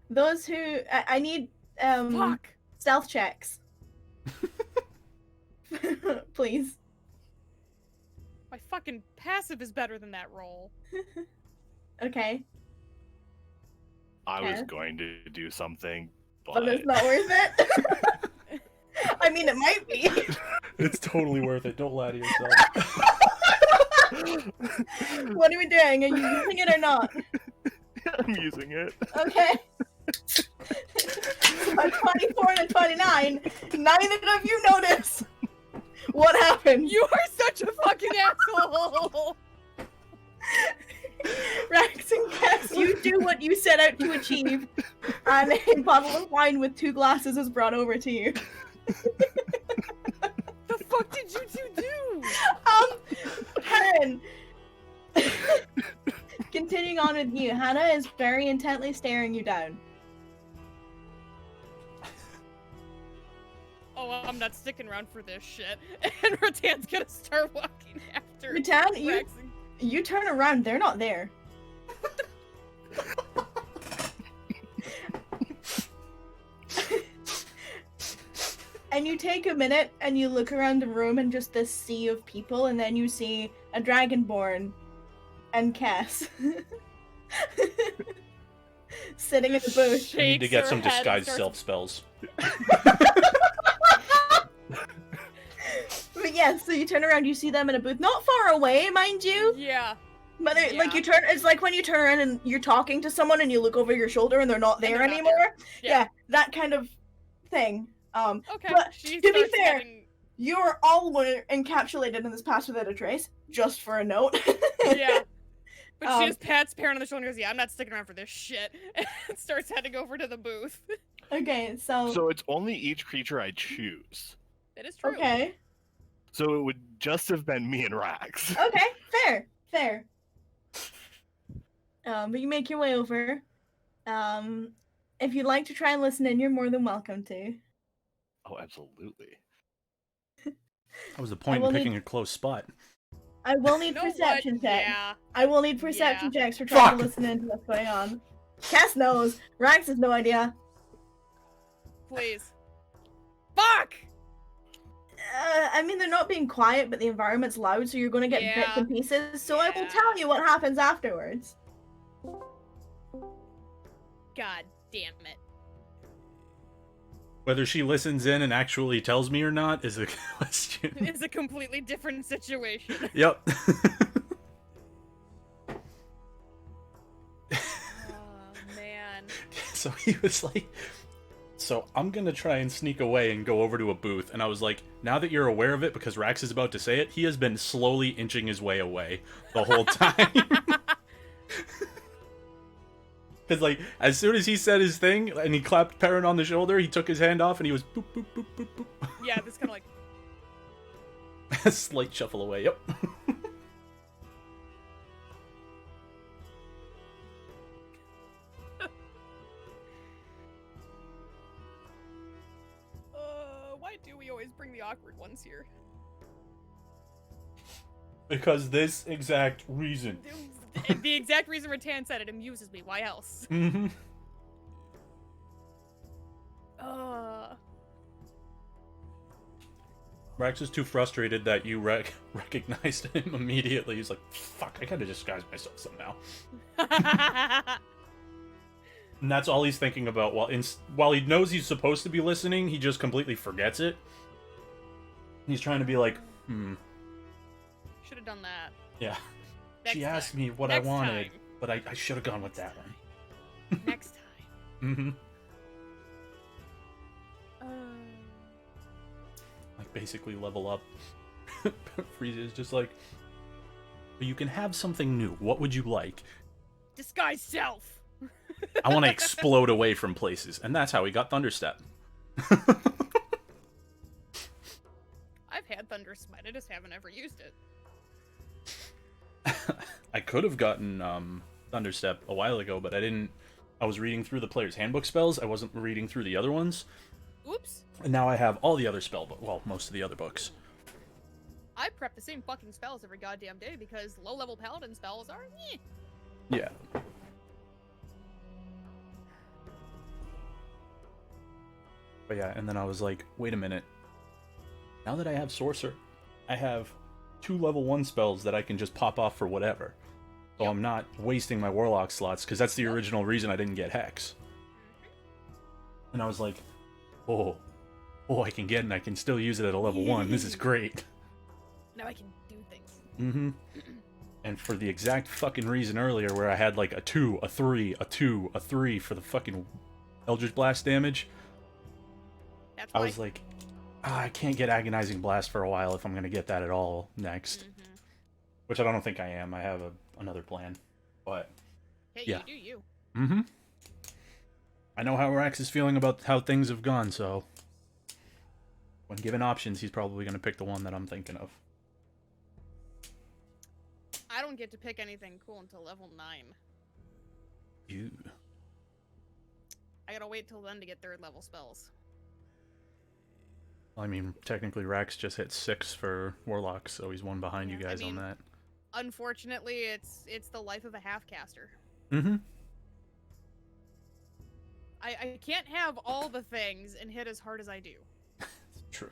S1: those who... I need,
S4: Fuck!
S1: stealth checks. Please.
S4: My fucking passive is better than that roll.
S1: Okay,
S5: I was
S1: Okay.
S5: going to do something,
S1: but it's not worth it. I mean, it might be.
S3: It's totally worth it. Don't lie to yourself.
S1: What are we doing? Are you using it or not?
S5: I'm using it.
S1: Okay. A 24 and a 29. Neither of you notice. What happened?
S4: You are such a fucking asshole!
S1: Rex and Cass, you do what you set out to achieve, and a bottle of wine with 2 glasses is brought over to you.
S4: The fuck did you two do?
S1: Perrin. Continuing on with you, Hannah is very intently staring you down.
S4: Oh, I'm not sticking around for this shit. And Rattan's gonna start walking after
S1: Rattan,
S4: Rex and-
S1: you turn around, they're not there. And you take a minute and you look around the room and just this sea of people, and then you see a dragonborn and Cass sitting in the booth.
S3: I need to
S4: Shakes
S3: get
S4: her
S3: some
S4: head and
S3: disguise
S4: starts-
S3: self spells.
S1: But yeah, so you turn around, you see them in a booth, not far away, mind you.
S4: Yeah.
S1: But they're,
S4: Yeah.
S1: you turn, it's like when you turn around and you're talking to someone and you look over your shoulder and they're not there
S4: they're not
S1: anymore.
S4: there.
S1: Yeah, that kind of thing.
S4: Okay.
S1: But
S4: she
S1: to be
S4: starts
S1: fair-
S4: having-
S1: You're all encapsulated in this pass without a trace, just for a note.
S4: Yeah. But she
S1: Um,
S4: just pats Perrin on the shoulder and goes, yeah, I'm not sticking around for this shit. And starts heading over to the booth.
S1: Okay, so,
S5: So it's only each creature I choose.
S4: That is true.
S1: okay,
S5: So it would just have been me and Rax.
S1: okay, fair. But you make your way over. If you'd like to try and listen in, you're more than welcome to.
S5: Oh, absolutely.
S3: That was the point
S1: will
S3: in
S1: need-
S3: picking a close spot.
S1: I will
S4: You
S1: need
S4: know
S1: perception
S4: what?
S1: checks.
S4: Yeah.
S1: I will need perception checks for trying
S3: Fuck!
S1: to listen into what's going on. Cass knows. Rax has no idea.
S4: Please. Fuck!
S1: I mean, they're not being quiet, but the environment's loud, so you're going to get bits
S4: Yeah.
S1: and pieces. So I will
S4: Yeah.
S1: tell you what happens afterwards.
S4: God damn it.
S3: Whether she listens in and actually tells me or not is a question.
S4: It's a completely different situation.
S3: Yep.
S4: Oh, man.
S3: So he was like So I'm gonna try and sneak away and go over to a booth. And I was like, now that you're aware of it, because Rax is about to say it, he has been slowly inching his way away the whole time. Because, like, as soon as he said his thing and he clapped Perrin on the shoulder, he took his hand off and he was boop, boop, boop, boop, boop.
S4: Yeah, this kind of like...
S3: A slight shuffle away, yep.
S4: Why do we always bring the awkward ones here?
S3: Because this exact reason.
S4: The exact reason Rattan said it amuses me. Why else?
S3: Mm-hmm. Rax is too frustrated that you recognized him immediately. He's like, fuck, I gotta disguise myself somehow. And that's all he's thinking about. While he knows he's supposed to be listening, he just completely forgets it. He's trying to be like,
S4: Should have done that.
S3: Yeah.
S4: Next
S3: She asked
S4: time.
S3: me what
S4: Next
S3: I wanted,
S4: time.
S3: but I should have gone with that one.
S4: Next time.
S3: Mm-hmm. Like, basically level up. Frieza is just like, you can have something new. What would you like?
S4: Disguise self.
S3: I want to explode away from places. And that's how he got Thunderstep.
S4: I've had Thunder Smite. I just haven't ever used it.
S3: I could have gotten Thunderstep a while ago, but I didn't. I was reading through the player's handbook spells. I wasn't reading through the other ones.
S4: Oops.
S3: And now I have all the other well, most of the other books.
S4: I prep the same fucking spells every goddamn day because low-level paladin spells are
S3: Yeah. But yeah, and then I was like, wait a minute. Now that I have Sorcerer, I have 2 level 1 spells that I can just pop off for whatever. So
S4: Yep.
S3: I'm not wasting my Warlock slots, because that's the
S4: Yep.
S3: original reason I didn't get Hex. And I was like, oh, I can get it and I can still use it at a level 1. This is great.
S4: Now I can do things.
S3: Mm-hmm. And for the exact fucking reason earlier where I had like a 2, a 3, a 2, a 3 for the fucking Eldritch Blast damage,
S4: That's
S3: I
S4: why.
S3: was like, I can't get Agonizing Blast for a while if I'm going to get that at all next.
S4: Mm-hmm.
S3: Which I don't think I am. I have another plan. But,
S4: Hey,
S3: yeah.
S4: you do you.
S3: mm-hmm. I know how Rax is feeling about how things have gone, so when given options, he's probably going to pick the one that I'm thinking of.
S4: I don't get to pick anything cool until level 9.
S3: You.
S4: I gotta wait till then to get 3rd level spells.
S3: I mean, technically Rax just hit 6 for Warlock, so he's one behind you
S4: Yeah, I
S3: guys
S4: mean-
S3: on that.
S4: Unfortunately, it's the life of a half-caster.
S3: Mm-hmm.
S4: I can't have all the things and hit as hard as I do.
S3: True.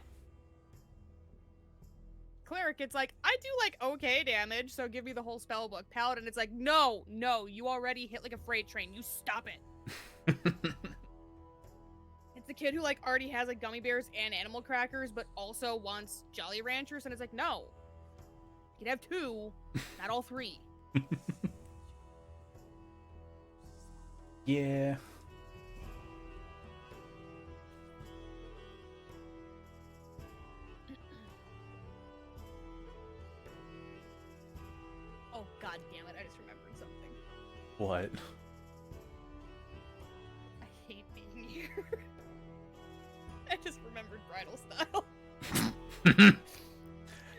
S4: Cleric, it's like, I do like okay damage, so give me the whole spell book. Paladin, it's like, no, you already hit like a freight train. You stop it. It's the kid who like already has like gummy bears and animal crackers, but also wants Jolly Ranchers, and it's like, no. You can have 2, not all 3.
S3: Yeah.
S4: Oh, god damn it, I just remembered something.
S3: What?
S4: I hate being here. I just remembered bridal style.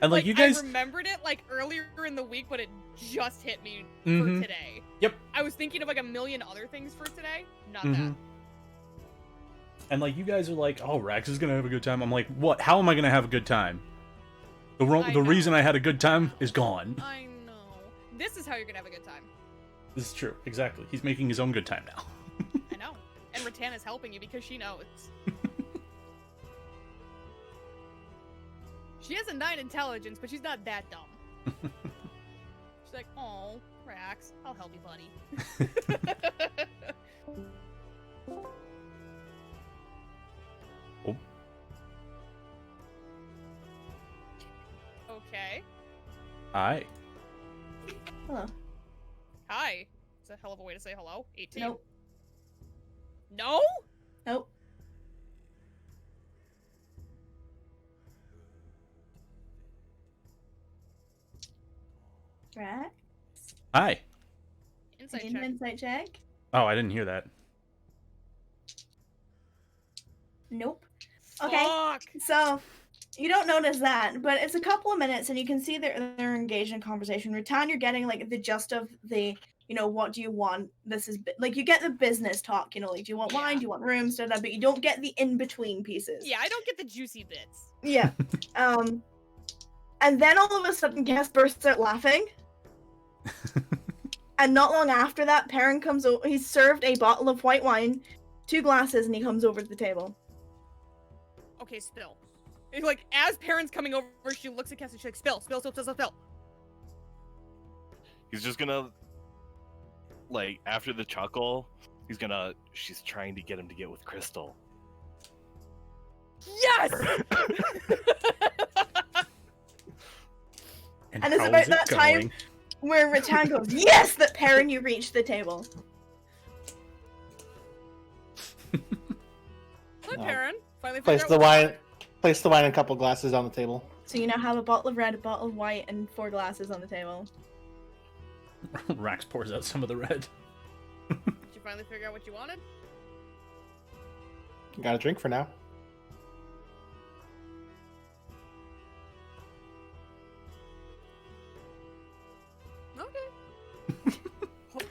S3: And like you guys,
S4: I remembered it like earlier in the week, but it just hit me
S3: Mhm.
S4: for today.
S3: Yep.
S4: I was thinking of like a million other things for today, not
S3: Mhm. And like you guys are like, oh, Rax is gonna have a good time. I'm like, what? How am I gonna have a good time? The
S4: I
S3: the
S4: know.
S3: reason I had a good time is gone.
S4: that. I know. This is how you're gonna have a good time.
S3: This is true. Exactly. He's making his own good time now.
S4: I know. And Rattan is helping you because she knows. She has a 9 intelligence, but she's not that dumb. She's like, oh, Rax, I'll help you, buddy.
S3: Oh.
S4: Okay.
S3: Hi.
S1: Hello.
S4: Hi. It's a hell of a way to say hello. 18.
S1: Nope.
S4: No?
S1: Nope. Right?
S3: Hi.
S4: Insight
S1: Need an
S4: check.
S1: insight check?
S3: Oh, I didn't hear that.
S1: Nope. Okay.
S4: Fuck!
S1: So you don't notice that, but it's a couple of minutes, and you can see they're engaged in conversation. Rutan, you're getting like the gist of the, what do you want? This is like you get the business talk. Like, do you want wine? Do you want rooms? But you don't get the in between pieces.
S4: Yeah, I don't get the juicy bits.
S1: Yeah. And then all of a sudden, Cass bursts out laughing. And not long after that, Perrin comes over. He's served a bottle of white wine, 2 glasses, and he comes over to the table.
S4: Okay, spill. And, like, as Perrin's coming over, she looks at Cass and she's like, spill, spill, spill, spill, spill.
S5: He's just gonna, like, after the chuckle, she's trying to get him to get with Crystal.
S4: Yes!
S1: And it's about that time where Rutan goes, yes, that Perrin, you reached the table.
S4: Look, Perrin. Finally
S2: Place
S4: figured
S2: the
S4: out
S2: wine. Place the wine and a couple glasses on the table.
S1: So you now have a bottle of red, a bottle of white, and 4 glasses on the table.
S3: Rax pours out some of the red.
S4: Did you finally figure out what you wanted?
S2: Got a drink for now.
S4: Okay.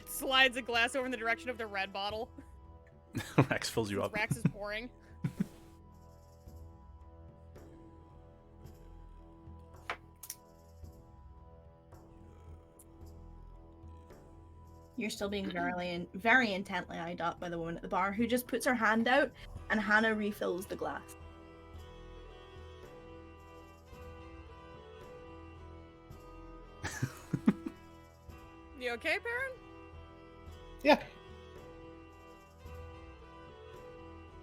S4: Slides a glass over in the direction of the red bottle.
S3: Rax fills you up.
S4: Rax is pouring.
S1: You're still being very intently eyed up by the woman at the bar, who just puts her hand out, and Hannah refills the glass.
S4: You okay, Perrin?
S2: Yeah.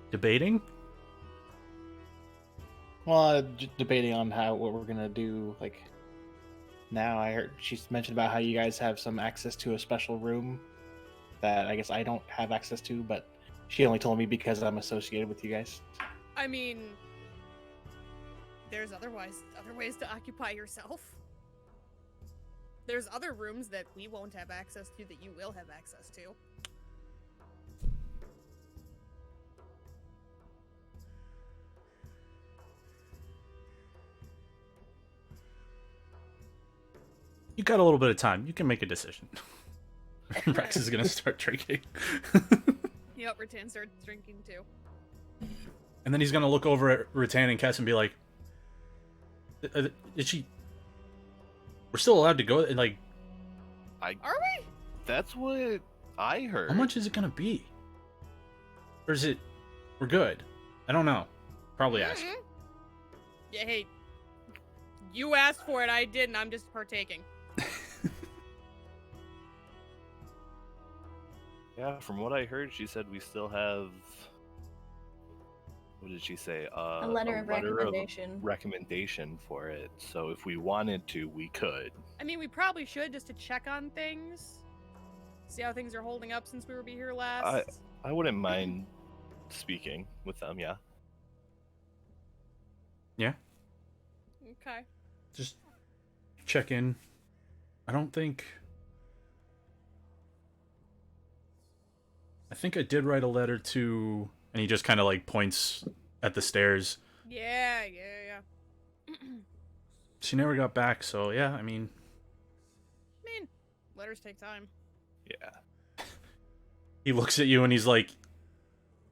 S3: Debating?
S2: Well, debating on what we're gonna do. Like, now I heard she's mentioned about how you guys have some access to a special room that I guess I don't have access to, but she only told me because I'm associated with you guys.
S4: I mean, there's other ways to occupy yourself. There's other rooms that we won't have access to that you will have access to.
S3: You got a little bit of time. You can make a decision. Rex is gonna start drinking.
S4: Yep, Rattan starts drinking too.
S3: And then he's gonna look over at Rattan and Cass and be like, "Is she? We're still allowed to go? Like,
S4: Are we?
S5: That's what I heard.
S3: how much is it gonna be? Or is it? We're good. I don't know. Probably ask.
S4: Mhm. Yeah, hey. You asked for it, I didn't. I'm just partaking.
S5: Yeah, from what I heard, she said we still have. What did she say?
S1: A letter of recommendation.
S5: Recommendation for it. So if we wanted to, we could.
S4: I mean, we probably should just to check on things. See how things are holding up since we were here last.
S5: I wouldn't mind speaking with them. Yeah.
S3: Yeah.
S4: Okay.
S3: Just check in. I think I did write a letter to, and he just kind of like points at the stairs.
S4: Yeah.
S3: She never got back, so yeah, I mean,
S4: Letters take time.
S5: Yeah.
S3: he looks at you and he's like,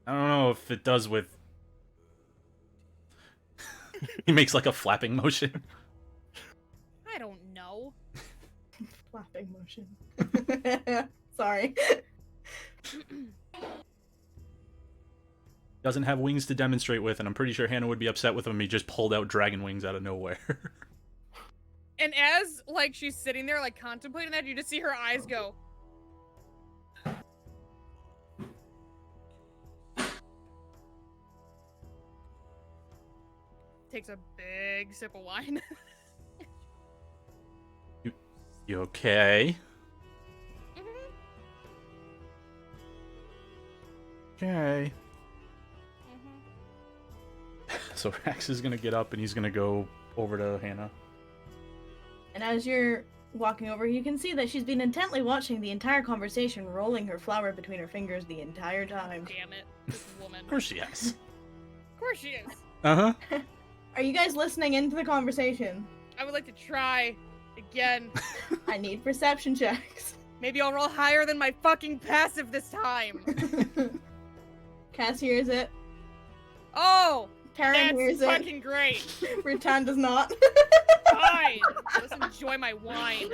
S3: I don't know if it does with. He makes like a flapping motion.
S4: I don't know.
S1: Flapping motion. Sorry.
S3: Doesn't have wings to demonstrate with, and I'm pretty sure Hannah would be upset with him if he just pulled out dragon wings out of nowhere.
S4: And as, like, she's sitting there, like, contemplating that, you just see her eyes go. Takes a big sip of wine.
S3: You okay? Okay. So Rax is gonna get up and he's gonna go over to Hannah.
S1: And as you're walking over, you can see that she's been intently watching the entire conversation, rolling her flower between her fingers the entire time.
S4: Damn it, this woman.
S3: Of course she has.
S4: Of course she is.
S3: Uh-huh.
S1: Are you guys listening into the conversation?
S4: I would like to try again.
S1: I need perception checks.
S4: Maybe I'll roll higher than my fucking passive this time.
S1: Cass hears it.
S4: Oh,
S1: Karen hears
S4: that's
S1: it.
S4: fucking great.
S1: Rutan does not.
S4: Fine. Let's enjoy my wine.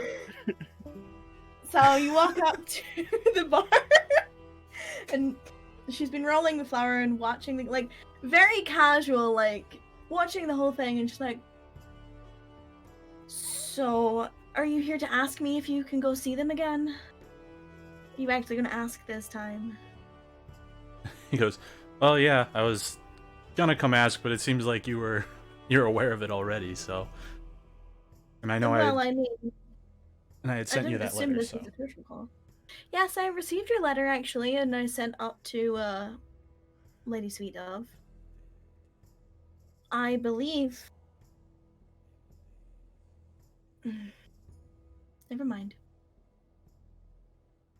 S1: So you walk up to the bar, and she's been rolling the flower and watching the, like, very casual, like, watching the whole thing, and she's like, so, are you here to ask me if you can go see them again? Are you actually gonna ask this time?
S3: He goes, well, yeah, I was gonna come ask, but it seems like you're aware of it already, so. And I know
S1: well,
S3: I
S1: mean,
S3: had sent you
S1: didn't
S3: that
S1: assume
S3: letter,
S1: this
S3: so.
S1: was a social call. Yes, I received your letter, actually, and I sent up to, Lady Sweet Dove. I believe... Never mind.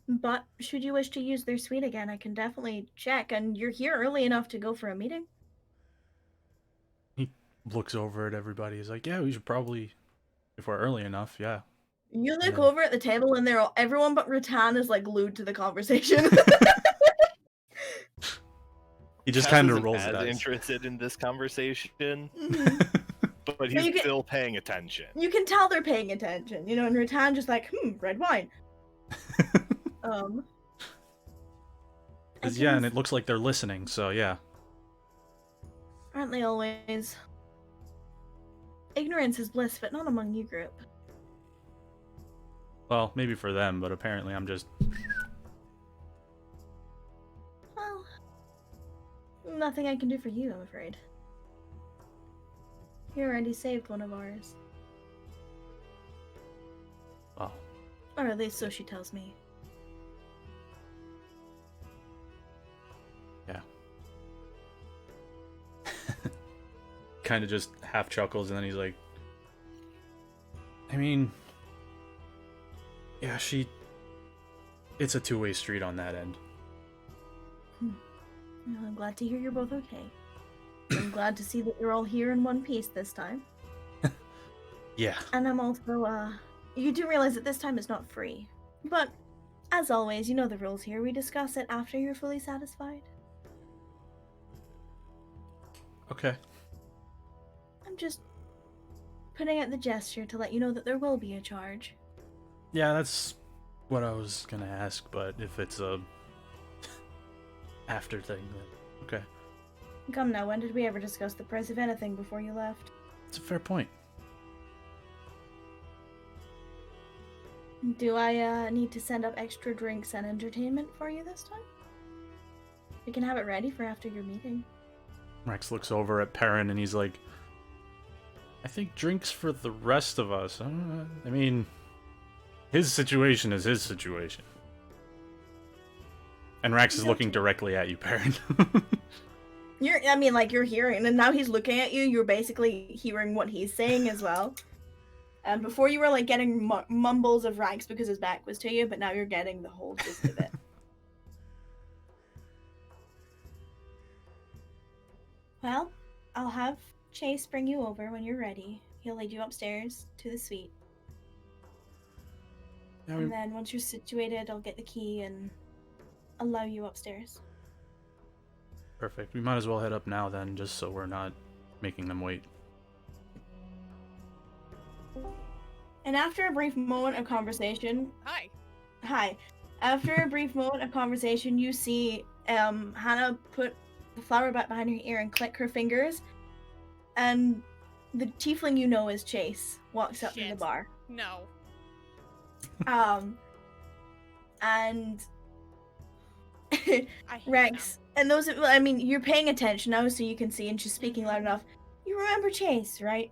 S1: But, should you wish to use their suite again, I can definitely check, and you're here early enough to go for a meeting?
S3: He looks over at everybody. He's like, yeah, we should probably, if we're early enough, yeah.
S1: You look
S3: Yeah.
S1: over at the table, and everyone but Rutan is, like, glued to the conversation.
S3: He just
S5: Cass
S3: kind of
S5: isn't
S3: rolls
S5: as
S3: his eyes.
S5: interested in this conversation,
S1: Mhm.
S5: but
S1: you
S5: he's
S1: can-
S5: still paying attention.
S1: You can tell they're paying attention, you know, and Rutan just like, red wine.
S3: Yeah, and it looks like they're listening, so yeah.
S1: Aren't they always? Ignorance is bliss, but not among you group.
S3: Well, maybe for them, but apparently I'm just...
S1: Well, nothing I can do for you, I'm afraid. You already saved one of ours.
S3: Well,
S1: Or at least so she tells me.
S3: yeah. Kind of just half chuckles, and then he's like, I mean, yeah, it's a two-way street on that end.
S1: Well, I'm glad to hear you're both okay. I'm glad to see that you're all here in one piece this time.
S3: Yeah.
S1: And I'm also, you do realize that this time is not free. But, as always, you know the rules here. We discuss it after you're fully satisfied.
S3: Okay.
S1: I'm just putting out the gesture to let you know that there will be a charge.
S3: Yeah, that's what I was gonna ask, but if it's a after thing, then okay.
S1: Come now, when did we ever discuss the price of anything before you left?
S3: It's a fair point.
S1: Do I need to send up extra drinks and entertainment for you this time? We can have it ready for after your meeting.
S3: Rex looks over at Perrin and he's like, I think drinks for the rest of us. I mean, his situation is his situation. And Rex is looking directly at you, Perrin.
S1: You're hearing, and now he's looking at you, you're basically hearing what he's saying as well. And before you were, like, getting mumbles of Rex because his back was to you, but now you're getting the whole gist of it. Well, I'll have Chase bring you over when you're ready. He'll lead you upstairs to the suite.
S3: Yeah,
S1: And then once you're situated, I'll get the key and allow you upstairs.
S3: perfect. We might as well head up now then, just so we're not making them wait.
S1: And after a brief moment of conversation...
S4: Hi.
S1: After a brief moment of conversation, you see Hannah put the flower back behind her ear and click her fingers, and the tiefling you know as Chase walks up to the
S4: Shit.
S1: bar.
S4: No.
S1: And
S4: I hate
S1: Rex, and those, I mean, you're paying attention now, so you can see, and she's speaking loud enough. You remember Chase, right?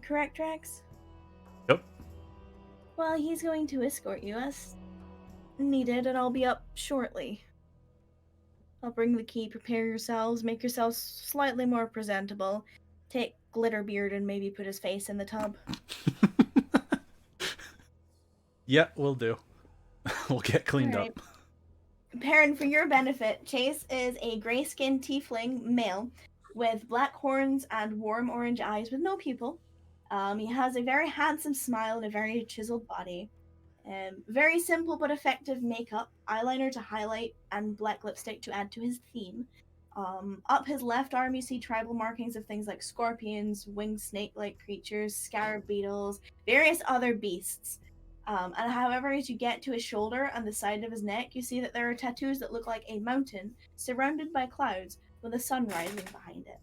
S1: Correct, Rex?
S3: Yep.
S1: Well, he's going to escort you as needed, and I'll be up shortly. I'll bring the key, prepare yourselves, make yourselves slightly more presentable. Take Glitterbeard and maybe put his face in the tub.
S3: Yeah, we'll do. We'll get cleaned
S1: Alright.
S3: up.
S1: Perrin, for your benefit, Chase is a gray-skinned tiefling male with black horns and warm orange eyes with no pupil. He has a very handsome smile and a very chiseled body. Very simple but effective makeup, eyeliner to highlight, and black lipstick to add to his theme. Up his left arm, you see tribal markings of things like scorpions, winged snake-like creatures, scarab beetles, various other beasts. And however, as you get to his shoulder and the side of his neck, you see that there are tattoos that look like a mountain surrounded by clouds with the sun rising behind it.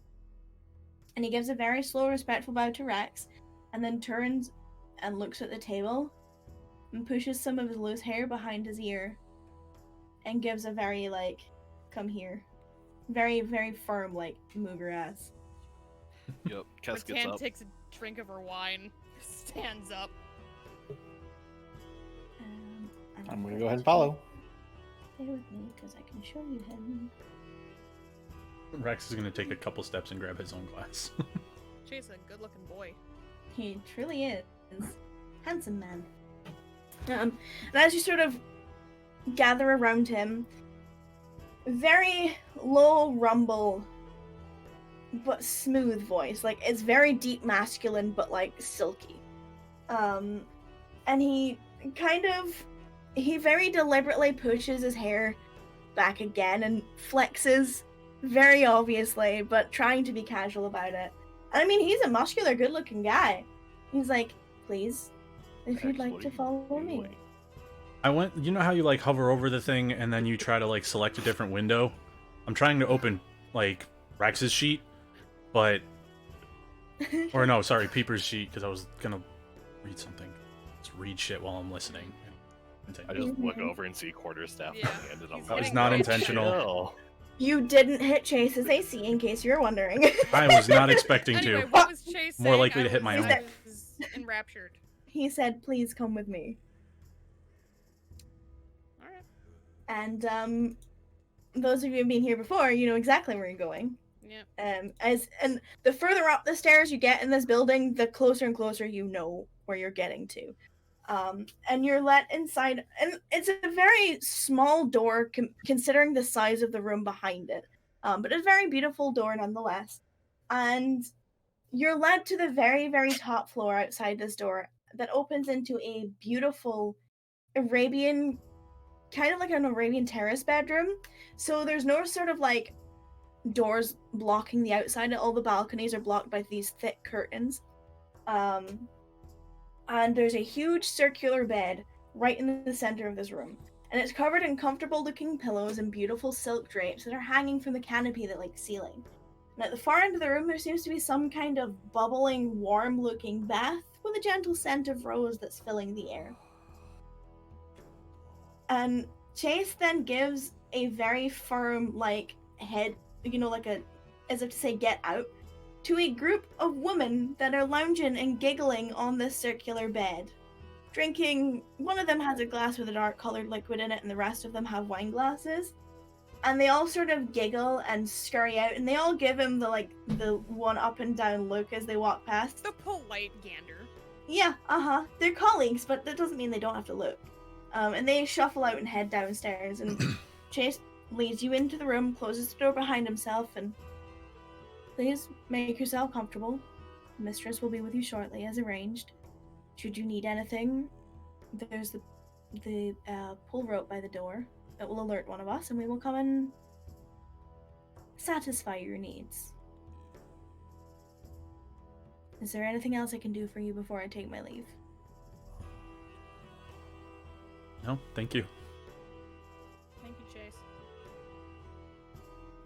S1: And he gives a very slow, respectful bow to Rex, and then turns and looks at the table and pushes some of his loose hair behind his ear and gives a very, like, come here. Very, very firm, like, move your ass.
S5: Yep. Kess gets
S4: Rattan
S5: up.
S4: takes a drink of her wine, stands up.
S2: I'm gonna go ahead and follow.
S1: Stay with me, because I can show you him.
S3: Rex is gonna take a couple steps and grab his own glass.
S4: Chase, a good-looking boy.
S1: He truly is. Handsome man. And as you sort of gather around him, very low rumble, but smooth voice. Like, it's very deep masculine, but, like, silky. And he very deliberately pushes his hair back again and flexes, very obviously, but trying to be casual about it. And I mean, he's a muscular, good-looking guy. He's like, please, if you'd like to follow me.
S3: You know how you like hover over the thing and then you try to like select a different window? I'm trying to open like Rex's sheet, but or no, sorry, Peeper's sheet, because I was gonna read something. Just read shit while I'm listening.
S5: I just look over and see quarterstaff
S4: Yeah.
S5: in my hand, and I'm
S4: He's
S3: That was
S4: hitting
S3: not
S4: both
S3: intentional.
S5: Chill.
S1: You didn't hit Chase's AC, in case you're wondering.
S3: I was not expecting
S4: Anyway,
S3: to.
S4: what was Chase
S3: More
S4: saying?
S3: likely to hit my
S1: own.
S4: I was enraptured.
S1: He said, please come with me.
S4: Alright.
S1: And, those of you who have been here before, you know exactly where you're going.
S4: Yeah.
S1: And the further up the stairs you get in this building, the closer and closer you know where you're getting to. And you're let inside, and it's a very small door considering the size of the room behind it. But a very beautiful door nonetheless. And you're led to the very, very top floor outside this door that opens into a beautiful Arabian, kind of like an Arabian terrace bedroom. So there's no sort of like doors blocking the outside. All the balconies are blocked by these thick curtains. And there's a huge circular bed right in the center of this room. And it's covered in comfortable looking pillows and beautiful silk drapes that are hanging from the canopy that like ceiling. And at the far end of the room there seems to be some kind of bubbling, warm looking bath with a gentle scent of rose that's filling the air. And Chase then gives a very firm, like, head, you know, like as if to say, get out, to a group of women that are lounging and giggling on this circular bed. Drinking, one of them has a glass with a dark colored liquid in it, and the rest of them have wine glasses. And they all sort of giggle and scurry out, and they all give him the one up and down look as they walk past.
S4: The polite gander.
S1: Yeah, they're colleagues, but that doesn't mean they don't have to look. And they shuffle out and head downstairs, and Chase leads you into the room, closes the door behind himself, and please make yourself comfortable. Mistress will be with you shortly, as arranged. Should you need anything, there's the pull rope by the door. It will alert one of us, and we will come and satisfy your needs. Is there anything else I can do for you before I take my leave?
S3: No, thank you.
S4: Thank you, Chase.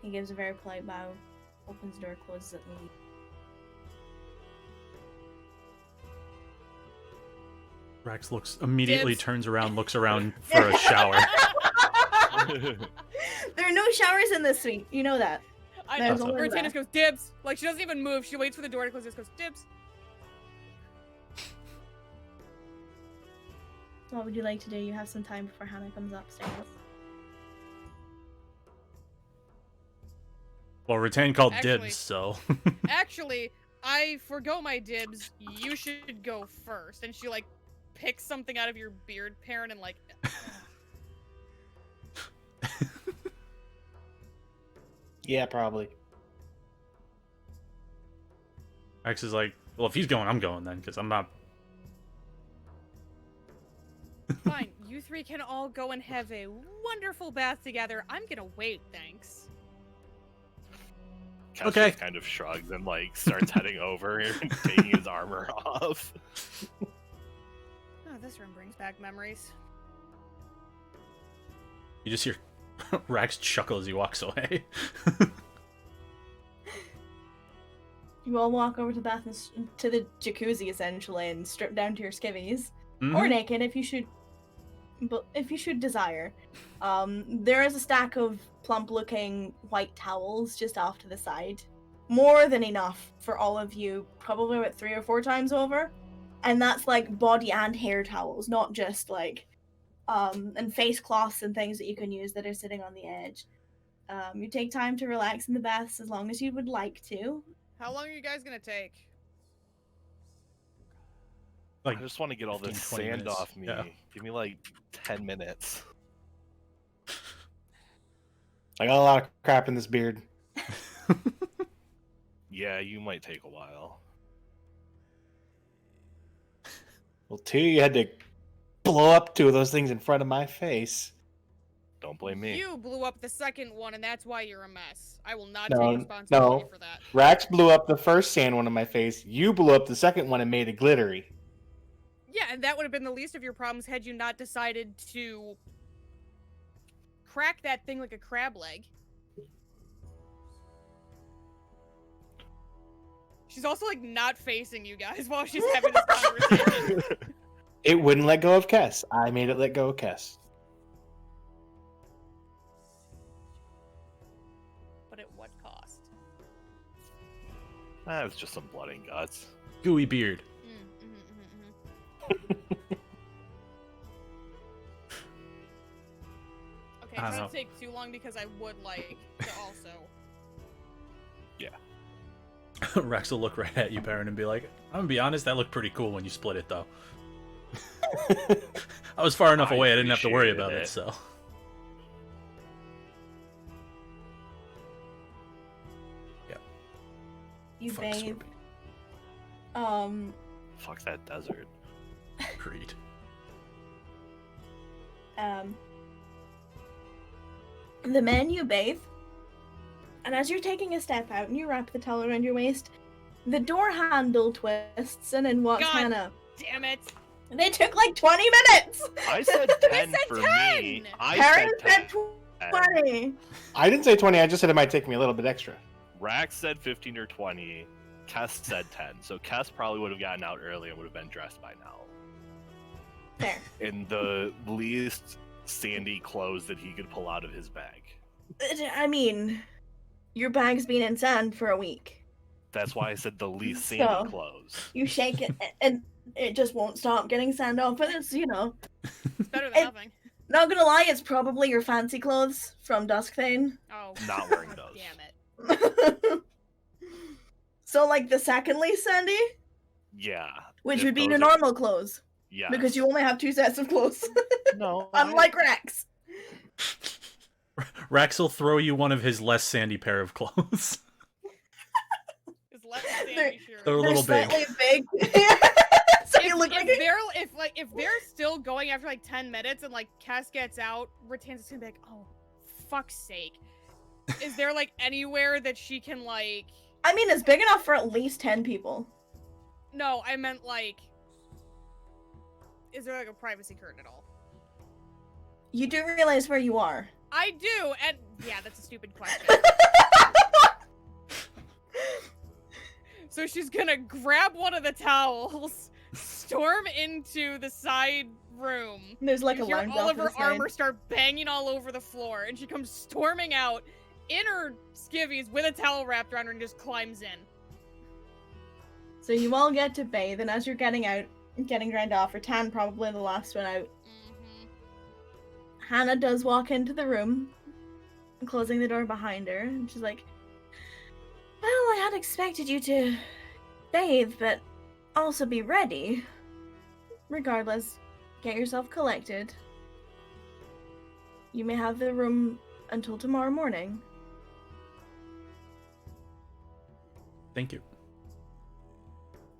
S1: He gives a very polite bow, opens the door, closes it, and leaves.
S3: Rex immediately
S4: Dibs.
S3: turns around, looks around for a shower.
S1: There are no showers in this suite. You know that.
S4: I
S1: There's
S4: know.
S1: only
S4: Bertina
S1: left.
S4: goes, dibs. Like, she doesn't even move. She waits for the door to close. Just goes, dibs.
S1: What would you like to do? You have some time before Hannah comes upstairs.
S3: Well, Rattan called
S4: Actually-
S3: dibs, so.
S4: Actually, I forgo my dibs. You should go first. And she, like, pick something out of your beard, Perrin, and like.
S2: Yeah, probably.
S3: Rex is like, well, if he's going, I'm going then, because I'm not.
S4: Fine, you three can all go and have a wonderful bath together. I'm gonna wait, thanks.
S5: Cass
S3: Okay.
S5: just kind of shrugs and like starts heading over and taking his armor off.
S4: Oh, this room brings back memories.
S3: You just hear Rax chuckle as he walks away.
S1: You all walk over to the bath to the jacuzzi essentially and strip down to your skivvies, or
S3: Mhm.
S1: naked if you should desire. There is a stack of plump-looking white towels just off to the side, more than enough for all of you, probably about 3 or 4 times over, and that's like body and hair towels, not just like and face cloths and things that you can use that are sitting on the edge. You take time to relax in the baths as long as you would like to.
S4: How long are you guys gonna take?
S3: Like
S5: I just want to get all
S3: 15,
S5: this
S3: 20
S5: sand
S3: minutes.
S5: off me.
S3: Yeah.
S5: Give me like 10 minutes.
S2: I got a lot of crap in this beard.
S5: Yeah, you might take a while.
S2: Well, 2, you had to blow up 2 of those things in front of my face.
S5: Don't blame me.
S4: You blew up the second one, and that's why you're a mess. I will not
S2: No,
S4: take responsibility
S2: no.
S4: for that.
S2: Rax blew up the first sand one in my face. You blew up the second one and made it glittery.
S4: Yeah, and that would have been the least of your problems had you not decided to crack that thing like a crab leg. She's also like not facing you guys while she's having this conversation.
S2: It wouldn't let go of Kess. I made it let go of Kess.
S4: But at what cost?
S5: That was just some blood and guts.
S3: Gooey beard.
S4: Okay,
S3: I don't
S4: it
S3: know.
S4: doesn't take too long because I would like to also.
S3: Rex will look right at you, Perrin, and be like, I'm gonna be honest, that looked pretty cool when you split it, though. I was far enough
S5: I
S3: away, I didn't have to worry
S5: appreciated
S3: about it,
S5: it.
S3: so.
S1: You
S3: Fuck
S1: bathe.
S3: swimming.
S5: Fuck that desert.
S3: Agreed.
S1: The men you bathe, and as you're taking a step out and you wrap the towel around your waist, the door handle twists and in walks
S4: God.
S1: Hannah.
S4: Damn it!
S1: And it took like 20 minutes!
S5: I said 10
S4: said
S5: for
S4: 10!
S5: me. I
S1: Karen
S5: said
S1: said
S5: 10.
S1: 20.
S2: I didn't say 20, I just said it might take me a little bit extra.
S5: Rax said 15 or 20. Kess said 10. So Kess probably would have gotten out early and would have been dressed by now.
S1: Fair.
S5: In the least sandy clothes that he could pull out of his bag.
S1: I mean, your bag's been in sand for a week.
S5: That's why I said the least sandy
S1: So-
S5: clothes.
S1: You shake it and it just won't stop getting sand off, but it's,
S4: It's better than
S1: It-
S4: nothing.
S1: not gonna lie, it's probably your fancy clothes from Duskthane.
S4: Oh,
S5: Not wearing
S4: God
S5: those.
S4: damn it.
S1: So, like, the second least sandy?
S5: Yeah.
S1: Which
S5: if
S1: would be
S5: those
S1: your
S5: are-
S1: normal clothes.
S5: Yeah.
S1: Because you only have 2 sets of clothes.
S5: No.
S1: Unlike Rex.
S3: Rax will throw you one of his less sandy pair of clothes.
S4: It's less
S1: They're-
S4: sandy, sure.
S3: They're a little big.
S1: Slightly big. So you look like
S4: if they're still going after like 10 minutes and like Cass gets out, Ratan's gonna be like, oh, fuck's sake. Is there like anywhere that she can like?
S1: I mean, it's big enough for at least 10 people.
S4: No, I meant like, is there like a privacy curtain at all?
S1: You do realize where you are.
S4: I do, and yeah, that's a stupid question. So she's gonna grab one of the towels, storm into the side room.
S1: There's like
S4: You
S1: a
S4: hear
S1: line
S4: all of
S1: off
S4: her
S1: the side.
S4: armor start banging all over the floor, and she comes storming out in her skivvies with a towel wrapped around her and just climbs in.
S1: So you all get to bathe, and as you're getting out, getting drained off, or Tan probably the last one out,
S4: Mm-hmm.
S1: Hannah does walk into the room, closing the door behind her, and she's like, well, I had expected you to bathe, but also be ready. Regardless, get yourself collected. You may have the room until tomorrow morning.
S3: Thank you.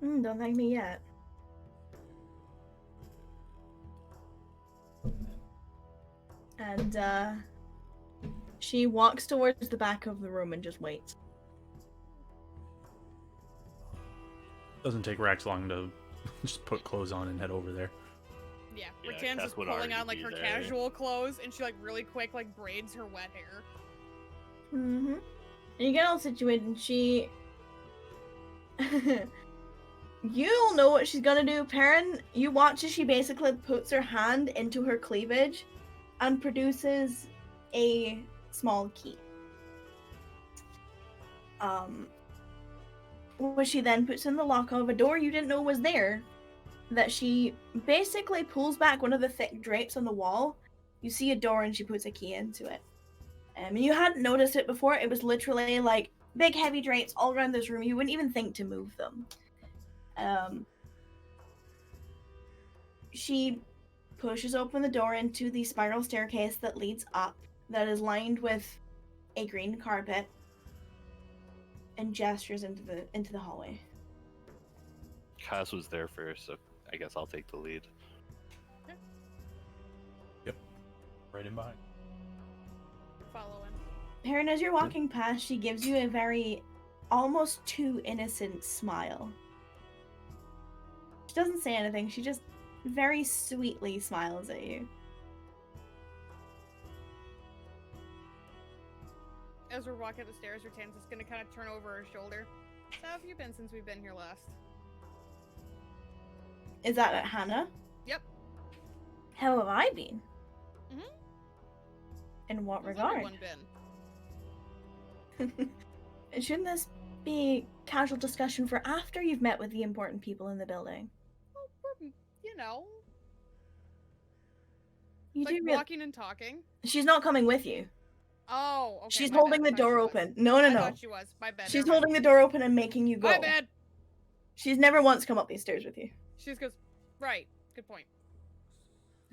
S1: Don't thank me yet. And, she walks towards the back of the room and just waits.
S3: Doesn't take Rax long to just put clothes on and head over there.
S4: Yeah,
S5: Yeah,
S4: Ratan's
S5: Cass
S4: just
S5: would
S4: pulling
S5: already
S4: on like
S5: be
S4: her
S5: there.
S4: casual clothes, and she like really quick like braids her wet hair.
S1: Mm-hmm. And you get all situated, and she... You'll know what she's gonna do, Perrin. You watch as she basically puts her hand into her cleavage and produces a small key. Which she then puts in the lock of a door you didn't know was there. That she basically pulls back one of the thick drapes on the wall. You see a door and she puts a key into it. And you hadn't noticed it before. It was literally like big heavy drapes all around this room. You wouldn't even think to move them. She pushes open the door into the spiral staircase that leads up, that is lined with a green carpet, and gestures into the hallway.
S5: Cass was there first, so I guess I'll take the lead.
S3: Right in behind.
S4: Following.
S1: Perrin, as you're walking past, she gives you a very almost too innocent smile. She doesn't say anything, she just very sweetly smiles at you.
S4: As we're walking up the stairs, Ratan's just gonna kind of turn over her shoulder. So how have you been since we've been here last?
S1: Is that at Hannah?
S4: Yep.
S1: How have I been?
S4: Mhm.
S1: In what
S4: How's
S1: regard?
S4: everyone been?
S1: Shouldn't this be casual discussion for after you've met with the important people in the building?
S4: Well, we're, you know,
S1: You
S4: like
S1: do really...
S4: walking and talking.
S1: She's not coming with you.
S4: Oh, okay.
S1: She's
S4: my
S1: holding
S4: bad.
S1: the
S4: I thought
S1: door
S4: she was.
S1: open. No.
S4: I thought she was. My bad.
S1: She's
S4: never mind.
S1: holding the door open and making you go.
S4: My bad.
S1: She's never once come up these stairs with you.
S4: She just goes, right. Good point.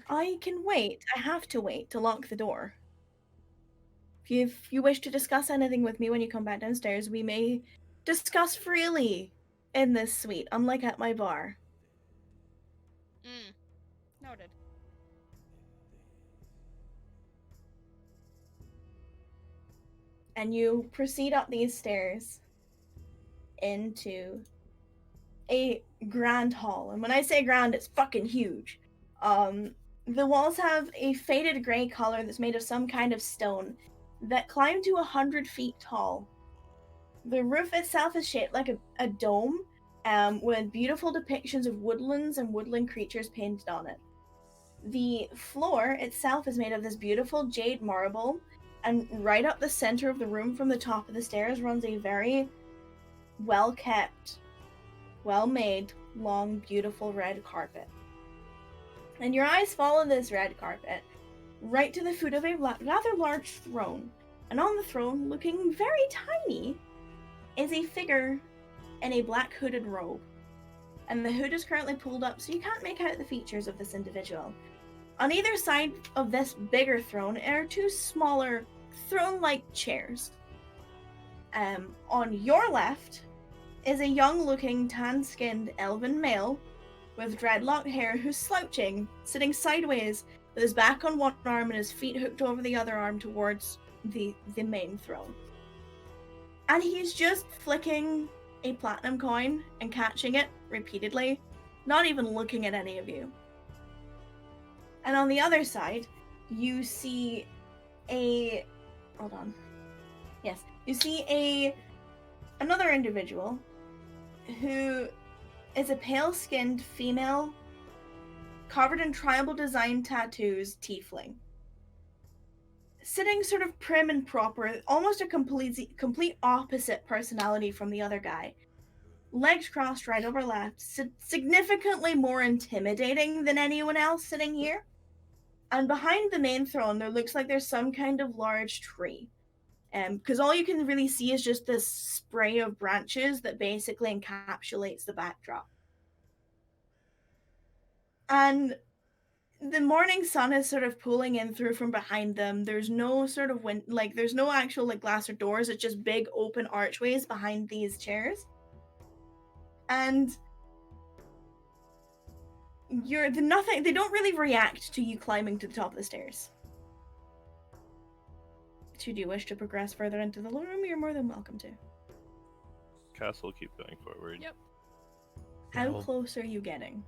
S1: I can wait. I have to wait to lock the door. If you wish to discuss anything with me when you come back downstairs, we may discuss freely in this suite, unlike at my bar.
S4: Noted.
S1: And you proceed up these stairs into a grand hall. And when I say grand, it's fucking huge. The walls have a faded gray color that's made of some kind of stone that climb to 100 feet tall. The roof itself is shaped like a dome, with beautiful depictions of woodlands and woodland creatures painted on it. The floor itself is made of this beautiful jade marble, and right up the center of the room from the top of the stairs runs a very well-kept, well-made, long, beautiful red carpet. And your eyes follow this red carpet right to the foot of a rather large throne. And on the throne, looking very tiny, is a figure in a black hooded robe. And the hood is currently pulled up, so you can't make out the features of this individual. On either side of this bigger throne are two smaller throne-like chairs. On your left is a young-looking, tan-skinned elven male with dreadlocked hair who's slouching, sitting sideways with his back on one arm and his feet hooked over the other arm towards the main throne. And he's just flicking a platinum coin and catching it repeatedly, not even looking at any of you. And on the other side, you see a... Hold on. Yes. You see another individual who is a pale-skinned female covered in tribal design tattoos tiefling. Sitting sort of prim and proper, almost a complete opposite personality from the other guy. Legs crossed right over left, significantly more intimidating than anyone else sitting here. And behind the main throne, there looks like there's some kind of large tree. Because all you can really see is just this spray of branches that basically encapsulates the backdrop. And the morning sun is sort of pulling in through from behind them. There's no sort of wind, like there's no actual like glass or doors. It's just big open archways behind these chairs. And they don't really react to you climbing to the top of the stairs. Should you wish to progress further into the living room, you're more than welcome to.
S5: Castle, keep going forward.
S4: Yep.
S1: How
S3: well-
S1: close are you getting?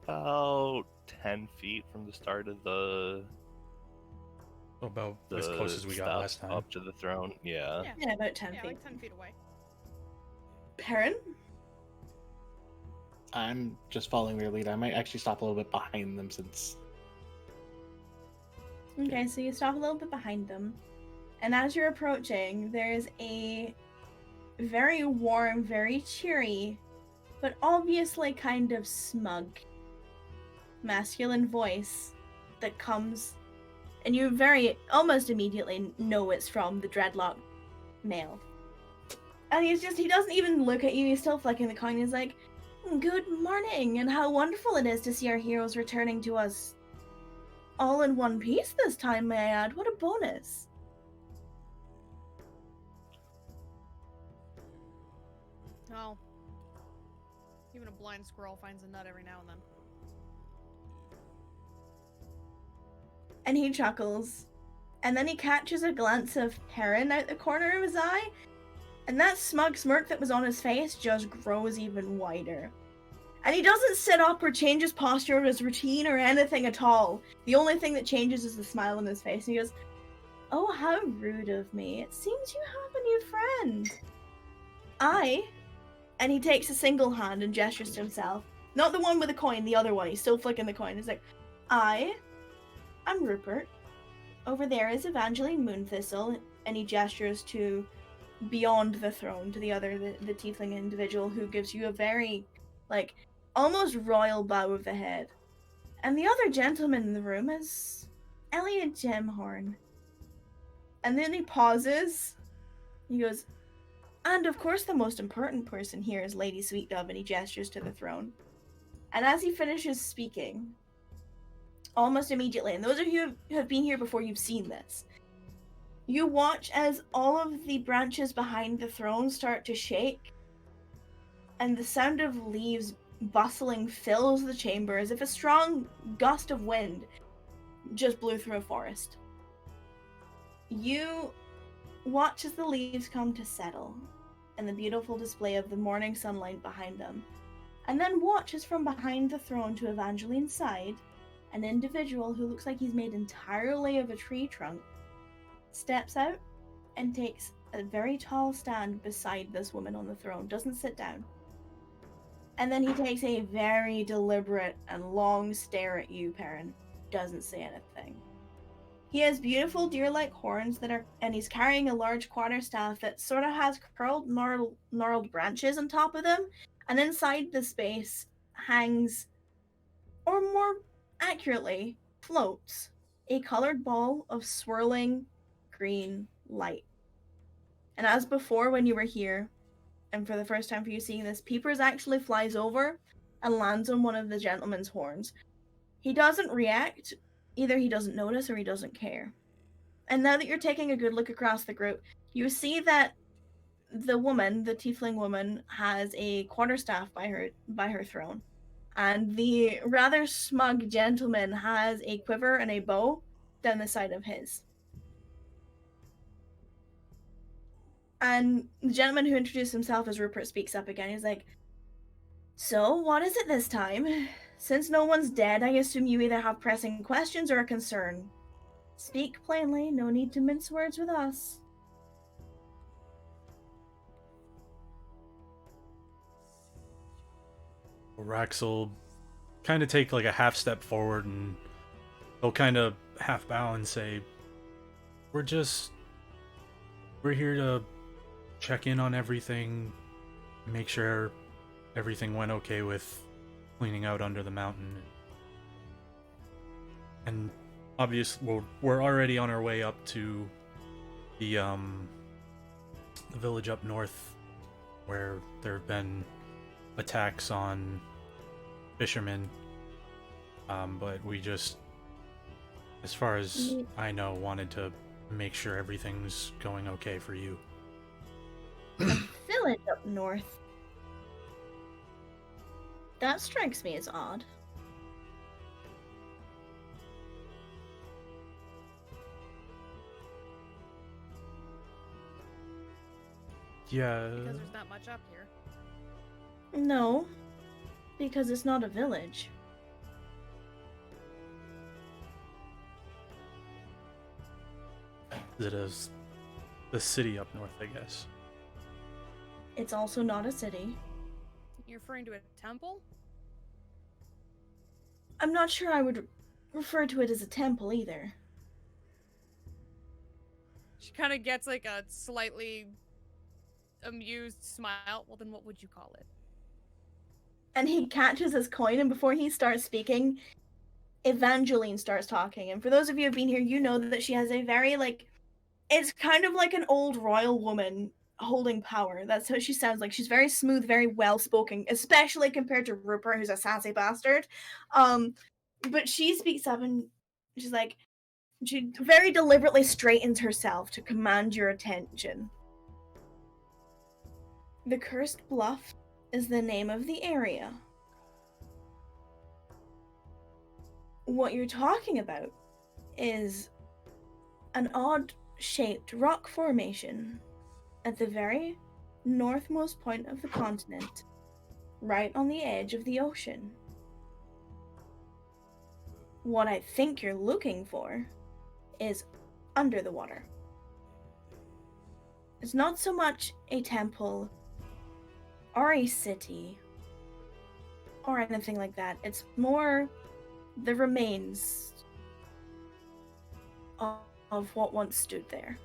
S5: About 10 feet from the start of the
S3: About as close as we got
S5: steps
S3: last time.
S5: up to the throne. Yeah.
S4: Yeah.
S1: Yeah, about 10
S4: Yeah,
S1: feet.
S4: like 10 feet away.
S1: Perrin?
S2: I'm just following their lead. I might actually stop a little bit behind them since.
S1: Okay, so you stop a little bit behind them. And as you're approaching, there's a very warm, very cheery, but obviously kind of smug masculine voice that comes, and you almost immediately know it's from the dreadlock male. And he doesn't even look at you, he's still flicking the coin. He's like, "Good morning, and how wonderful it is to see our heroes returning to us all in one piece this time, may I add. What a bonus."
S4: Oh. Even a blind squirrel finds a nut every now and then.
S1: And he chuckles. And then he catches a glance of Perrin out the corner of his eye. And that smug smirk that was on his face just grows even wider. And he doesn't sit up or change his posture or his routine or anything at all. The only thing that changes is the smile on his face. And he goes, "Oh, how rude of me. It seems you have a new friend. And he takes a single hand and gestures to himself. Not the one with the coin, the other one. He's still flicking the coin. He's like, I'm Rupert. Over there is Evangeline Moonthisttle." And he gestures to beyond the throne, to the other, the tiefling individual, who gives you a very, like, almost royal bow of the head. "And the other gentleman in the room is Elliot Gemhorn." And then he pauses. He goes, "And of course the most important person here is Lady Sweetdove," and he gestures to the throne. And as he finishes speaking, almost immediately, and those of you who have been here before, you've seen this, you watch as all of the branches behind the throne start to shake, and the sound of leaves bustling fills the chamber as if a strong gust of wind just blew through a forest. You watch as the leaves come to settle, and the beautiful display of the morning sunlight behind them, and then watch as from behind the throne to Evangeline's side, an individual who looks like he's made entirely of a tree trunk steps out and takes a very tall stand beside this woman on the throne, doesn't sit down. And then he takes a very deliberate and long stare at you, Perrin, doesn't say anything. He has beautiful deer-like horns and he's carrying a large quarterstaff that sort of has curled, gnarled branches on top of them, and inside the space hangs, or more accurately, floats, a colored ball of swirling green light. And as before when you were here, and for the first time for you seeing this, Peepers actually flies over and lands on one of the gentleman's horns. He doesn't react. Either he doesn't notice or he doesn't care. And now that you're taking a good look across the group, you see that the woman, the tiefling woman, has a quarterstaff by her throne. And the rather smug gentleman has a quiver and a bow down the side of his. And the gentleman who introduced himself as Rupert speaks up again. He's like, "So, what is it this time? Since no one's dead, I assume you either have pressing questions or a concern. Speak plainly, no need to mince words with us."
S3: Rax will kind of take like a half step forward, and he'll kind of half bow and say, we're here to check in on everything, make sure everything went okay with cleaning out under the mountain. And obviously we're already on our way up to the village up north, where there have been attacks on fishermen. But we just, as far as I know, wanted to make sure everything's going okay for you.
S1: Village up north. That strikes me as odd.
S3: Yeah.
S4: Because there's not much up here.
S1: No, because it's not a village.
S3: It is the city up north, I guess.
S1: It's also not a city.
S4: You're referring to a temple?
S1: I'm not sure I would refer to it as a temple either.
S4: She kind of gets like a slightly amused smile. Well, then what would you call it?
S1: And he catches his coin, and before he starts speaking, Evangeline starts talking. And for those of you who've been here, you know that she has a very, like, it's kind of like an old royal woman holding power. That's how she sounds like. She's very smooth, very well-spoken, especially compared to Rupert, who's a sassy bastard. But she speaks up and she's like, she very deliberately straightens herself to command your attention. The Cursed Bluff is the name of the area. What you're talking about is an odd-shaped rock formation at the very northmost point of the continent, right on the edge of the ocean. What I think you're looking for is under the water. It's not so much a temple or a city or anything like that. It's more the remains of what once stood there.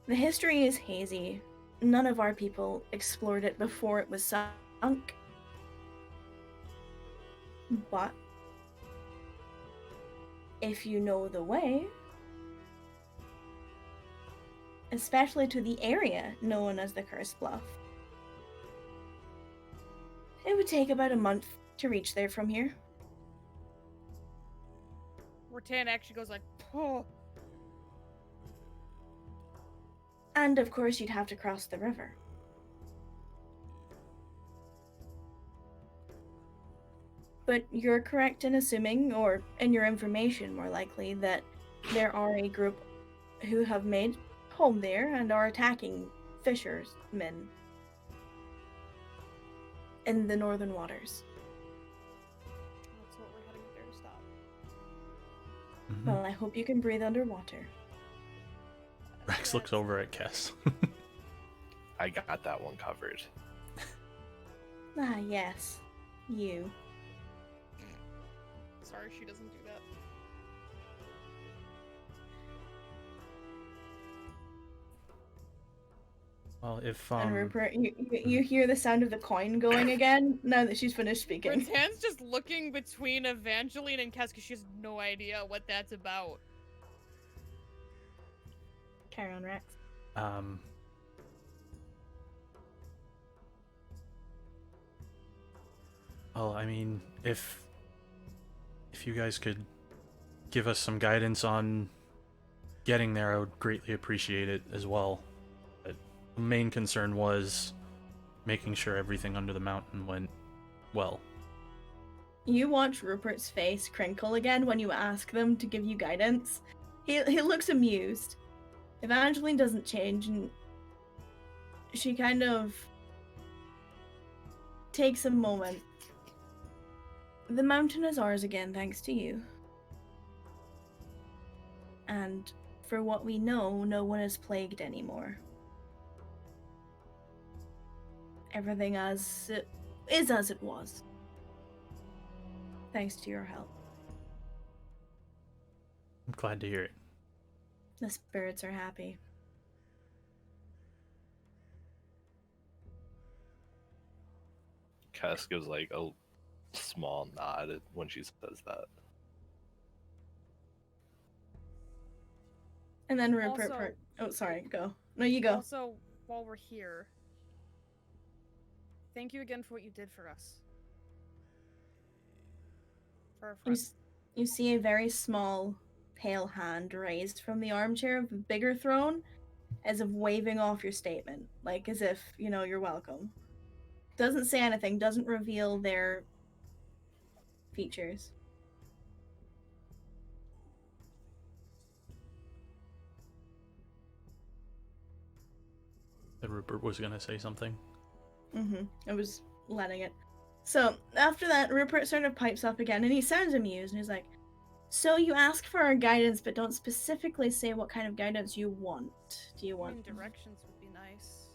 S1: The history is hazy. None of our people explored it before it was sunk. But if you know the way, especially to the area known as the Cursed Bluff, it would take about a month to reach there from here.
S4: Rattan actually goes like, oh.
S1: And of course, you'd have to cross the river. But you're correct in assuming, or in your information more likely, that there are a group who have made home there and are attacking fishermen in the northern waters.
S4: That's what we're heading there to stop.
S3: Mhm.
S1: Well, I hope you can breathe underwater.
S3: Rex looks over at Kess.
S5: I got that one covered.
S1: Ah, yes. You.
S4: Sorry, she doesn't do that.
S3: Well, if
S1: And Rupert, you hear the sound of the coin going again now that she's finished speaking.
S4: Rattan's just looking between Evangeline and Kes because she has no idea what that's about.
S1: Carry on, Rex.
S3: Well, I mean, if you guys could give us some guidance on getting there, I would greatly appreciate it as well. But the main concern was making sure everything under the mountain went well.
S1: You watch Rupert's face crinkle again when you ask them to give you guidance. He looks amused. Evangeline doesn't change, and she kind of takes a moment. The mountain is ours again, thanks to you. And for what we know, no one is plagued anymore. Everything as it is as it was. Thanks to your help.
S3: I'm glad to hear it.
S1: The spirits are happy.
S5: Cass gives like a small nod when she says that.
S1: And then Rupert...
S4: Also-
S1: Oh, sorry, go. No, you go.
S4: Also, while we're here, thank you again for what you did for us.
S1: You,
S4: Perfect.
S1: you see a very small, pale hand raised from the armchair of a bigger throne, as if waving off your statement, like as if, you're welcome. Doesn't say anything, doesn't reveal their features.
S3: That Rupert was gonna say something.
S1: I was letting it. So, after that, Rupert sort of pipes up again, and he sounds amused, and he's like, so you ask for our guidance, but don't specifically say what kind of guidance you want. Do you
S4: I
S1: want...
S4: mean, directions would be nice.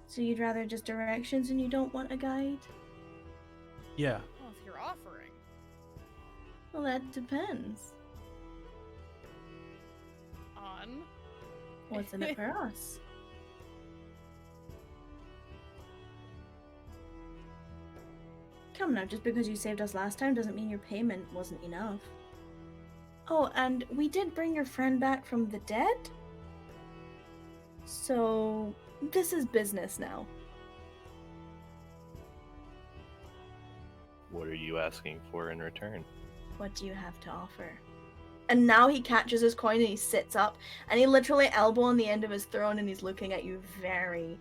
S1: So you'd rather just directions and you don't want a guide?
S3: Yeah.
S4: Well, if you're offering.
S1: Well, that depends.
S4: On?
S1: What's in it for us? Come now, just because you saved us last time doesn't mean your payment wasn't enough. Oh, and we did bring your friend back from the dead? So, this is business now.
S5: What are you asking for in return?
S1: What do you have to offer? And now he catches his coin and he sits up, and he literally elbow on the end of his throne and he's looking at you very,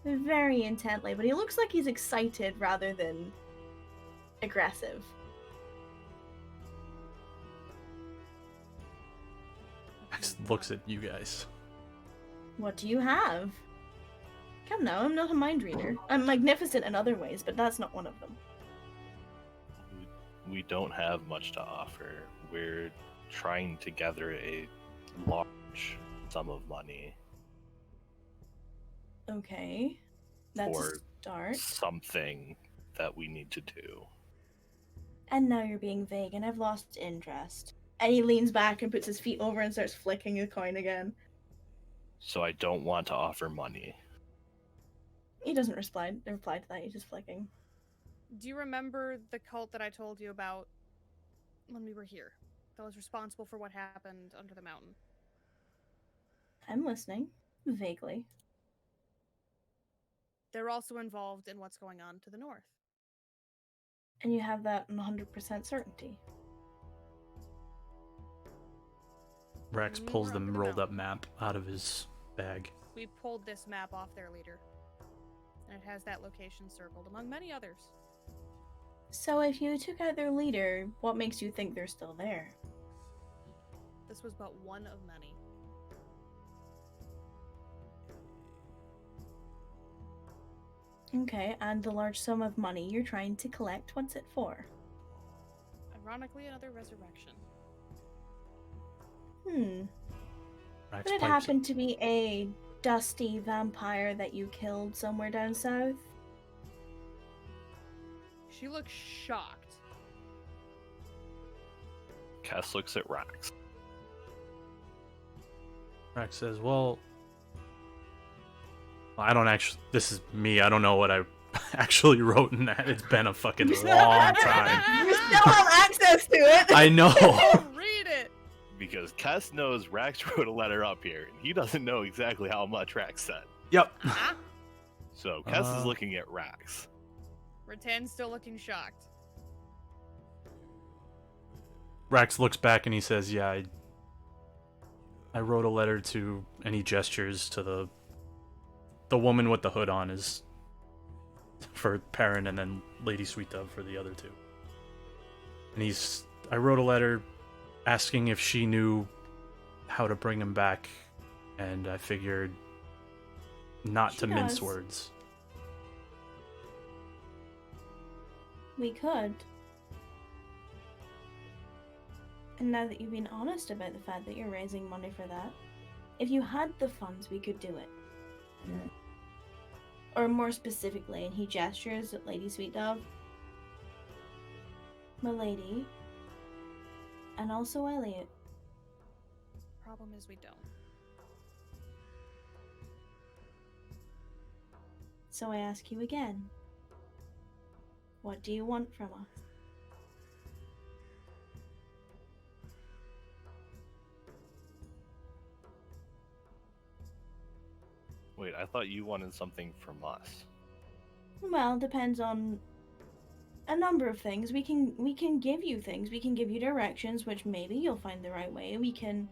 S1: very intently, but he looks like he's excited rather than aggressive.
S3: Max looks at you guys.
S1: What do you have? Come now, I'm not a mind reader. I'm magnificent in other ways, but that's not one of them.
S5: We don't have much to offer. We're trying to gather a large sum of money
S1: Okay. That's
S5: For-
S1: a start.
S5: something that we need to do.
S1: And now you're being vague, and I've lost interest. And he leans back and puts his feet over and starts flicking the coin again.
S5: So I don't want to offer money.
S1: He doesn't reply to that, he's just flicking.
S4: Do you remember the cult that I told you about when we were here? That was responsible for what happened under the mountain.
S1: I'm listening. Vaguely.
S4: They're also involved in what's going on to the north.
S1: And you have that 100% certainty.
S3: Rex
S4: When we
S3: pulls
S4: were
S3: the
S4: under the
S3: rolled up
S4: mountain.
S3: map out of his bag.
S4: We pulled this map off their leader. And it has that location circled, among many others.
S1: So if you took out their leader, what makes you think they're still there?
S4: This was but one of many.
S1: Okay, and the large sum of money you're trying to collect, what's it for?
S4: Ironically, another resurrection.
S3: Rex
S1: Would it
S3: pipes
S1: happen to be a dusty vampire that you killed somewhere down south?
S4: She looks shocked.
S5: Cass looks at Rax.
S3: Rex says, well, I don't actually, this is me, I don't know what I actually wrote in that. It's been a fucking long time.
S1: You still have access to it!
S3: I know.
S4: Read it!
S5: Because Cass knows Rax wrote a letter up here, and he doesn't know exactly how much Rax said.
S3: Yep.
S5: So Cass is looking at Rax.
S4: Rattan's still looking shocked.
S3: Rex looks back and he says, yeah, I wrote a letter to, and he gestures to the woman with the hood on is for Perrin, and then Lady Sweet Dove for the other two. And I wrote a letter asking if she knew how to bring him back, and I figured not
S1: She
S3: to mince
S1: does.
S3: words.
S1: We could. And now that you've been honest about the fact that you're raising money for that, if you had the funds, we could do it. Or more specifically, and he gestures at Lady Sweet Dove, Milady, and also Elliot.
S4: Problem is we don't.
S1: So I ask you again, what do you want from us?
S5: Wait, I thought you wanted something from us.
S1: Well, depends on a number of things. We can give you things. We can give you directions, which maybe you'll find the right way. We can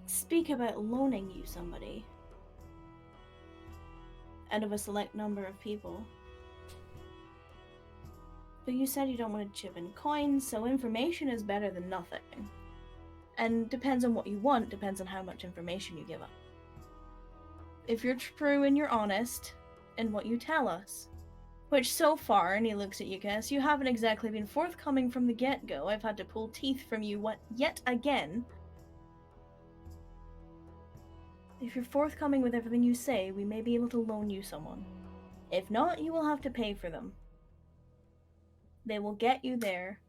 S1: speak about loaning you somebody out of a select number of people. But you said you don't want to chip in coins, so information is better than nothing. And depends on what you want, depends on how much information you give up. If you're true and you're honest in what you tell us, which so far, and he looks at you, Cass, you haven't exactly been forthcoming from the get-go. I've had to pull teeth from you yet again. If you're forthcoming with everything you say, we may be able to loan you someone. If not, you will have to pay for them. They will get you there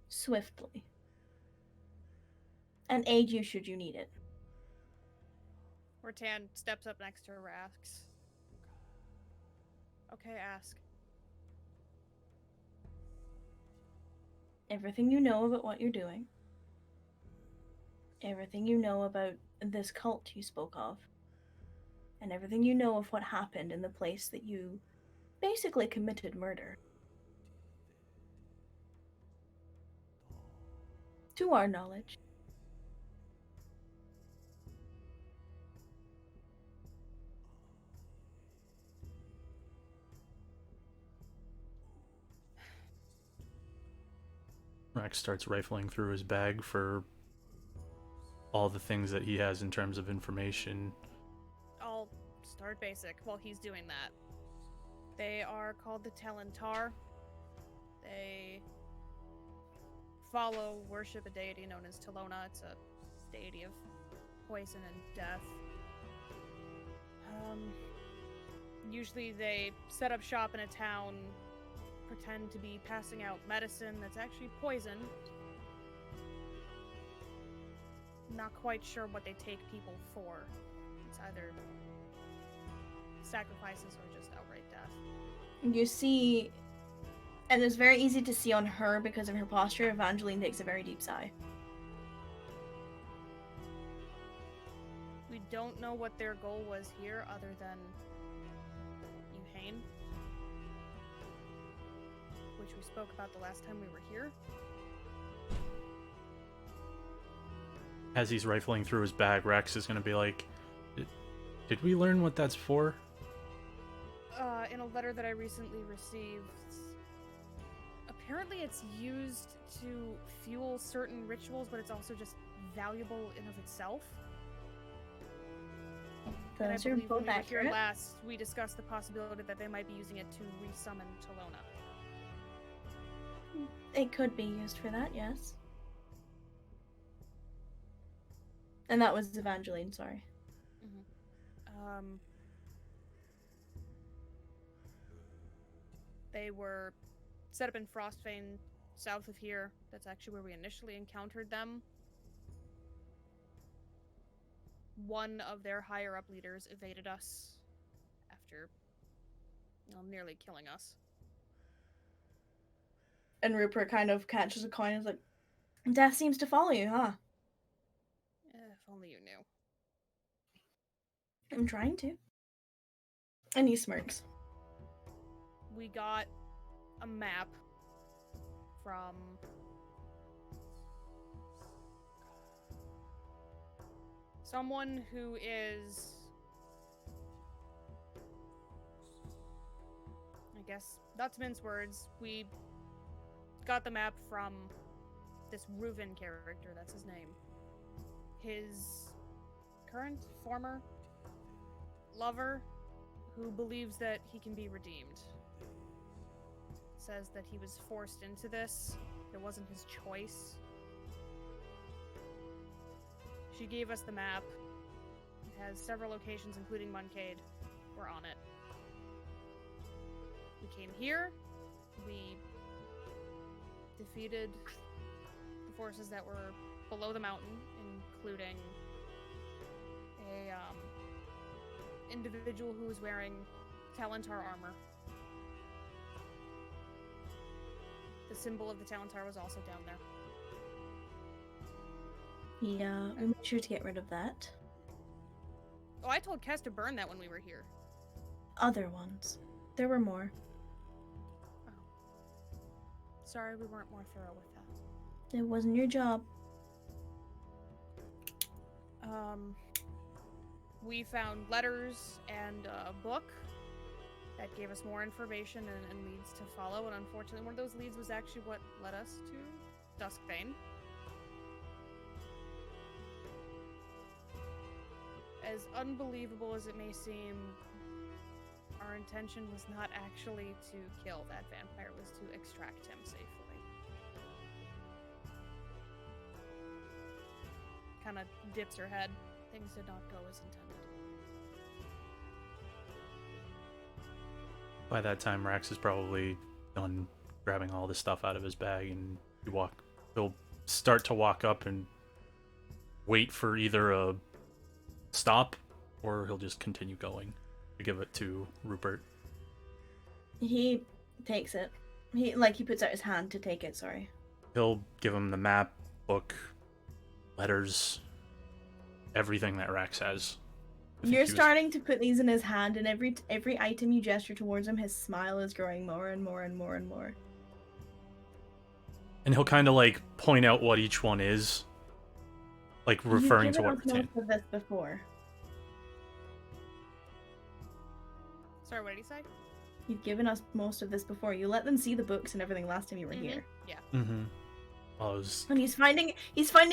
S1: swiftly and aid you should you need it.
S4: Hortan steps up next to her, asks. Okay, ask.
S1: Everything you know about what you're doing. Everything you know about this cult you spoke of. And everything you know of what happened in the place that you basically committed murder. To our knowledge.
S3: Rex starts rifling through his bag for all the things that he has in terms of information.
S4: I'll start basic while he's doing that. They are called the Talentar. They follow, worship a deity known as Talona. It's a deity of poison and death. Usually they set up shop in a town, pretend to be passing out medicine that's actually poison. Not quite sure what they take people for. It's either sacrifices or just outright death.
S1: You see, and it's very easy to see on her because of her posture, Evangeline takes a very deep sigh.
S4: We don't know what their goal was here other than Euhane, which we spoke about the last time we were here.
S3: As he's rifling through his bag, Rex is going to be like, did we learn what that's for?
S4: In a letter that I recently received, apparently it's used to fuel certain rituals, but it's also just valuable in of itself. And I
S1: Those are
S4: believe when
S1: both
S4: we were here
S1: accurate.
S4: last, we discussed the possibility that they might be using it to resummon Talona.
S1: It could be used for that, yes. And that was Evangeline, sorry.
S4: They were set up in Frostfane, south of here. That's actually where we initially encountered them. One of their higher-up leaders evaded us after, nearly killing us.
S1: And Rupert kind of catches a coin and is like, death seems to follow you, huh?
S4: If only you knew.
S1: I'm trying to. And he smirks.
S4: We got a map from someone who is, I guess, not to mince words, we got the map from this Reuven character, that's his name. His current, former lover, who believes that he can be redeemed. Says that he was forced into this. It wasn't his choice. She gave us the map. It has several locations, including Muncade. We're on it. We came here. We defeated the forces that were below the mountain, including a individual who was wearing Talentar armor. The symbol of the Talentar was also down there.
S1: Yeah, we made sure to get rid of that.
S4: Oh, I told Kes to burn that when we were here.
S1: Other ones. There were more.
S4: Oh. Sorry we weren't more thorough with that.
S1: It wasn't your job.
S4: We found letters and a book that gave us more information and leads to follow, and unfortunately one of those leads was actually what led us to Duskbane. As unbelievable as it may seem, our intention was not actually to kill that vampire, it was to extract him safely. Kind of dips her head. Things did not go as intended.
S3: By that time, Rax is probably done grabbing all the stuff out of his bag, and he'll start to walk up and wait for either a stop, or he'll just continue going to give it to Rupert.
S1: He takes it. He puts out his hand to take it, sorry.
S3: He'll give him the map, book, letters, everything that Rax has.
S1: You're starting to put these in his hand, and every item you gesture towards him, his smile is growing more and more and more and more.
S3: And he'll kind of like point out what each one is, like referring to what
S1: You've given us most of this before.
S4: Sorry, what did he say?
S1: You've given us most of this before. You let them see the books and everything last time you were here.
S4: Yeah.
S3: Mm-hmm.
S1: And he's finding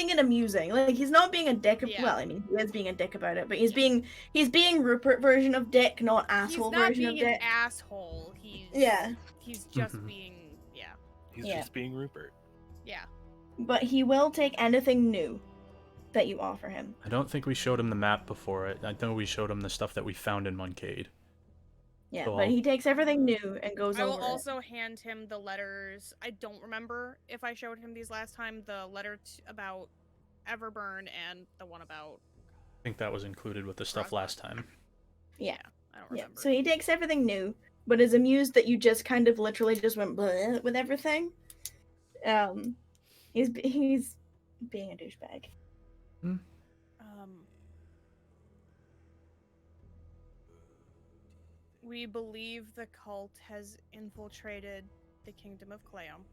S1: it amusing. Like, he's not being a dick.
S4: Yeah.
S1: Well, I mean, he is being a dick about it, but he's being Rupert version of dick, not asshole version of dick.
S4: He's not being an asshole. He's just being
S5: He's just being Rupert.
S4: Yeah.
S1: But he will take anything new that you offer him.
S3: I don't think we showed him the map before it. I know we showed him the stuff that we found in Moncade.
S1: Yeah,
S3: So
S1: but he takes everything new and goes
S4: I
S1: over
S4: will
S1: it.
S4: also hand him the letters. I don't remember if I showed him these last time. The letter about Everburn and the one about...
S3: I think that was included with the stuff last time.
S1: Yeah.
S4: I don't remember.
S1: So he takes everything new, but is amused that you just kind of literally just went bleh with everything. He's being a douchebag.
S4: We believe the cult has infiltrated the kingdom of Cleom.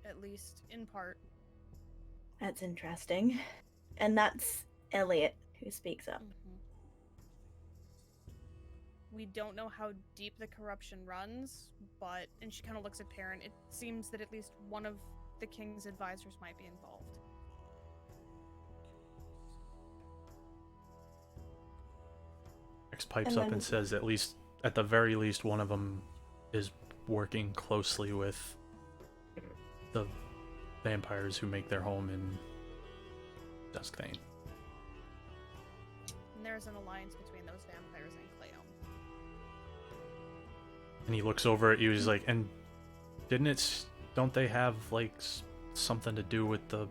S4: At least in part.
S1: That's interesting. And that's Elliot who speaks up.
S4: We don't know how deep the corruption runs, but, and she kind of looks at Perrin, it seems that at least one of the king's advisors might be involved.
S3: Rex pipes up and says at the very least, one of them is working closely with the vampires who make their home in Duskbane.
S4: And there's an alliance between those vampires and Cleom.
S3: And he looks over at you, he's like, and don't they have like something to do with the,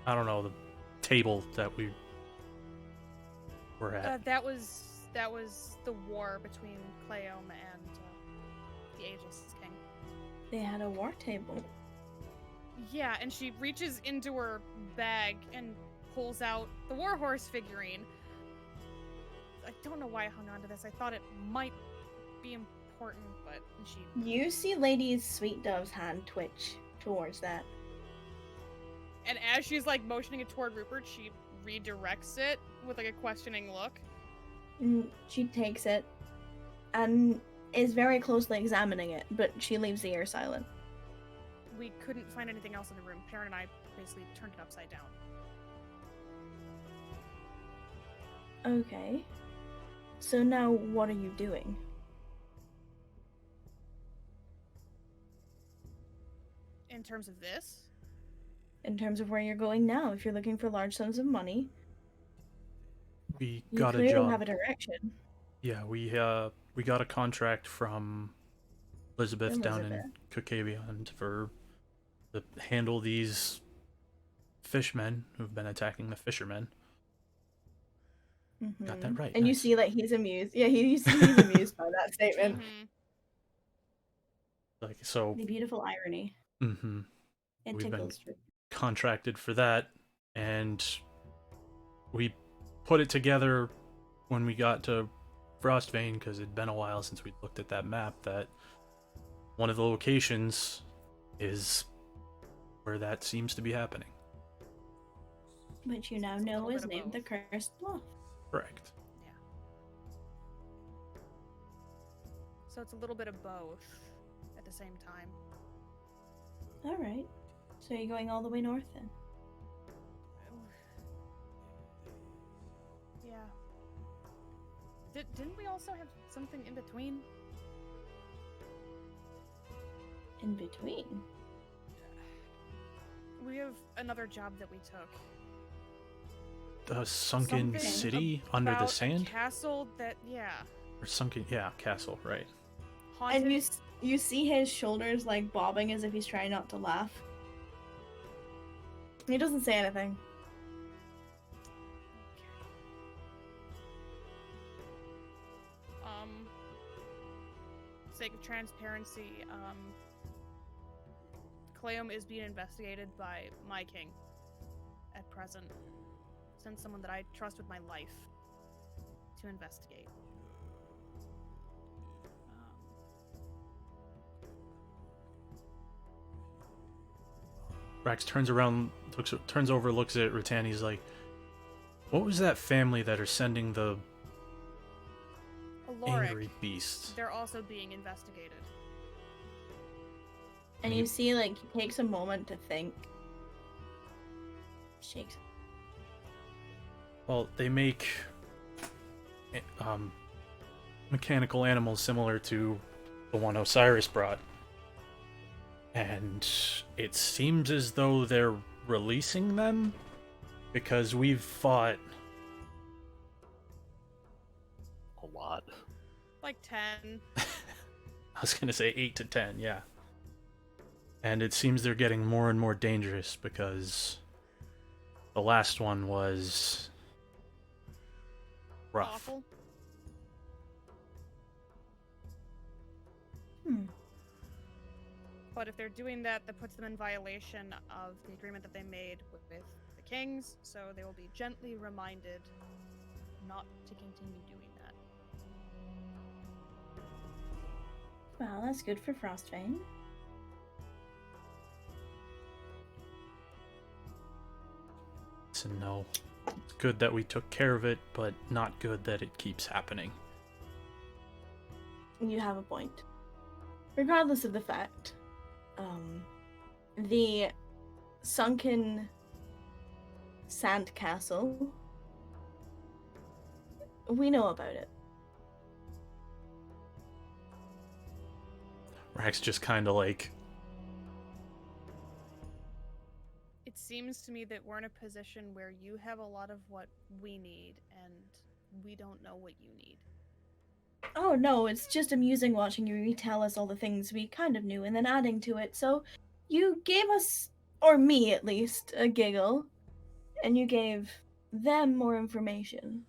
S3: I don't know, the table that we were at?
S4: That was the war between Cleom and the Ageless King.
S1: They had a war table.
S4: Yeah, and she reaches into her bag and pulls out the warhorse figurine. I don't know why I hung on to this. I thought it might be important, but she...
S1: You see Lady Sweet Dove's hand twitch towards that.
S4: And as she's like motioning it toward Rupert, she redirects it with like a questioning look.
S1: She takes it and is very closely examining it, but she leaves the ear silent.
S4: We couldn't find anything else in the room. Perrin and I basically turned it upside down.
S1: Okay. So now what are you doing?
S4: In terms of this?
S1: In terms of where you're going now, if you're looking for large sums of money,
S3: We
S1: you
S3: got a
S1: clearly
S3: job.
S1: have a direction.
S3: Yeah, we got a contract from Elizabeth down in Cookabeyond to handle these fishmen who've been attacking the fishermen.
S1: Mm-hmm.
S3: Got that right.
S1: And you
S3: nice.
S1: see that he's amused. Yeah, he's amused by that statement.
S4: Mm-hmm.
S3: Like, so.
S1: The beautiful irony.
S3: Mm-hmm.
S1: It
S3: We've been
S1: tickles.
S3: contracted for that, and we put it together when we got to Frostvane, because it'd been a while since we looked at that map, that one of the locations is where that seems to be happening.
S1: Which you now
S4: It's a
S1: know
S4: little
S1: is
S4: bit of
S1: named the
S4: both.
S1: Cursed Bluff.
S3: Correct.
S4: Yeah. So it's a little bit of both at the same time.
S1: Alright. So you're going all the way north then?
S4: Yeah. Didn't we also have something in between?
S1: In between?
S4: We have another job that we took.
S3: The sunken
S4: Something
S3: city under the
S4: about a
S3: sand?
S4: castle that, yeah.
S3: Or sunken, yeah, castle, right.
S4: Haunted.
S1: And you see his shoulders like bobbing as if he's trying not to laugh. He doesn't say anything.
S4: Sake of transparency, Cleom is being investigated by my king at present. Send someone that I trust with my life to investigate.
S3: Rax turns around, turns over, looks at Rutan. He's like, "What was that family that are sending the
S4: Aloric,
S3: angry beast?"
S4: they're also being investigated.
S1: And you see, like, he takes a moment to think. Shakes.
S3: Well, they make mechanical animals similar to the one Osiris brought. And it seems as though they're releasing them because we've fought
S5: A lot.
S4: Like 10.
S3: I was gonna say 8 to 10, yeah. And it seems they're getting more and more dangerous because the last one was rough.
S4: Awful. But if they're doing that, that puts them in violation of the agreement that they made with the kings, so they will be gently reminded not to continue doing that.
S1: Well, that's good for Frostbane.
S3: So no, it's good that we took care of it, but not good that it keeps happening.
S1: You have a point. Regardless of the fact, the sunken sand castle, we know about it.
S3: Rax just kind of like,
S4: It seems to me that we're in a position where you have a lot of what we need, and we don't know what you need.
S1: Oh no, it's just amusing watching you retell us all the things we kind of knew and then adding to it. So you gave us, or me at least, a giggle, and you gave them more information,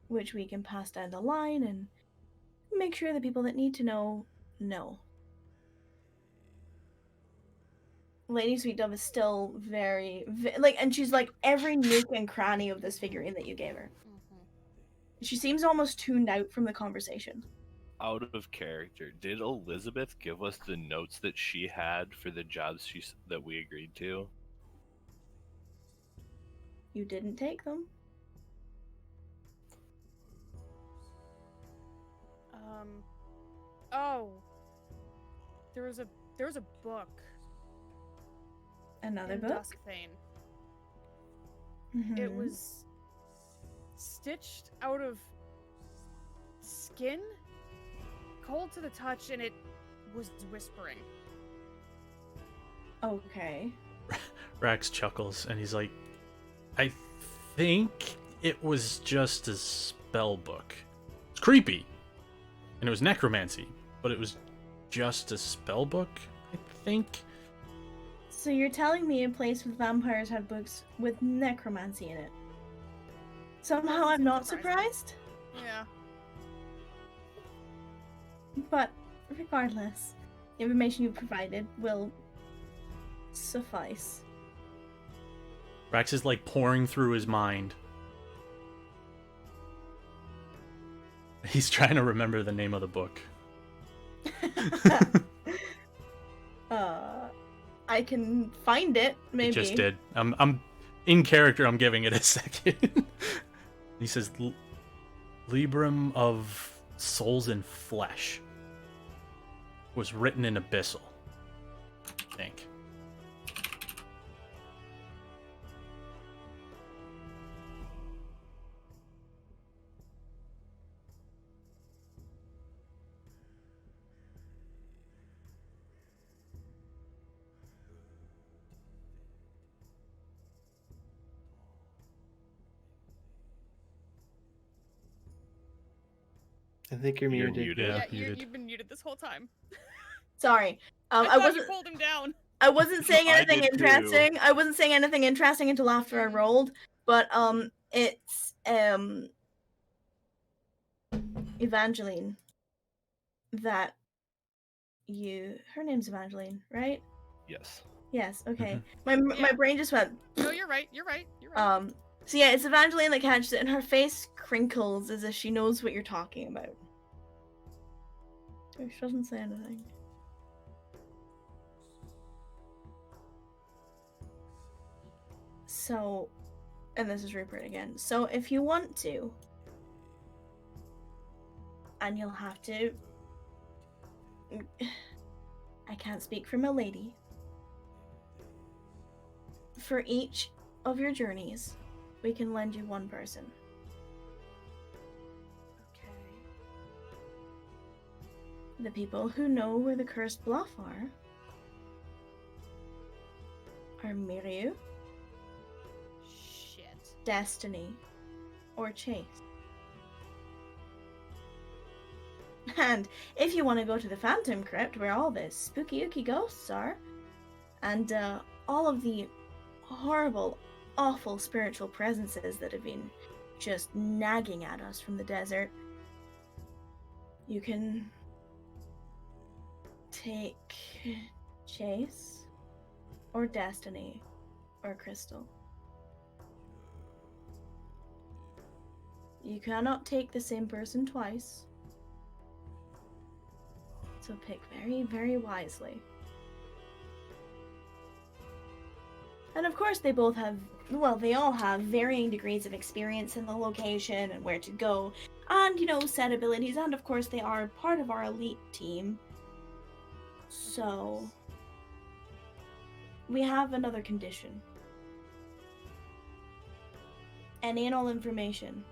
S1: which we can pass down the line and make sure the people that need to know. Lady Sweet Dove is still very, and she's like every nook and cranny of this figurine that you gave her. She seems almost tuned out from the conversation.
S5: Out of character, did Elizabeth give us the notes that she had for the jobs that we agreed to?
S1: You didn't take them.
S4: Oh. There was a book.
S1: Another
S4: in
S1: book?
S4: Duskthane.
S1: Mhm.
S4: It was stitched out of skin, cold to the touch, and it was whispering.
S1: Okay.
S3: Rax chuckles and he's like, "I think it was just a spell book. It's creepy. And it was necromancy, but it was just a spell book, I think."
S1: So you're telling me a place with vampires had books with necromancy in it? Somehow I'm not surprised,
S4: Yeah.
S1: but regardless, the information you provided will suffice.
S3: Rax is like pouring through his mind. He's trying to remember the name of the book.
S1: I can find it, maybe.
S3: It just did. I'm in character. I'm giving it a second. He says, "Librum of Souls and Flesh was written in Abyssal." I think.
S2: I think you're
S5: You're
S2: muted.
S5: muted.
S3: Yeah,
S4: Yeah,
S3: muted.
S4: you've been muted this whole time.
S1: Sorry.
S4: I
S1: I
S4: thought
S1: wasn't.
S4: you pulled him down.
S1: I wasn't saying
S5: I
S1: anything
S5: did too.
S1: interesting. I wasn't saying anything interesting until after I rolled. But it's Evangeline. That you. Her name's Evangeline, right?
S5: Yes.
S1: Yes. Okay.
S3: Mm-hmm.
S1: My
S4: Yeah.
S1: brain just went.
S4: No, you're right. You're right. You're right.
S1: So yeah, it's Evangeline that catches it, and her face crinkles as if she knows what you're talking about. So she doesn't say anything. So, and this is Rupert again. So if you want to, and you'll have to. I can't speak for my lady. For each of your journeys, we can lend you one person.
S4: Okay.
S1: The people who know where the cursed bluff are Miryu,
S4: Shit.
S1: Destiny, or Chase. And if you want to go to the Phantom Crypt, where all the spooky ooky ghosts are, and all of the horrible, awful spiritual presences that have been just nagging at us from the desert, you can take Chase, or Destiny, or Crystal. You cannot take the same person twice. So pick very, very wisely. And of course they both have, well, they all have varying degrees of experience in the location and where to go, and, set abilities, and of course they are part of our elite team. So, we have another condition. Any and all information.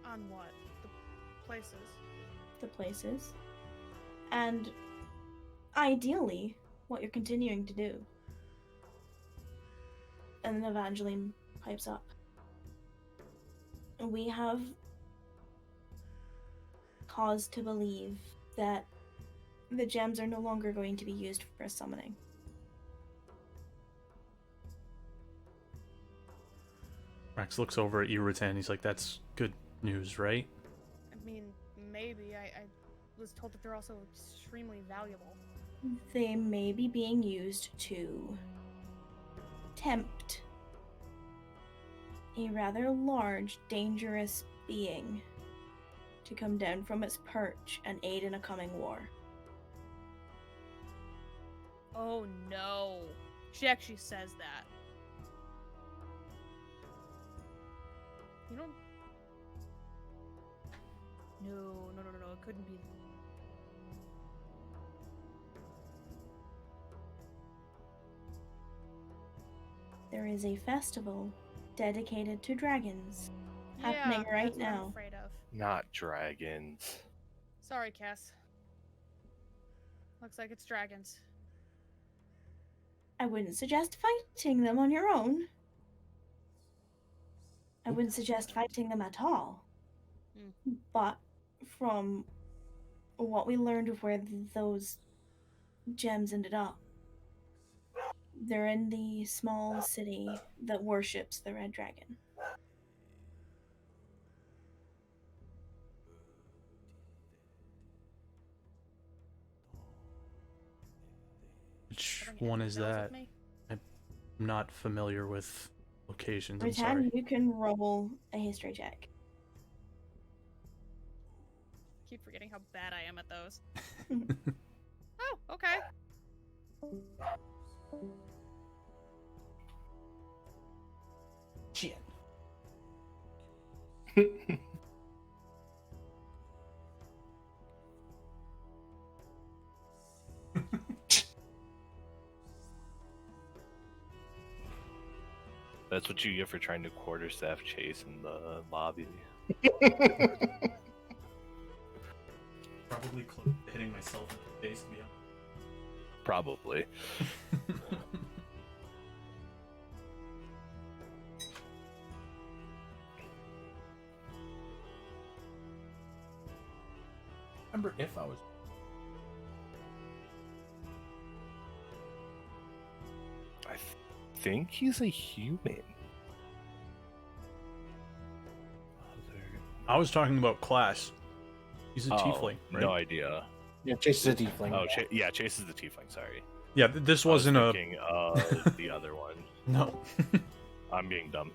S4: On what? The places.
S1: The places. And ideally, what you're continuing to do. And then Evangeline pipes up. We have cause to believe that the gems are no longer going to be used for summoning.
S3: Rax looks over at Irutan. He's like, "That's good news, right?"
S4: I mean, maybe. I was told that they're also extremely valuable.
S1: They may be being used to tempt a rather large, dangerous being to come down from its perch and aid in a coming war.
S4: Oh no. She actually says that. You don't. No. It couldn't be.
S1: There is a festival dedicated to dragons happening right
S4: that's what I'm
S1: now.
S4: afraid of.
S5: Not dragons.
S4: Sorry, Cass. Looks like it's dragons.
S1: I wouldn't suggest fighting them on your own. I wouldn't suggest fighting them at all. But from what we learned of where those gems ended up, they're in the small city that worships the red dragon.
S3: Which
S4: Having
S3: one
S4: any
S3: is
S4: bells with
S3: that?
S4: me?
S3: I'm not familiar with locations. I'm
S1: Ritan,
S3: sorry.
S1: you can roll a history check.
S4: keep forgetting how bad I am at those. Oh, okay.
S2: Shit.
S5: That's what you get for trying to quarterstaff Chase in the lobby.
S3: Probably close to hitting myself in the face, to be
S5: Probably.
S3: honest. Remember if I was.
S5: I think he's a human.
S3: I was talking about class. He's a
S5: Oh,
S3: tiefling, right?
S5: no idea.
S2: Yeah, Chase is a tiefling.
S5: Oh, yeah, Chase is the tiefling. Sorry.
S3: Yeah, this wasn't
S5: I was thinking of the other one.
S3: No.
S5: I'm being dumb.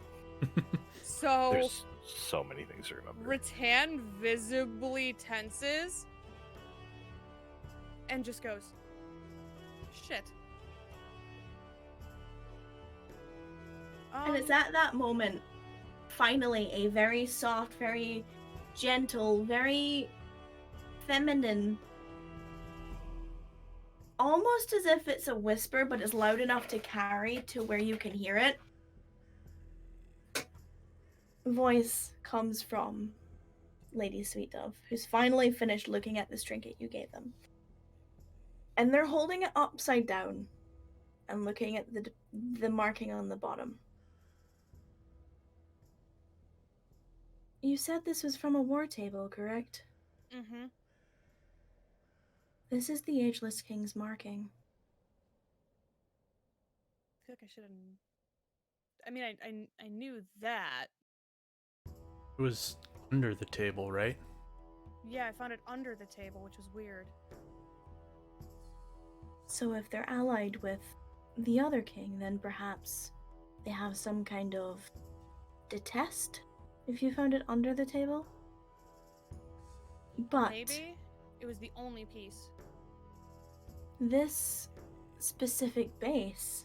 S4: So
S5: There's so many things to remember.
S4: Rattan visibly tenses and just goes, shit.
S1: And it's at that moment, finally, a very soft, very gentle, very feminine, almost as if it's a whisper, but it's loud enough to carry to where you can hear it. Voice comes from Lady Sweet Dove, who's finally finished looking at this trinket you gave them. And they're holding it upside down and looking at the marking on the bottom. You said this was from a war table, correct?
S4: Mm-hmm.
S1: This is the Ageless King's marking.
S4: I feel like I should have. I mean, I knew that.
S3: It was under the table, right?
S4: Yeah, I found it under the table, which was weird.
S1: So if they're allied with the other king, then perhaps they have some kind of detest if you found it under the table? But
S4: Maybe it was the only piece.
S1: this specific base,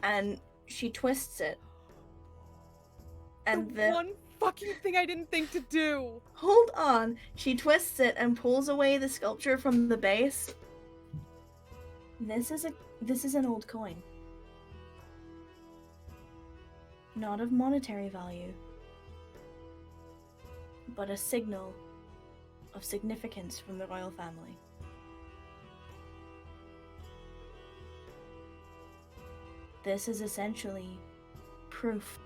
S1: and she twists it, and
S4: the one fucking thing I didn't think to do.
S1: hold on, she twists it and pulls away the sculpture from the base. This is an old coin. Not of monetary value, but a signal of significance from the royal family. This is essentially proof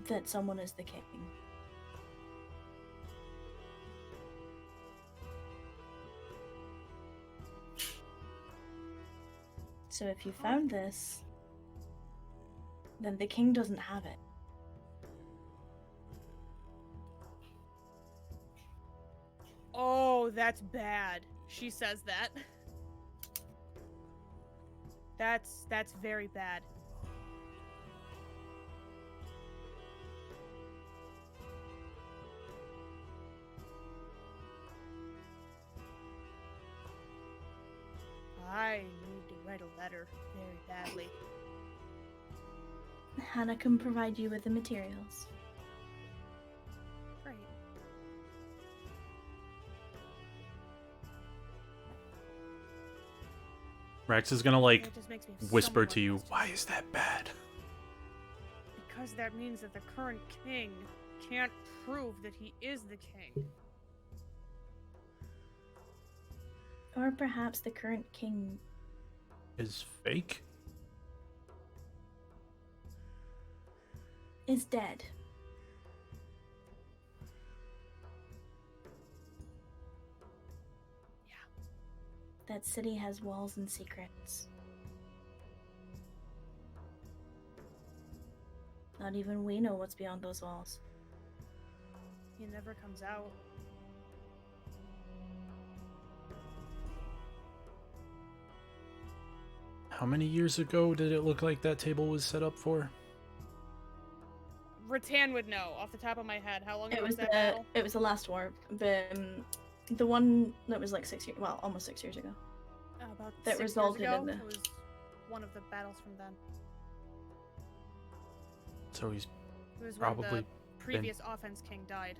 S1: that someone is the king. So if you found this, then the king doesn't have it.
S4: Oh, that's bad. She says that. That's very bad. I need to write a letter very badly.
S1: Hannah can provide you with the materials.
S4: Right.
S3: Rex is gonna like
S4: That just makes me
S3: whisper
S4: somewhat
S3: to you,
S4: frustrated.
S3: why is that bad?
S4: Because that means that the current king can't prove that he is the king.
S1: Or perhaps the current king
S3: Is fake?
S1: is dead.
S4: Yeah.
S1: That city has walls and secrets. Not even we know what's beyond those walls.
S4: He never comes out.
S3: How many years ago did it look like that table was set up for?
S4: Rattan would know off the top of my head. How long
S1: It
S4: ago
S1: was
S4: was that battle?
S1: the last war, the one that was like 6 years, well, almost 6 years ago.
S4: About
S1: that
S4: 6 years
S1: resulted
S4: ago.
S1: in the-
S4: It was one of the battles from then.
S3: So he's
S4: It was when
S3: probably
S4: the previous offense king died.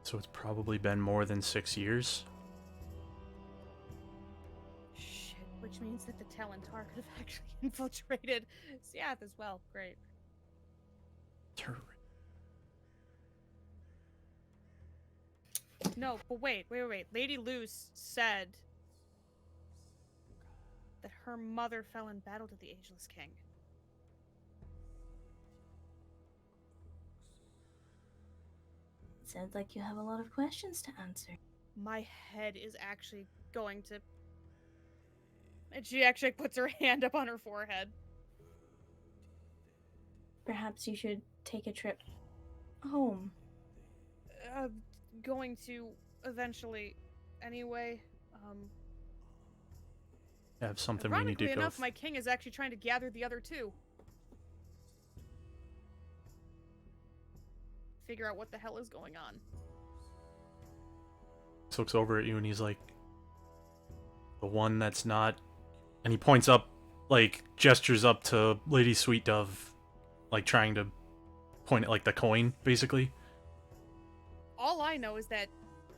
S3: so it's probably been more than 6 years.
S4: Shit, which means that the Talentar could have actually infiltrated Seath as well. Great. No, but wait. Lady Luce said that her mother fell in battle to the Ageless King.
S1: Sounds like you have a lot of questions to answer.
S4: My head is actually going to... And she actually puts her hand up on her forehead.
S1: Perhaps you should take a trip home.
S4: Going to eventually anyway.
S3: I have something we need
S4: Ironically
S3: to go.
S4: enough, my king is actually trying to gather the other two. Figure out what the hell is going on.
S3: Looks over at you and he's like, the one that's not, and he points up, like gestures up to Lady Sweet Dove, like trying to point at like the coin, basically.
S4: All I know is that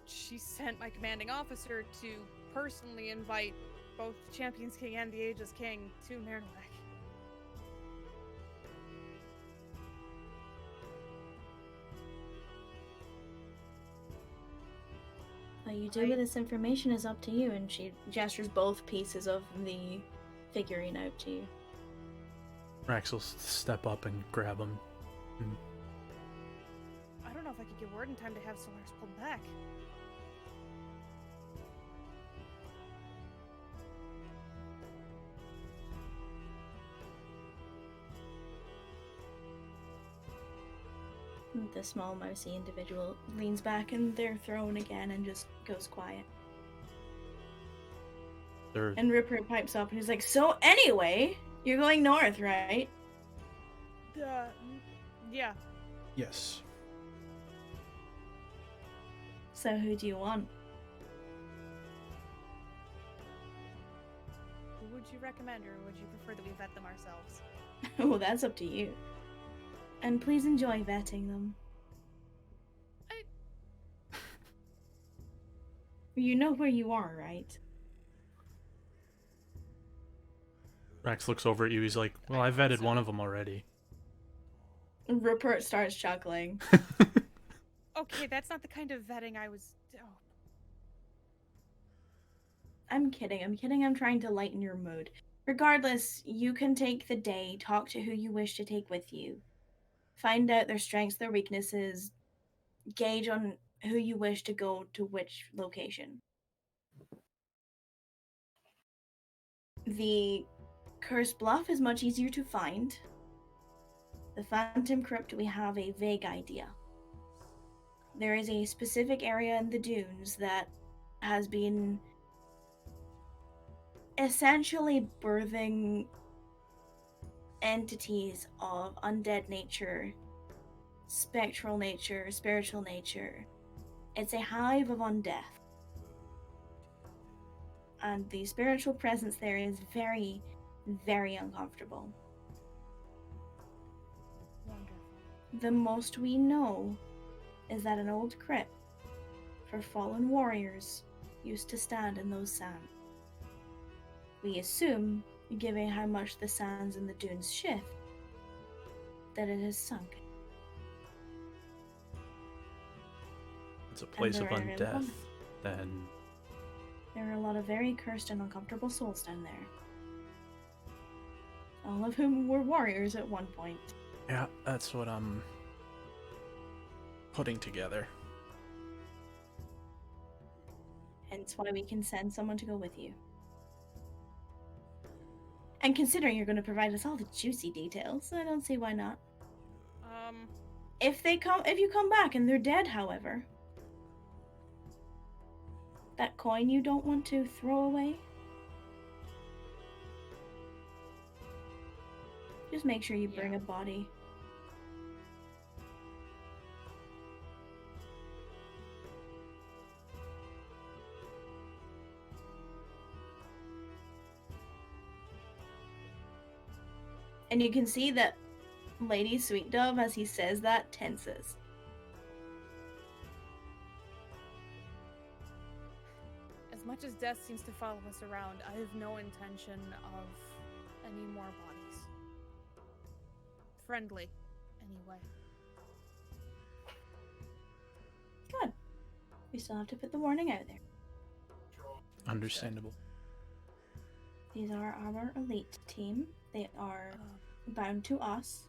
S4: she sent my commanding officer to personally invite both the Champions King and the Ageless King to Mernowek.
S1: What you do with this information is up to you, and she gestures both pieces of the figurine out to you.
S3: Rax will step up and grab him. And
S4: I don't know if I could get word in time to have Solaris pulled back.
S1: The small mousy individual leans back in their throne again and just goes quiet.
S3: they're
S1: And Rupert pipes up and he's like, "So anyway, you're going north, right?"
S4: Yeah.
S3: yes.
S1: So who do you want?
S4: Who would you recommend, or would you prefer that we vet them ourselves?
S1: Well, that's up to you. And please enjoy vetting them. You know where you are, right?
S3: Rax looks over at you. He's like, well, I vetted one of them already.
S1: Rupert starts chuckling.
S4: Okay, that's not the kind of vetting I was... Oh.
S1: I'm kidding. I'm trying to lighten your mood. Regardless, you can take the day, talk to who you wish to take with you. Find out their strengths, their weaknesses, gauge on who you wish to go to which location. The Cursed Bluff is much easier to find. The Phantom Crypt, we have a vague idea. There is a specific area in the dunes that has been essentially birthing entities of undead nature, spectral nature, spiritual nature. It's a hive of undeath. And the spiritual presence there is very, very uncomfortable.
S4: Wonderful.
S1: The most we know is that an old crypt for fallen warriors used to stand in those sands. We assume, given how much the sands in the dunes shift, that it has sunk.
S3: It's a place of
S1: there are
S3: undeath. Then
S1: There are a lot of very cursed and uncomfortable souls down there. All of whom were warriors at one point.
S3: yeah, that's what I'm putting together.
S1: Hence why we can send someone to go with you. And considering you're going to provide us all the juicy details, I don't see why not. If you come back and they're dead, however, that coin you don't want to throw away, just make sure you bring
S4: Yeah.
S1: a body And you can see that Lady Sweet Dove, as he says that, tenses.
S4: As much as death seems to follow us around, I have no intention of any more bodies. Friendly, anyway.
S1: Good. We still have to put the warning out there.
S3: Understandable.
S1: These are our elite team. They are bound to us.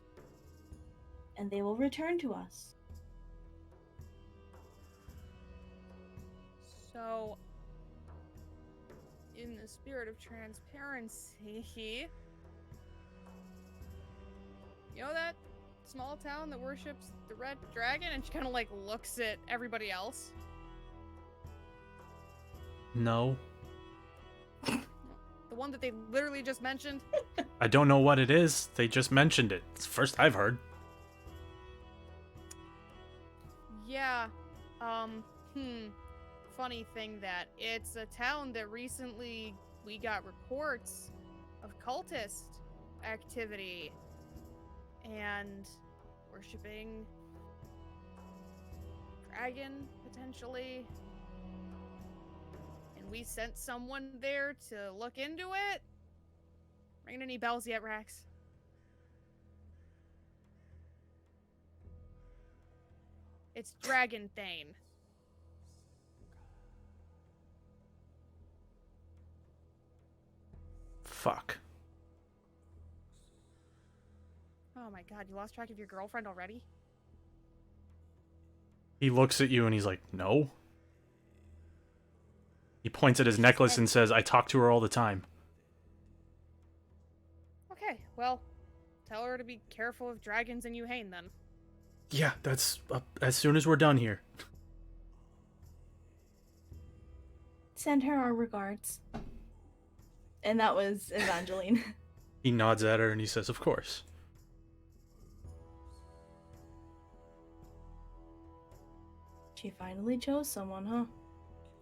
S1: And they will return to us.
S4: So, in the spirit of transparency, you know that small town that worships the red dragon? And she kind of like looks at everybody else.
S3: No.
S4: The one that they literally just mentioned?
S3: I don't know what it is. They just mentioned it. It's the first I've heard.
S4: Yeah. Funny thing that it's a town that recently we got reports of cultist activity and worshipping dragon potentially. And we sent someone there to look into it. Ringing any bells yet, Rax? It's Dragon Thane.
S3: Fuck.
S4: Oh my god, you lost track of your girlfriend already?
S3: He looks at you and he's like, no. He points at his necklace and says, I talk to her all the time.
S4: Okay, well, tell her to be careful of dragons in Yuhane then.
S3: Yeah, that's as soon as we're done here.
S1: Send her our regards. And that was Evangeline.
S3: He nods at her and he says, of course.
S1: She finally chose someone, huh?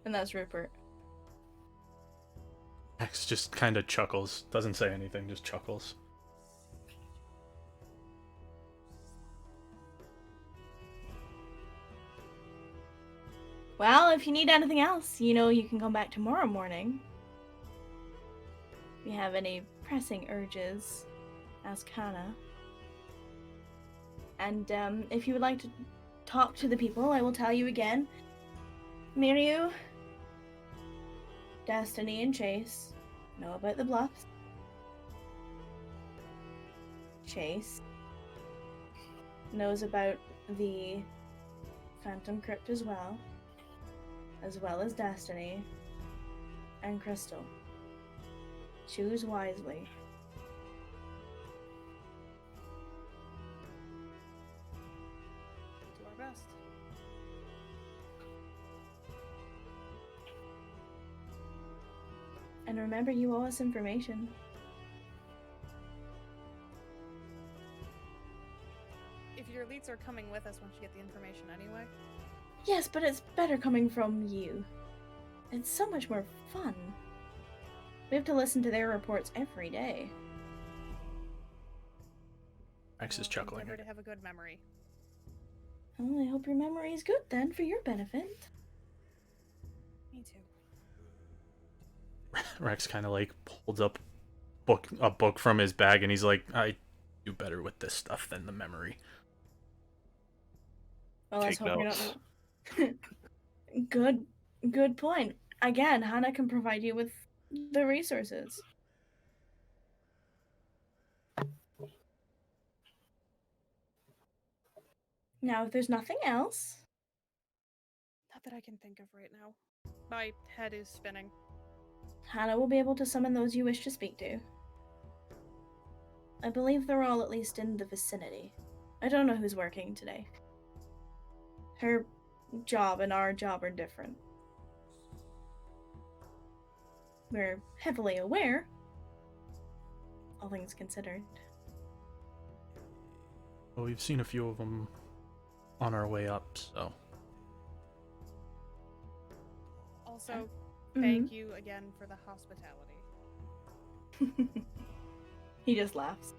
S1: And that's Rupert.
S3: Max just kind of chuckles. Doesn't say anything, just chuckles.
S1: Well, if you need anything else, you know you can come back tomorrow morning. If you have any pressing urges, ask Hannah. And if you would like to talk to the people, I will tell you again. Miryu, Destiny, and Chase know about the bluffs. Chase knows about the Phantom Crypt as well as Destiny and Crystal. Choose wisely.
S4: Do our best.
S1: And remember, you owe us information.
S4: If your elites are coming with us once you get the information anyway.
S1: Yes, but it's better coming from you. It's so much more fun. We have to listen to their reports every day.
S3: Max is chuckling.
S4: Endeavor to have a good memory.
S1: Well, I hope your memory is good then, for your benefit.
S4: Me too.
S3: Rex kind of like holds up a book from his bag and he's like, I do better with this stuff than the memory.
S1: Well, let's
S5: Take
S1: hope you're
S5: notes.
S1: not. Good point. Again, Hannah can provide you with the resources. Now, if there's nothing else,
S4: Not that I can think of right now. My head is spinning.
S1: Hannah will be able to summon those you wish to speak to. I believe they're all at least in the vicinity. I don't know who's working today. Her job and our job are different. We're heavily aware, all things considered.
S3: Well, we've seen a few of them on our way up, so.
S4: Also, thank you again for the hospitality.
S1: He just laughs.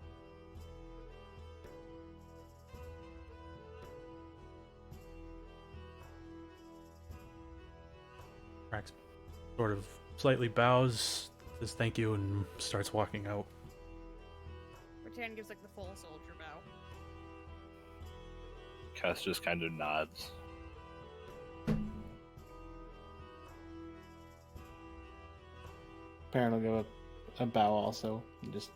S3: Rax sort of slightly bows, says thank you, and starts walking out.
S4: Rattan gives like the full soldier bow.
S5: Cass just kind of nods.
S2: Perrin will give a bow also and just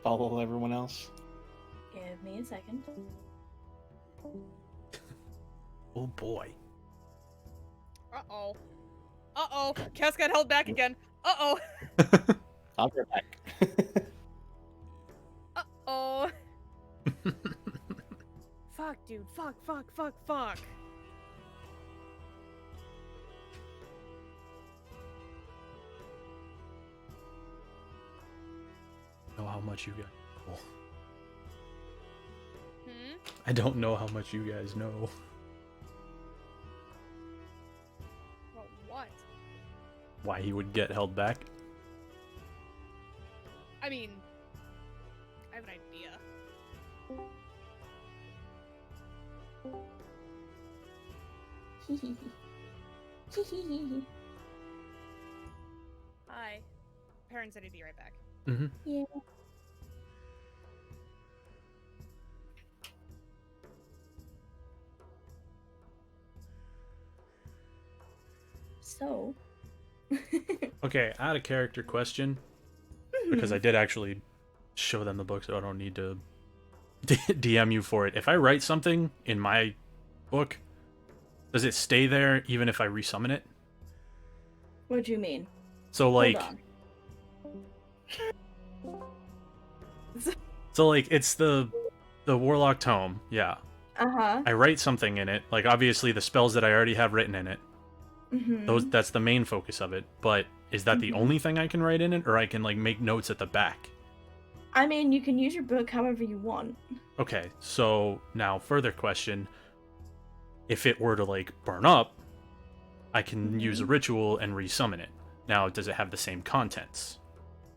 S2: follow everyone else.
S1: Give me a second.
S3: Oh boy.
S4: Uh-oh. Uh-oh. Cass got held back again. Uh-oh.
S2: I'll be back.
S4: Uh-oh. Fuck, dude. Fuck.
S3: Know how much you guys know.
S4: Hmm?
S3: I don't know how much you guys know.
S4: Well, what?
S3: Why he would get held back?
S4: I mean, I have an idea. Hi. Perrin said he'd be right back.
S3: Mm-hmm.
S1: Yeah. So.
S3: Okay, out of character question, because I did actually show them the book, so I don't need to DM you for it. If I write something in my book, does it stay there even if I resummon it?
S1: What do you mean?
S3: So like,
S1: Hold
S3: so like it's the Warlock Tome, yeah.
S1: Uh-huh.
S3: I write something in it, like obviously the spells that I already have written in it.
S1: Mm-hmm.
S3: That's the main focus of it. But is that the only thing I can write in it, or I can like make notes at the back?
S1: I mean, you can use your book however you want.
S3: Okay, so now further question. If it were to like burn up, I can use a ritual and resummon it. Now, does it have the same contents?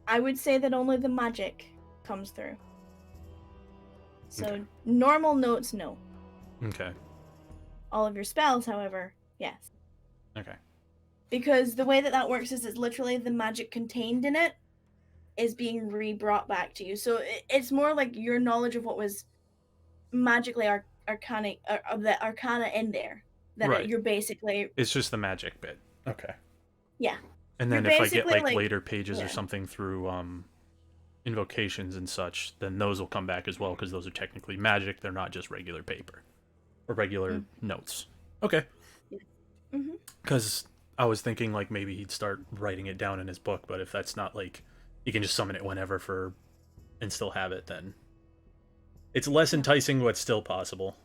S1: I would say that only the magic comes through. So
S3: Okay.
S1: normal notes, no.
S3: Okay.
S1: All of your spells, however, yes.
S3: Okay.
S1: Because the way that that works is it's literally the magic contained in it is being re-brought back to you. So it's more like your knowledge of what was magically arcana, of the arcana in there. That
S3: Right.
S1: you're basically...
S3: It's just the magic bit. Okay.
S1: Yeah.
S3: And then
S1: You're
S3: if I get
S1: basically,
S3: like later pages
S1: yeah.
S3: or something through invocations and such, then those will come back as well because those are technically magic. They're not just regular paper or regular notes. Okay.
S1: Mm-hmm.
S3: Because I was thinking like maybe he'd start writing it down in his book, but if that's not like you can just summon it whenever and still have it, then it's less enticing, but still possible.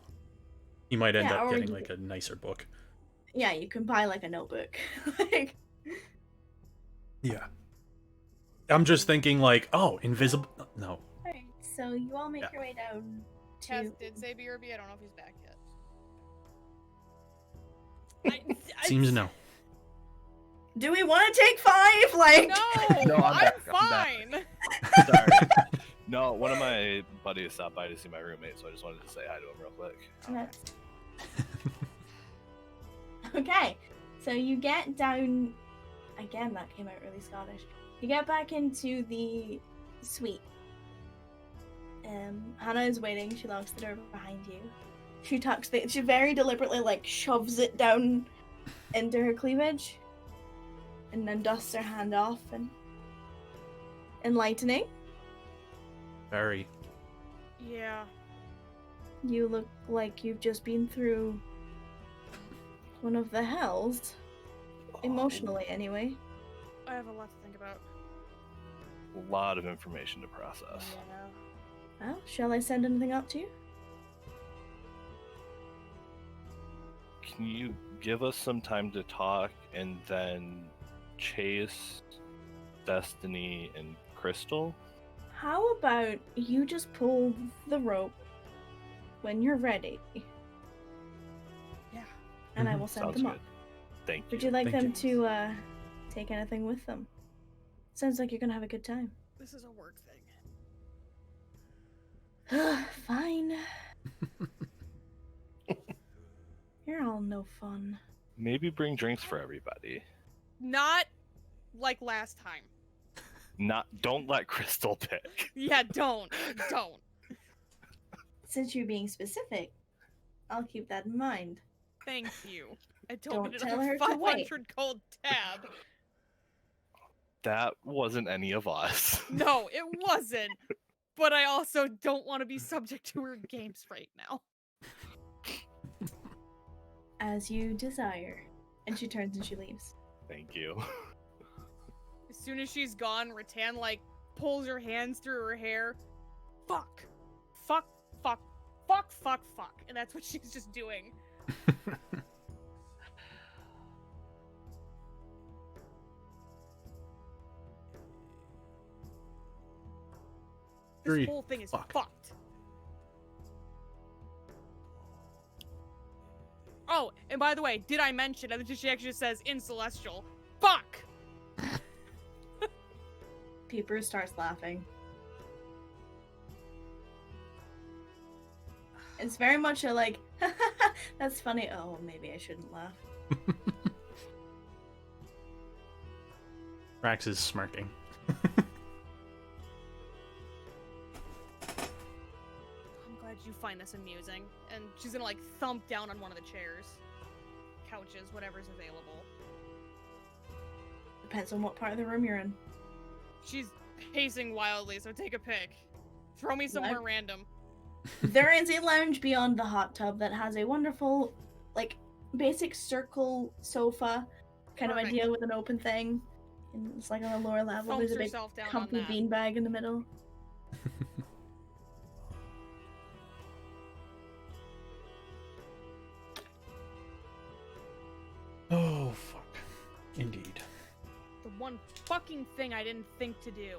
S3: He might end up getting like a nicer book.
S1: Yeah, you can buy like a notebook. Like...
S3: Yeah. I'm just thinking like, oh, invisible. No.
S1: Alright, so you all make your way down to...
S4: Cass did say BRB. I don't know if he's back yet.
S3: Seems no.
S1: Do we want to take 5? Like...
S4: No,
S5: No, I'm back.
S4: fine.
S5: Sorry. No, one of my buddies stopped by to see my roommate, so I just wanted to say hi to him real quick.
S1: That's... Okay, so you get down... Again, that came out really Scottish. You get back into the suite. Hannah is waiting. She locks the door behind you. She tucks the... She very deliberately, like, shoves it down into her cleavage. And then dusts her hand off and... Enlightening.
S3: Very.
S4: Yeah.
S1: You look like you've just been through... one of the hells. Emotionally, anyway.
S4: I have a lot to think about.
S5: A lot of information to process.
S4: Yeah.
S1: Well, shall I send anything up to you?
S5: Can you give us some time to talk and then chase Destiny and Crystal?
S1: How about you just pull the rope when you're ready,
S4: Yeah.
S1: and I will send
S5: Sounds
S1: them
S5: good.
S1: up.
S5: Thank you.
S1: Would you like
S3: Thank
S1: them
S3: you.
S1: to take anything with them? Sounds like you're gonna have a good time.
S4: This is a work thing.
S1: Fine. You're all no fun.
S5: Maybe bring drinks for everybody.
S4: Not like last time.
S5: Don't let Crystal pick.
S4: Yeah, don't.
S1: Since you're being specific, I'll keep that in mind.
S4: Thank you. I
S1: Don't
S4: need
S1: tell
S4: another
S1: her to wait.
S4: 500 gold tab.
S5: That wasn't any of us.
S4: No, it wasn't. But I also don't want to be subject to her games right now.
S1: As you desire. And she turns and she leaves.
S5: Thank you.
S4: As soon as she's gone, Rattan, like, pulls her hands through her hair. Fuck. Fuck, fuck, fuck, fuck, fuck. And that's what she's just doing. This whole thing is fucked. Oh, and by the way, did I mention, and she actually just says in Celestial, fuck!
S1: Peeper starts laughing. It's very much a like, that's funny. Oh, maybe I shouldn't laugh.
S3: Rax is smirking.
S4: I'm glad you find this amusing. And she's gonna like thump down on one of the chairs. Couches, whatever's available.
S1: Depends on what part of the room you're in.
S4: She's pacing wildly, so take a pick. Throw me somewhere
S1: What?
S4: random.
S1: There is a lounge beyond the hot tub that has a wonderful, like, basic circle sofa kind of
S4: Perfect.
S1: idea with an open thing. And it's like on a lower level.
S4: Thumps
S1: There's a big
S4: herself down on
S1: comfy
S4: that.
S1: beanbag in the middle.
S3: Oh, fuck. Indeed.
S4: The one fucking thing I didn't think to do.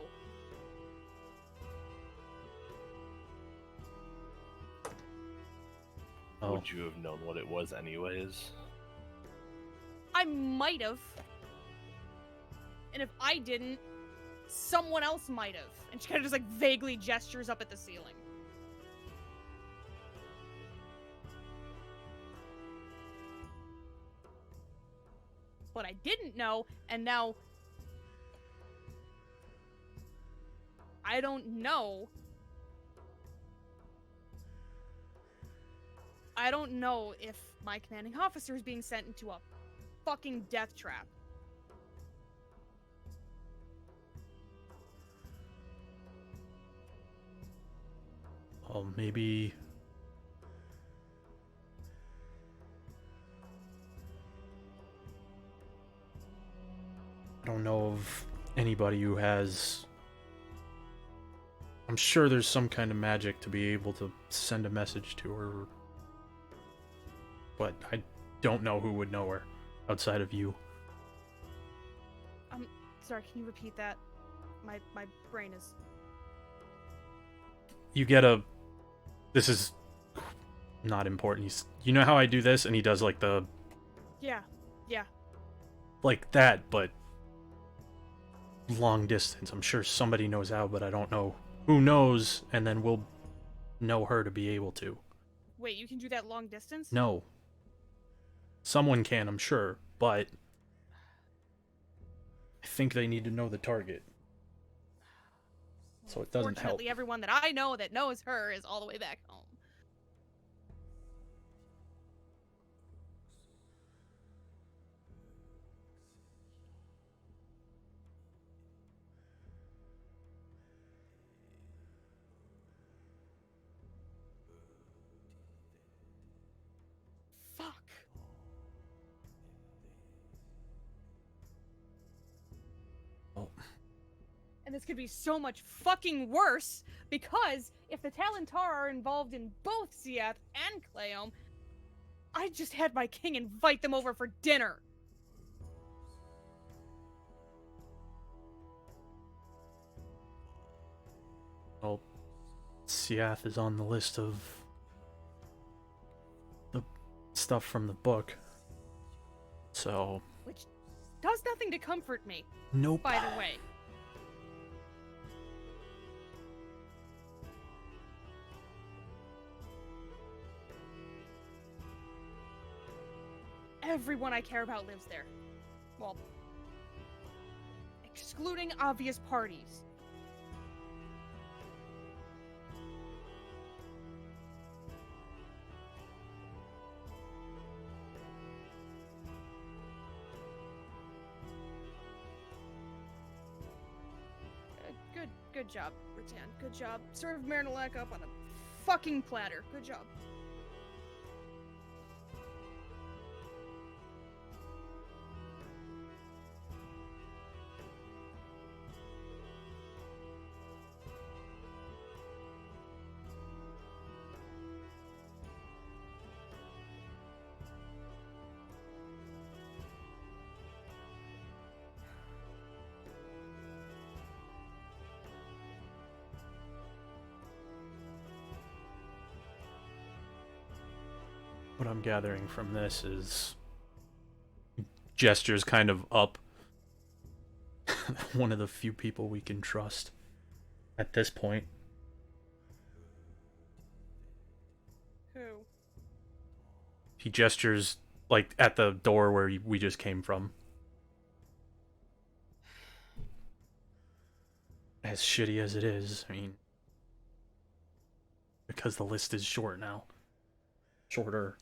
S3: Oh.
S5: Would you have known what it was anyways?
S4: I might have. And if I didn't, someone else might have. And she kind of just like vaguely gestures up at the ceiling. What I didn't know, and now I don't know. I don't know if my commanding officer is being sent into a fucking death trap.
S3: Well, maybe... I don't know of anybody who has... I'm sure there's some kind of magic to be able to send a message to her. But I don't know who would know her outside of you.
S4: Sorry, can you repeat that? My brain is...
S3: You get a... This is not important. You know how I do this? And he does like the...
S4: Yeah.
S3: Like that, but... long distance. I'm sure somebody knows how, but I don't know who knows, and then we'll know her to be able to.
S4: Wait, you can do that long distance?
S3: No. Someone can, I'm sure, but... I think they need to know the target. So it doesn't help.
S4: Fortunately, everyone that I know that knows her is all the way back home. Fuck.
S3: Oh.
S4: And this could be so much fucking worse, because if the Talentar are involved in both Siath and Cleome, I just had my king invite them over for dinner.
S3: Well, Siath is on the list of the stuff from the book. So...
S4: Which does nothing to comfort me,
S3: Nope.
S4: by the way. everyone I care about lives there. Well, excluding obvious parties. Good job, Rattan. Good job. Serve Marinalak up on a fucking platter. Good job.
S3: What I'm gathering from this is gestures kind of up. One of the few people we can trust at this point.
S4: Who?
S3: He gestures like at the door where we just came from. As shitty as it is, I mean, because the list is short now. Shorter.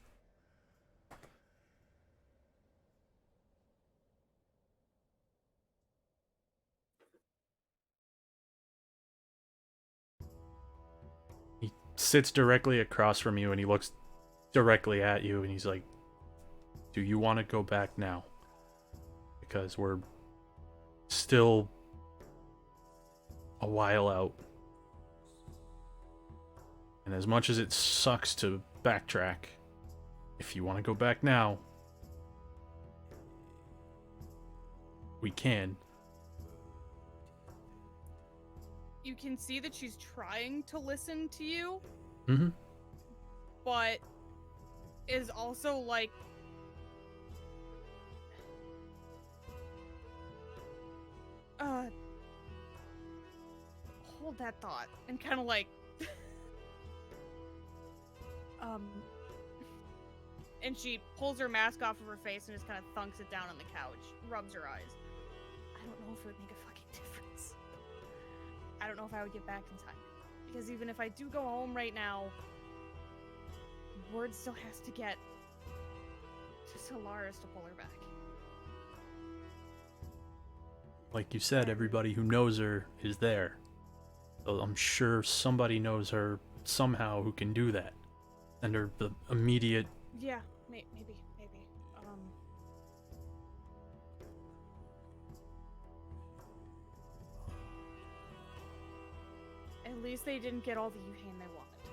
S3: He sits directly across from you and he looks directly at you and he's like, do you want to go back now? Because we're still a while out. And as much as it sucks to backtrack, if you want to go back now, we can.
S4: You can see that she's trying to listen to you,
S3: Mm-hmm.
S4: but is also like, hold that thought, and kind of like, and she pulls her mask off of her face and just kind of thunks it down on the couch, rubs her eyes. I don't know if it would make a fucking difference. I don't know if I would get back in time. Because even if I do go home right now, word still has to get to Solaris to pull her back.
S3: Like you said, everybody who knows her is there. So I'm sure somebody knows her somehow who can do that. And her the immediate...
S4: Yeah, maybe. At least they didn't get all the Yuhane they wanted.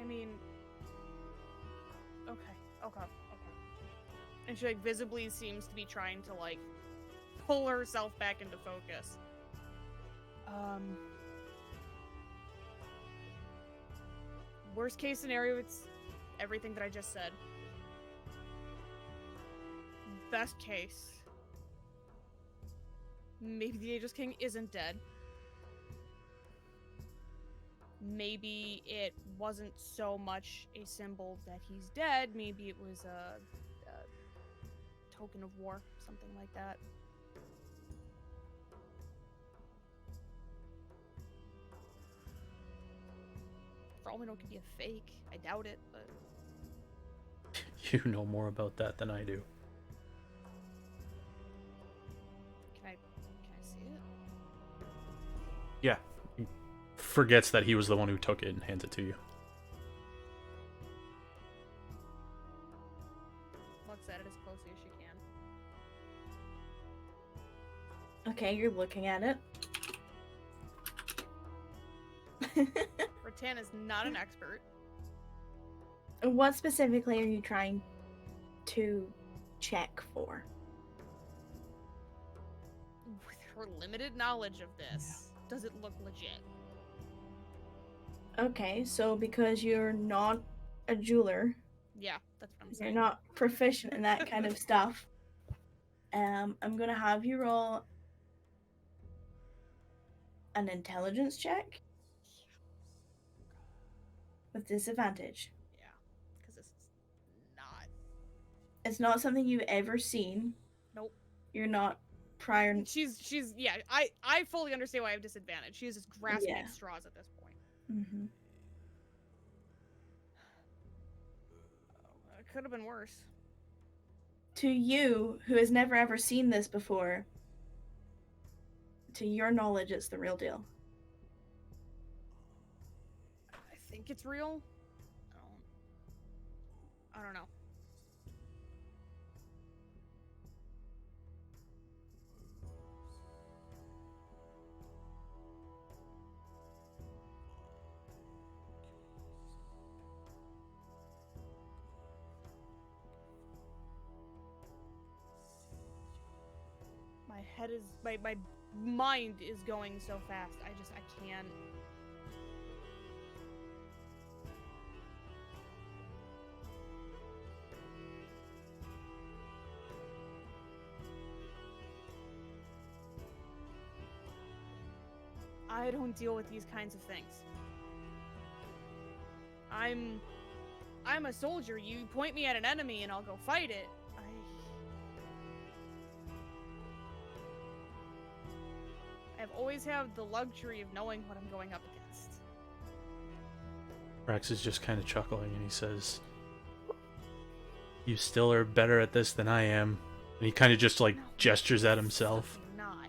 S4: I mean, okay. And she like visibly seems to be trying to like pull herself back into focus. Worst case scenario, it's everything that I just said. Best case, maybe the Aegis King isn't dead. Maybe it wasn't so much a symbol that he's dead. Maybe it was a token of war, something like that. For all we know, it could be a fake. I doubt it, but...
S3: You know more about that than I do.
S4: Can I see it?
S3: Yeah. He forgets that he was the one who took it and hands it to you.
S4: Looks at it as closely as she can.
S1: Okay, you're looking at it.
S4: Rattan is not an expert.
S1: What specifically are you trying to check for?
S4: With her limited knowledge of this, does it look legit?
S1: Okay, so because you're not a jeweler,
S4: Yeah, that's what I'm
S1: you're
S4: saying.
S1: not proficient in that kind of stuff, I'm gonna have you roll an intelligence check with disadvantage.
S4: Yeah, because this is not.
S1: It's not something you've ever seen.
S4: Nope.
S1: You're not prior.
S4: She's yeah. I fully understand why I have disadvantage. She's just grasping
S1: Yeah.
S4: at straws at this point.
S1: Mm-hmm.
S4: It could have been worse.
S1: To you, who has never ever seen this before, to your knowledge, it's the real deal.
S4: I think it's real. I don't know. My head is my mind is going so fast. I can't. I don't deal with these kinds of things. I'm a soldier. You point me at an enemy and I'll go fight it. I've always had the luxury of knowing what I'm going up against.
S3: Rex is just kind of chuckling and he says, "You still are better at this than I am." And he kind of just like gestures at himself.
S4: I'm not.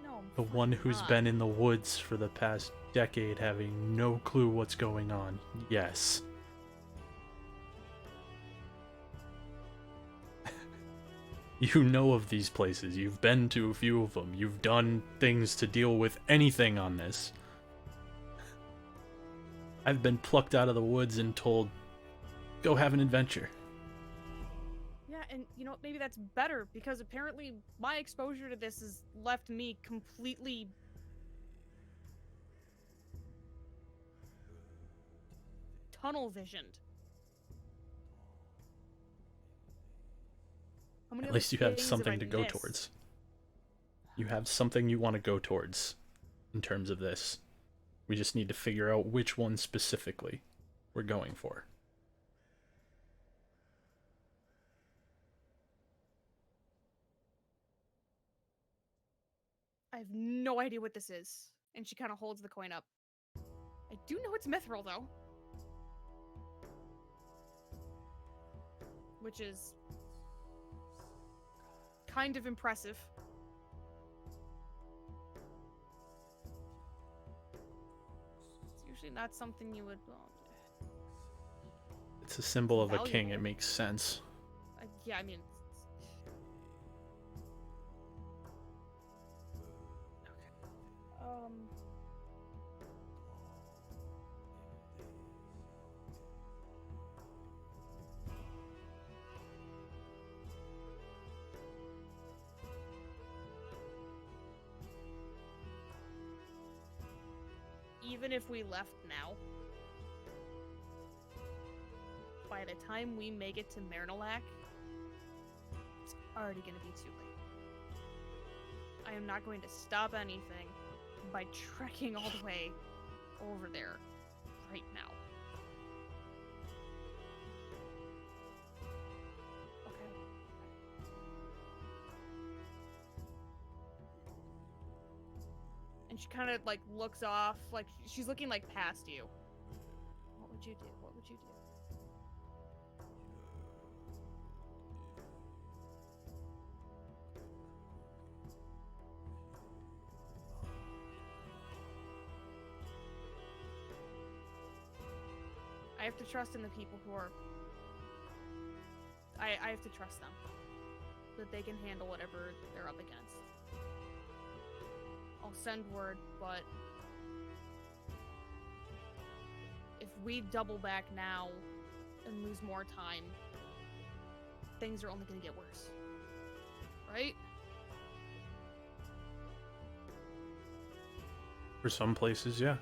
S4: No, I'm
S3: The one
S4: fucking
S3: who's
S4: not.
S3: been in the woods for the past decade having no clue what's going on. Yes. You know of these places. You've been to a few of them. You've done things to deal with anything on this. I've been plucked out of the woods and told, go have an adventure.
S4: Yeah, and you know what, maybe that's better because apparently my exposure to this has left me completely tunnel visioned. How many
S3: At
S4: other
S3: least you have
S4: things
S3: something
S4: I
S3: to go
S4: missed?
S3: towards. You have something you want to go towards in terms of this. We just need to figure out which one specifically we're going for.
S4: I have no idea what this is. And she kind of holds the coin up. I do know it's mithril, though. Which is kind of impressive. It's usually not something you would...
S3: It's a symbol of a king,
S4: Valuable.
S3: it makes sense.
S4: yeah, I mean... Okay. Even if we left now, by the time we make it to Mernalak, it's already gonna be too late. I am not going to stop anything by trekking all the way over there right now. Okay. And she kind of like looks off, like she's looking like past you. What would you do? What would you do? I have to trust in the people who are... I have to trust them. That they can handle whatever they're up against. I'll send word, but... if we double back now and lose more time, things are only gonna get worse. Right?
S3: For some places, yeah.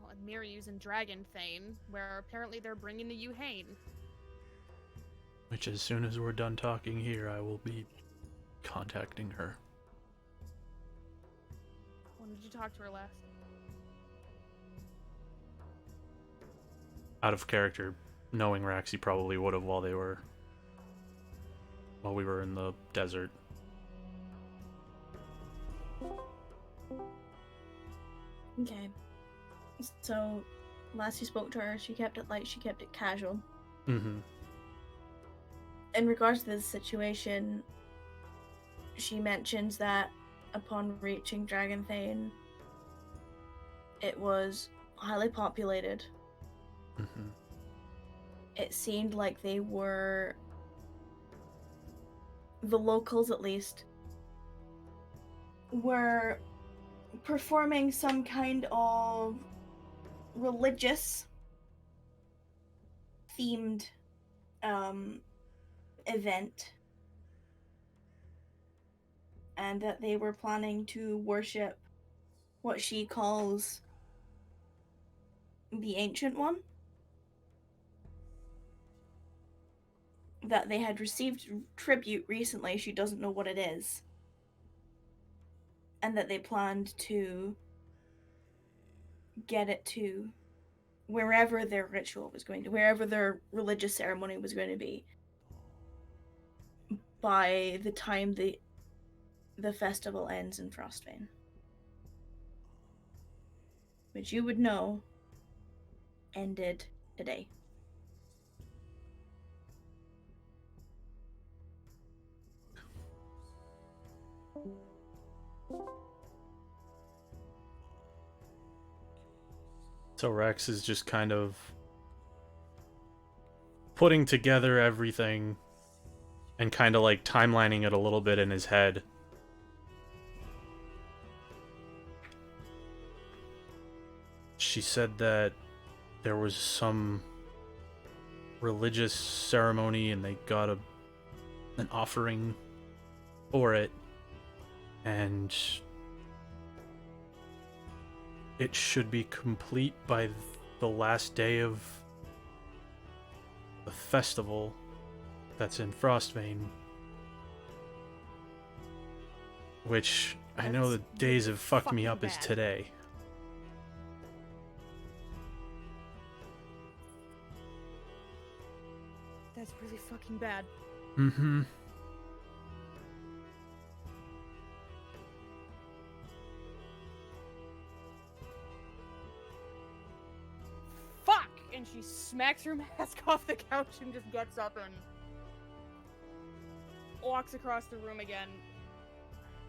S4: Well, and Miryu's in Dragonthane, where apparently they're bringing the Yuhane.
S3: Which, as soon as we're done talking here, I will be contacting her.
S4: When did you talk to her last?
S3: Out of character, knowing Raxi probably would have while we were in the desert.
S1: Okay. So, last you spoke to her, she kept it light, she kept it casual.
S3: Mm-hmm.
S1: In regards to this situation, she mentions that upon reaching Dragonthane, it was highly populated.
S3: Mm-hmm.
S1: It seemed like they were, the locals at least, were performing some kind of religious themed event, and that they were planning to worship what she calls the Ancient One, that they had received tribute recently. She doesn't know what it is, and that they planned to get it to wherever their ritual was going to, wherever their religious ceremony was going to be, by the time the festival ends in Frostbane. Which you would know ended today.
S3: So Rex is just kind of putting together everything and kind of like timelining it a little bit in his head. She said that there was some religious ceremony and they got an offering for it, and it should be complete by the last day of the festival that's in Frostbane. Which I know the days have fucked me up is today.
S4: That's really fucking bad.
S3: Mm-hmm.
S4: Fuck! And she smacks her mask off the couch and just gets up and walks across the room again.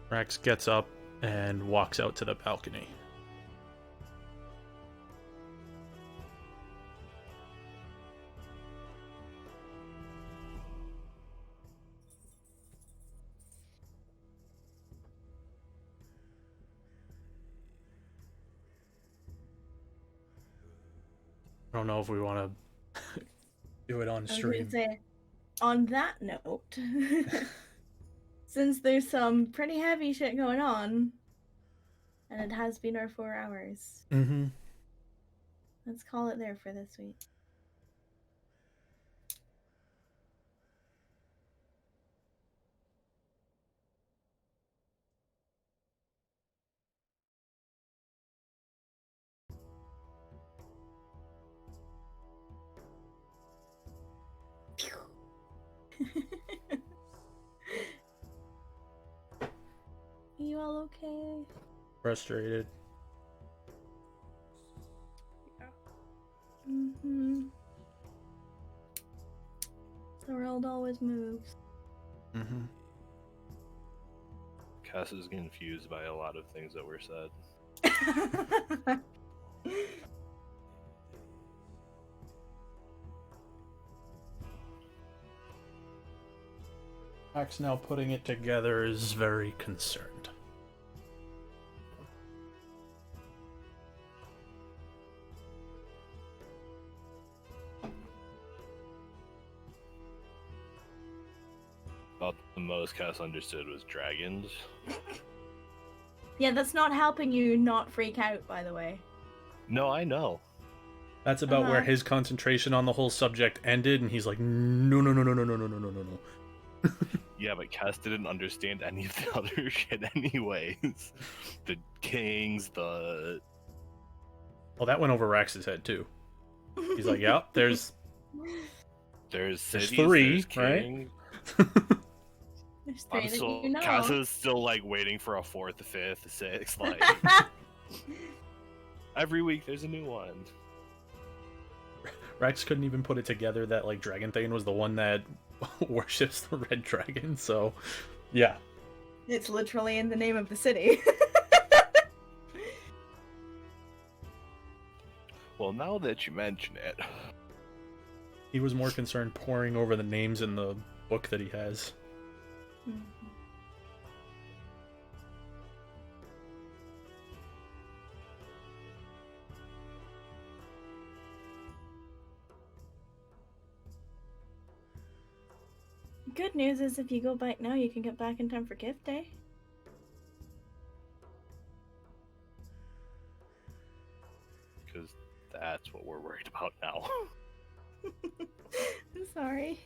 S3: Rex gets up and walks out to the balcony. I don't know if we want to do it on
S1: I was
S3: stream.
S1: gonna say, on that note, since there's some pretty heavy shit going on, and it has been our 4 hours,
S3: Mm-hmm.
S1: let's call it there for this week. You all okay?
S3: Frustrated.
S1: Mm-hmm. The world always moves.
S3: Mm-hmm.
S5: Cass is confused by a lot of things that were said.
S3: Max now putting it together is very concerned.
S5: About the most Cass understood was dragons.
S1: Yeah, that's not helping you not freak out, by the way.
S5: No, I know.
S3: That's about where
S1: Uh-huh.
S3: his concentration on the whole subject ended, and he's like, no, no, no, no, no, no, no, no, no, no, no.
S5: Yeah, but Cass didn't understand any of the other shit anyways. The kings, the...
S3: Well, that went over Rax's head, too. He's like, yep, there's
S5: cities,
S3: three,
S5: there's
S3: right?
S5: king.
S1: There's three
S5: I'm
S1: that
S5: still...
S1: you know.
S5: Cass is still, like, waiting for a 4th, a 5th, a 6th, like... Every week there's a new one.
S3: Rex couldn't even put it together that, like, Dragon Thane was the one that worships the red dragon, so... Yeah.
S1: It's literally in the name of the city.
S5: Well, now that you mention it...
S3: He was more concerned poring over the names in the book that he has.
S1: Good news is if you go back now, you can get back in time for gift day.
S5: Because that's what we're worried about now.
S1: I'm sorry.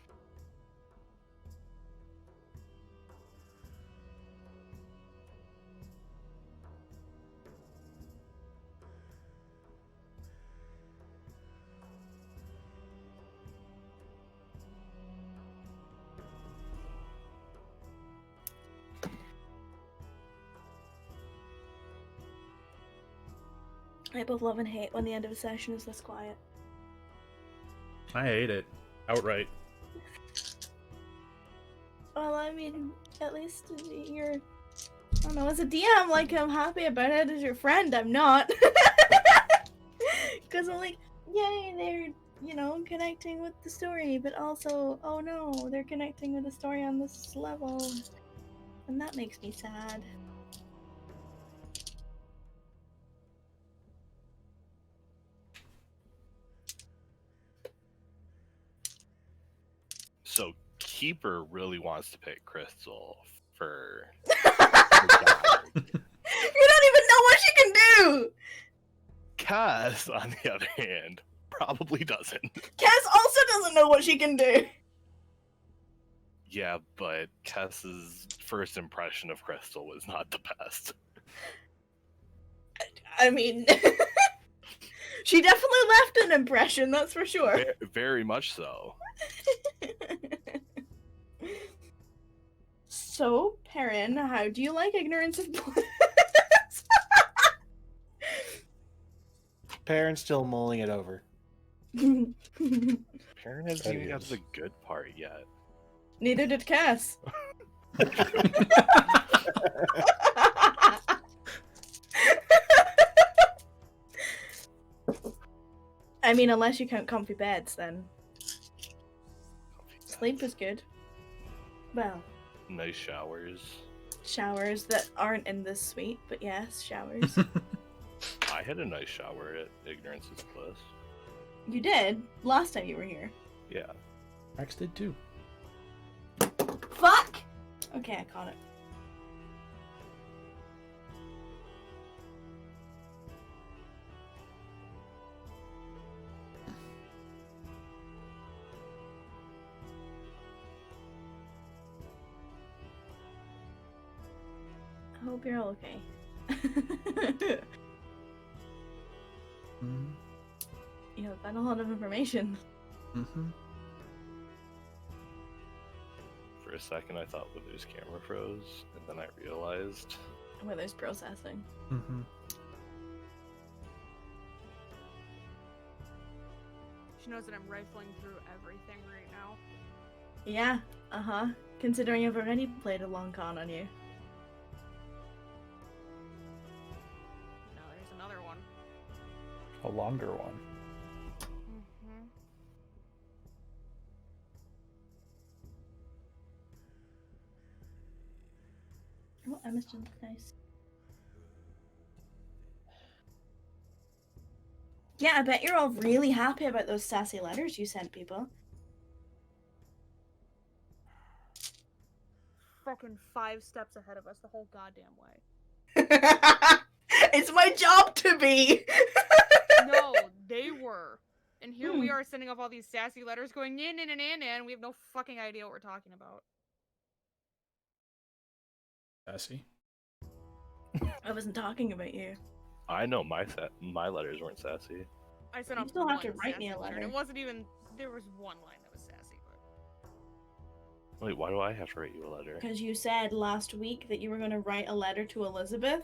S1: I both love and hate when the end of a session is this quiet.
S3: I hate it. Outright.
S1: Well, I mean, at least you're... I don't know, as a DM, like, I'm happy about it. As your friend, I'm not. Because I'm like, yay, they're, you know, connecting with the story, but also, oh no, they're connecting with the story on this level. And that makes me sad.
S5: So, Keeper really wants to pick Crystal for...
S1: You don't even know what she can do!
S5: Cass, on the other hand, probably doesn't.
S1: Cass also doesn't know what she can do!
S5: Yeah, but Cass's first impression of Crystal was not the best.
S1: I mean... she definitely left an impression, that's for sure.
S5: Very much so.
S1: So, Perrin, how do you like Ignorance of Bliss?
S2: Perrin's still mulling it over.
S5: Perrin hasn't
S2: That
S5: even got
S2: is.
S5: to the good part yet.
S1: Neither did Cass. I mean, unless you count comfy beds, then sleep is good. Well,
S5: Nice showers.
S1: showers that aren't in this suite, but yes, showers.
S5: I had a nice shower at Ignorance is Bliss.
S1: You did last time you were here.
S5: Yeah.
S3: Rex did too.
S1: Fuck! Okay, I caught it. I hope you're all okay.
S3: Mm-hmm.
S1: You know, that's a lot of information.
S3: Mm-hmm.
S5: For a second, I thought Wither's camera froze, and then I realized.
S1: Where there's processing.
S3: Mm-hmm.
S4: She knows that I'm rifling through everything right now.
S1: Yeah, uh-huh. Considering I've already played a long con on you.
S4: Now there's another one.
S3: A longer one.
S4: Mm-hmm.
S1: Oh, Emma's just nice. Yeah, I bet you're all really happy about those sassy letters you sent people.
S4: Fucking 5 steps ahead of us the whole goddamn way.
S1: It's my job to be!
S4: No, they were And here we are sending off all these sassy letters going, nah, nah, nah, nah, nah, and we have no fucking idea what we're talking about.
S3: Sassy.
S1: I wasn't talking about you.
S5: I know my letters weren't sassy.
S4: I sent
S1: You
S4: off
S1: still have
S4: one
S1: to write me a
S4: sassy letter, and
S1: letter.
S4: it wasn't even, there was one line that was sassy, but...
S5: Wait, why do I have to write you a letter?
S1: Because you said last week that you were going to write a letter to Elizabeth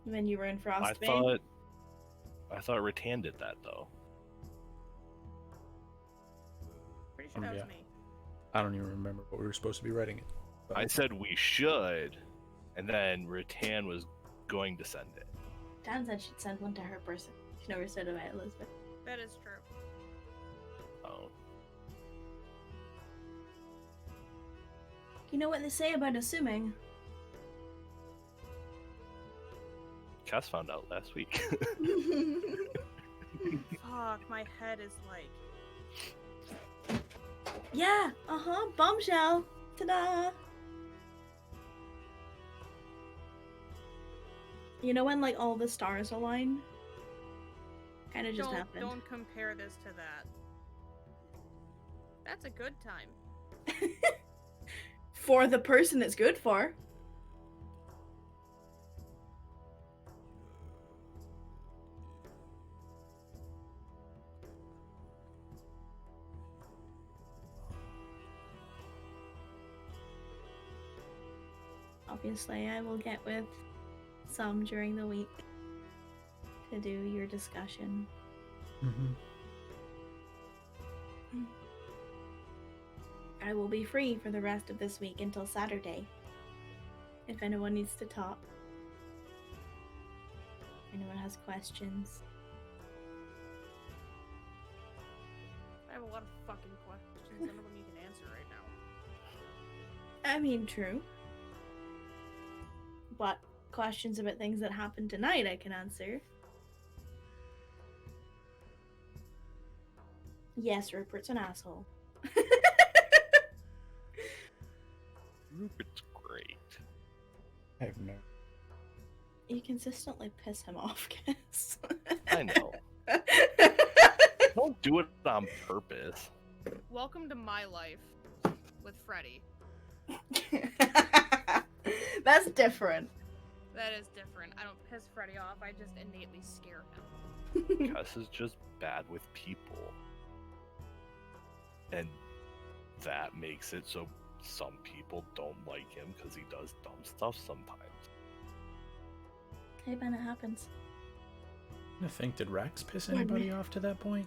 S1: when you were in Frostbane.
S5: I thought Rattan did that though.
S4: Pretty sure that was
S3: Yeah.
S4: me.
S3: I don't even remember what we were supposed to be writing it. But
S5: I said we should, and then Rattan was going to send it.
S1: Dan said she'd send one to her person. She never said about Elizabeth.
S4: That is true.
S5: Oh,
S1: You know what they say about assuming?
S5: Cass found out last week.
S4: Fuck, my head is like...
S1: Yeah, bombshell. Ta-da! You know when, like, all the stars align? Kinda just happened.
S4: Don't compare this to that. That's a good time.
S1: For the person it's good for. Obviously, I will get with some during the week to do your discussion.
S3: Mhm.
S1: I will be free for the rest of this week until Saturday. If anyone needs to talk. Anyone has questions.
S4: I have a lot of fucking questions, none of them you can answer right now.
S1: I mean, true. But questions about things that happened tonight I can answer. Yes, Rupert's an asshole.
S5: Rupert's great.
S3: I have no.
S1: You consistently piss him off, Cass.
S5: I know. Don't do it on purpose.
S4: Welcome to my life with Freddy.
S1: That's different.
S4: That is different. I don't piss Freddy off, I just innately scare him.
S5: Cass is just bad with people. And that makes it so some people don't like him because he does dumb stuff sometimes.
S1: Hey, Ben, it happens.
S3: I think, did Rex piss anybody off to that point?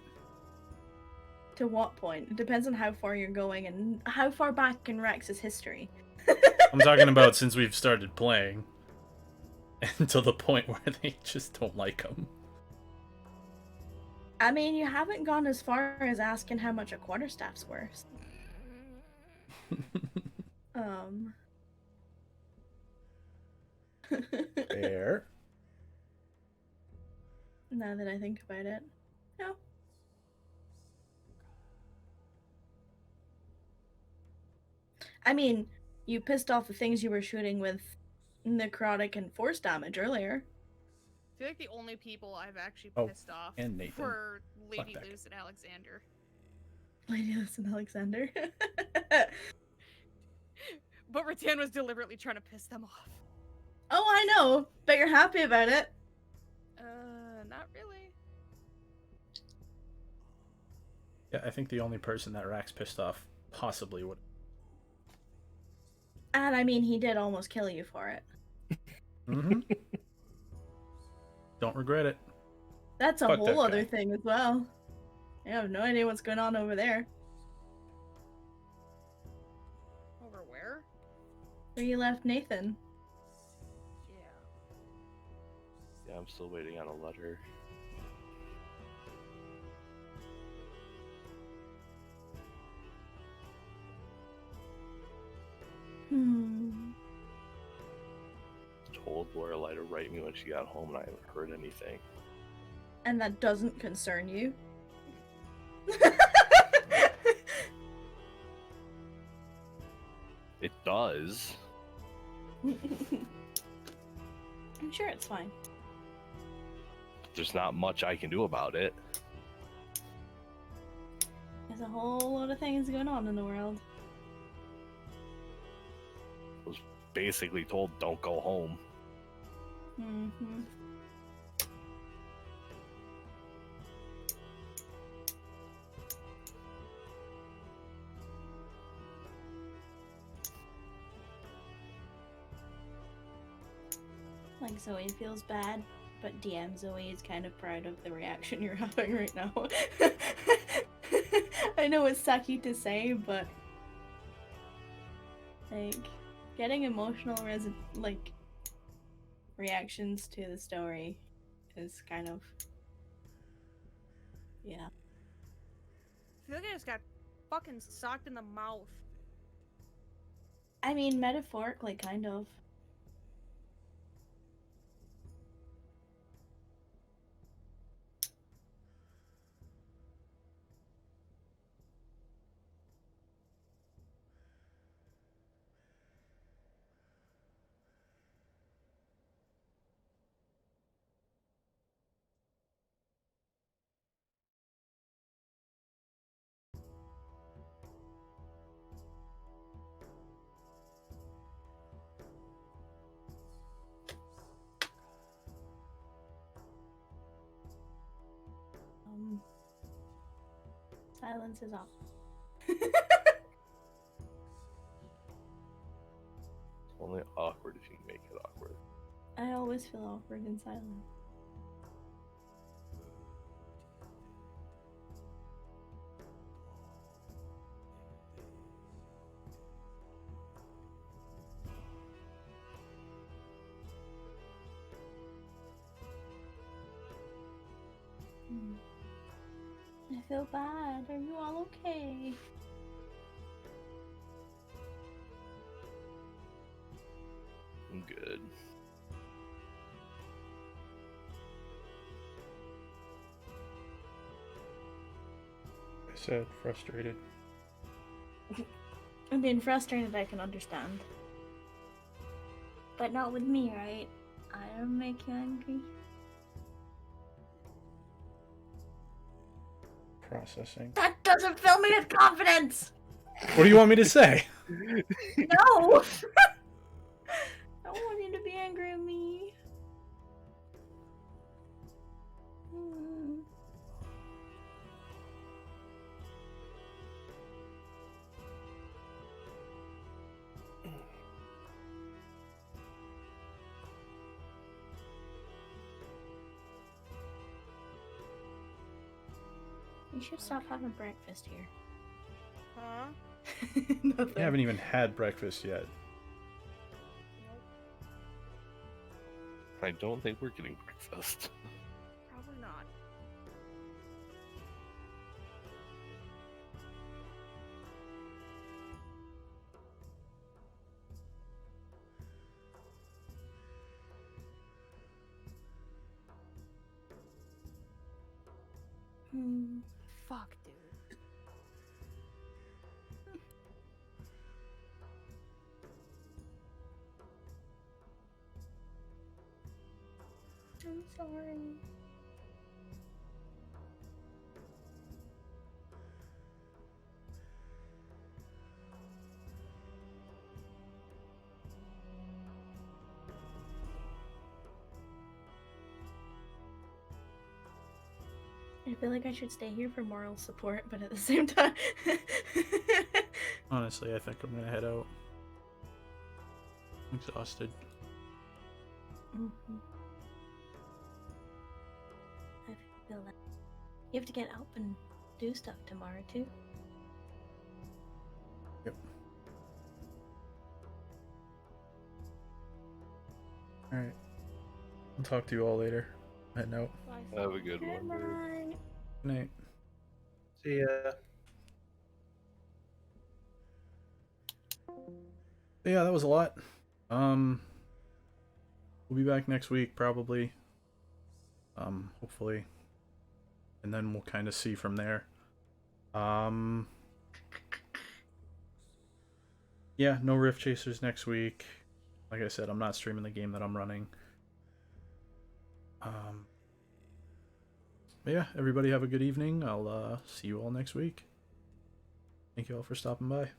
S1: To what point? It depends on how far you're going and how far back in Rex's history.
S3: I'm talking about since we've started playing. Until the point where they just don't like him.
S1: I mean, you haven't gone as far as asking how much a quarterstaff's worth.
S3: Fair.
S1: Now that I think about it. No. I mean, you pissed off the things you were shooting with necrotic and force damage earlier.
S4: I feel like the only people I've actually
S3: Oh,
S4: pissed off
S3: and Nathan.
S4: were Lady
S3: that
S4: Luce and Alexander.
S1: Lady Listen Alexander.
S4: But Rattan was deliberately trying to piss them off.
S1: Oh, I know, but you're happy about it.
S4: Not really.
S3: Yeah, I think the only person that Rax pissed off possibly would.
S1: And I mean, he did almost kill you for it.
S3: Mm-hmm. Don't regret it.
S1: That's a
S3: Fuck that
S1: whole other
S3: guy.
S1: thing as well. I have no idea what's going on over there.
S4: Over where?
S1: Where you left Nathan.
S4: Yeah.
S5: Yeah, I'm still waiting on a letter. Told Lorelai to write me when she got home, and I haven't heard anything.
S1: And that doesn't concern you.
S5: It does.
S1: I'm sure it's fine.
S5: there's not much I can do about it.
S1: There's a whole lot of things going on in the world.
S5: I was basically told don't go home.
S1: Mm-hmm. Like Zoe feels bad, but DM Zoe is kind of proud of the reaction you're having right now. I know it's sucky to say, but like getting emotional reactions to the story is kind of yeah.
S4: I feel like I just got fucking socked in the mouth.
S1: I mean metaphorically kind of. Silence is off.
S5: It's only awkward if you make it awkward.
S1: I always feel awkward in silence. I feel bad. Are you all okay?
S5: I'm good.
S3: I said frustrated.
S1: I'm being frustrated, I can understand. But not with me, right? I don't make you angry.
S3: Processing.
S1: That doesn't fill me with confidence!
S3: What do you want me to say?
S1: No! I don't want you to be angry at me. You should stop having breakfast here.
S4: Huh?
S1: Nothing.
S3: We haven't even had breakfast yet.
S5: I don't think we're getting breakfast.
S4: Probably not. Fuck, dude.
S1: I'm sorry. I feel like I should stay here for moral support, but at the same time...
S3: Honestly, I think I'm gonna head out. I'm exhausted.
S1: Mhm. I feel that. You have to get up and do stuff tomorrow, too.
S3: Yep. Alright. I'll talk to you all later. Heading out.
S4: Bye.
S5: Have a good one, dude.
S1: Goodbye.
S3: Good night.
S2: See ya.
S3: Yeah, that was a lot. We'll be back next week probably. Hopefully. And then we'll kind of see from there. Yeah, no Rift Chasers next week. Like I said, I'm not streaming the game that I'm running. But yeah, everybody have a good evening. I'll see you all next week. Thank you all for stopping by.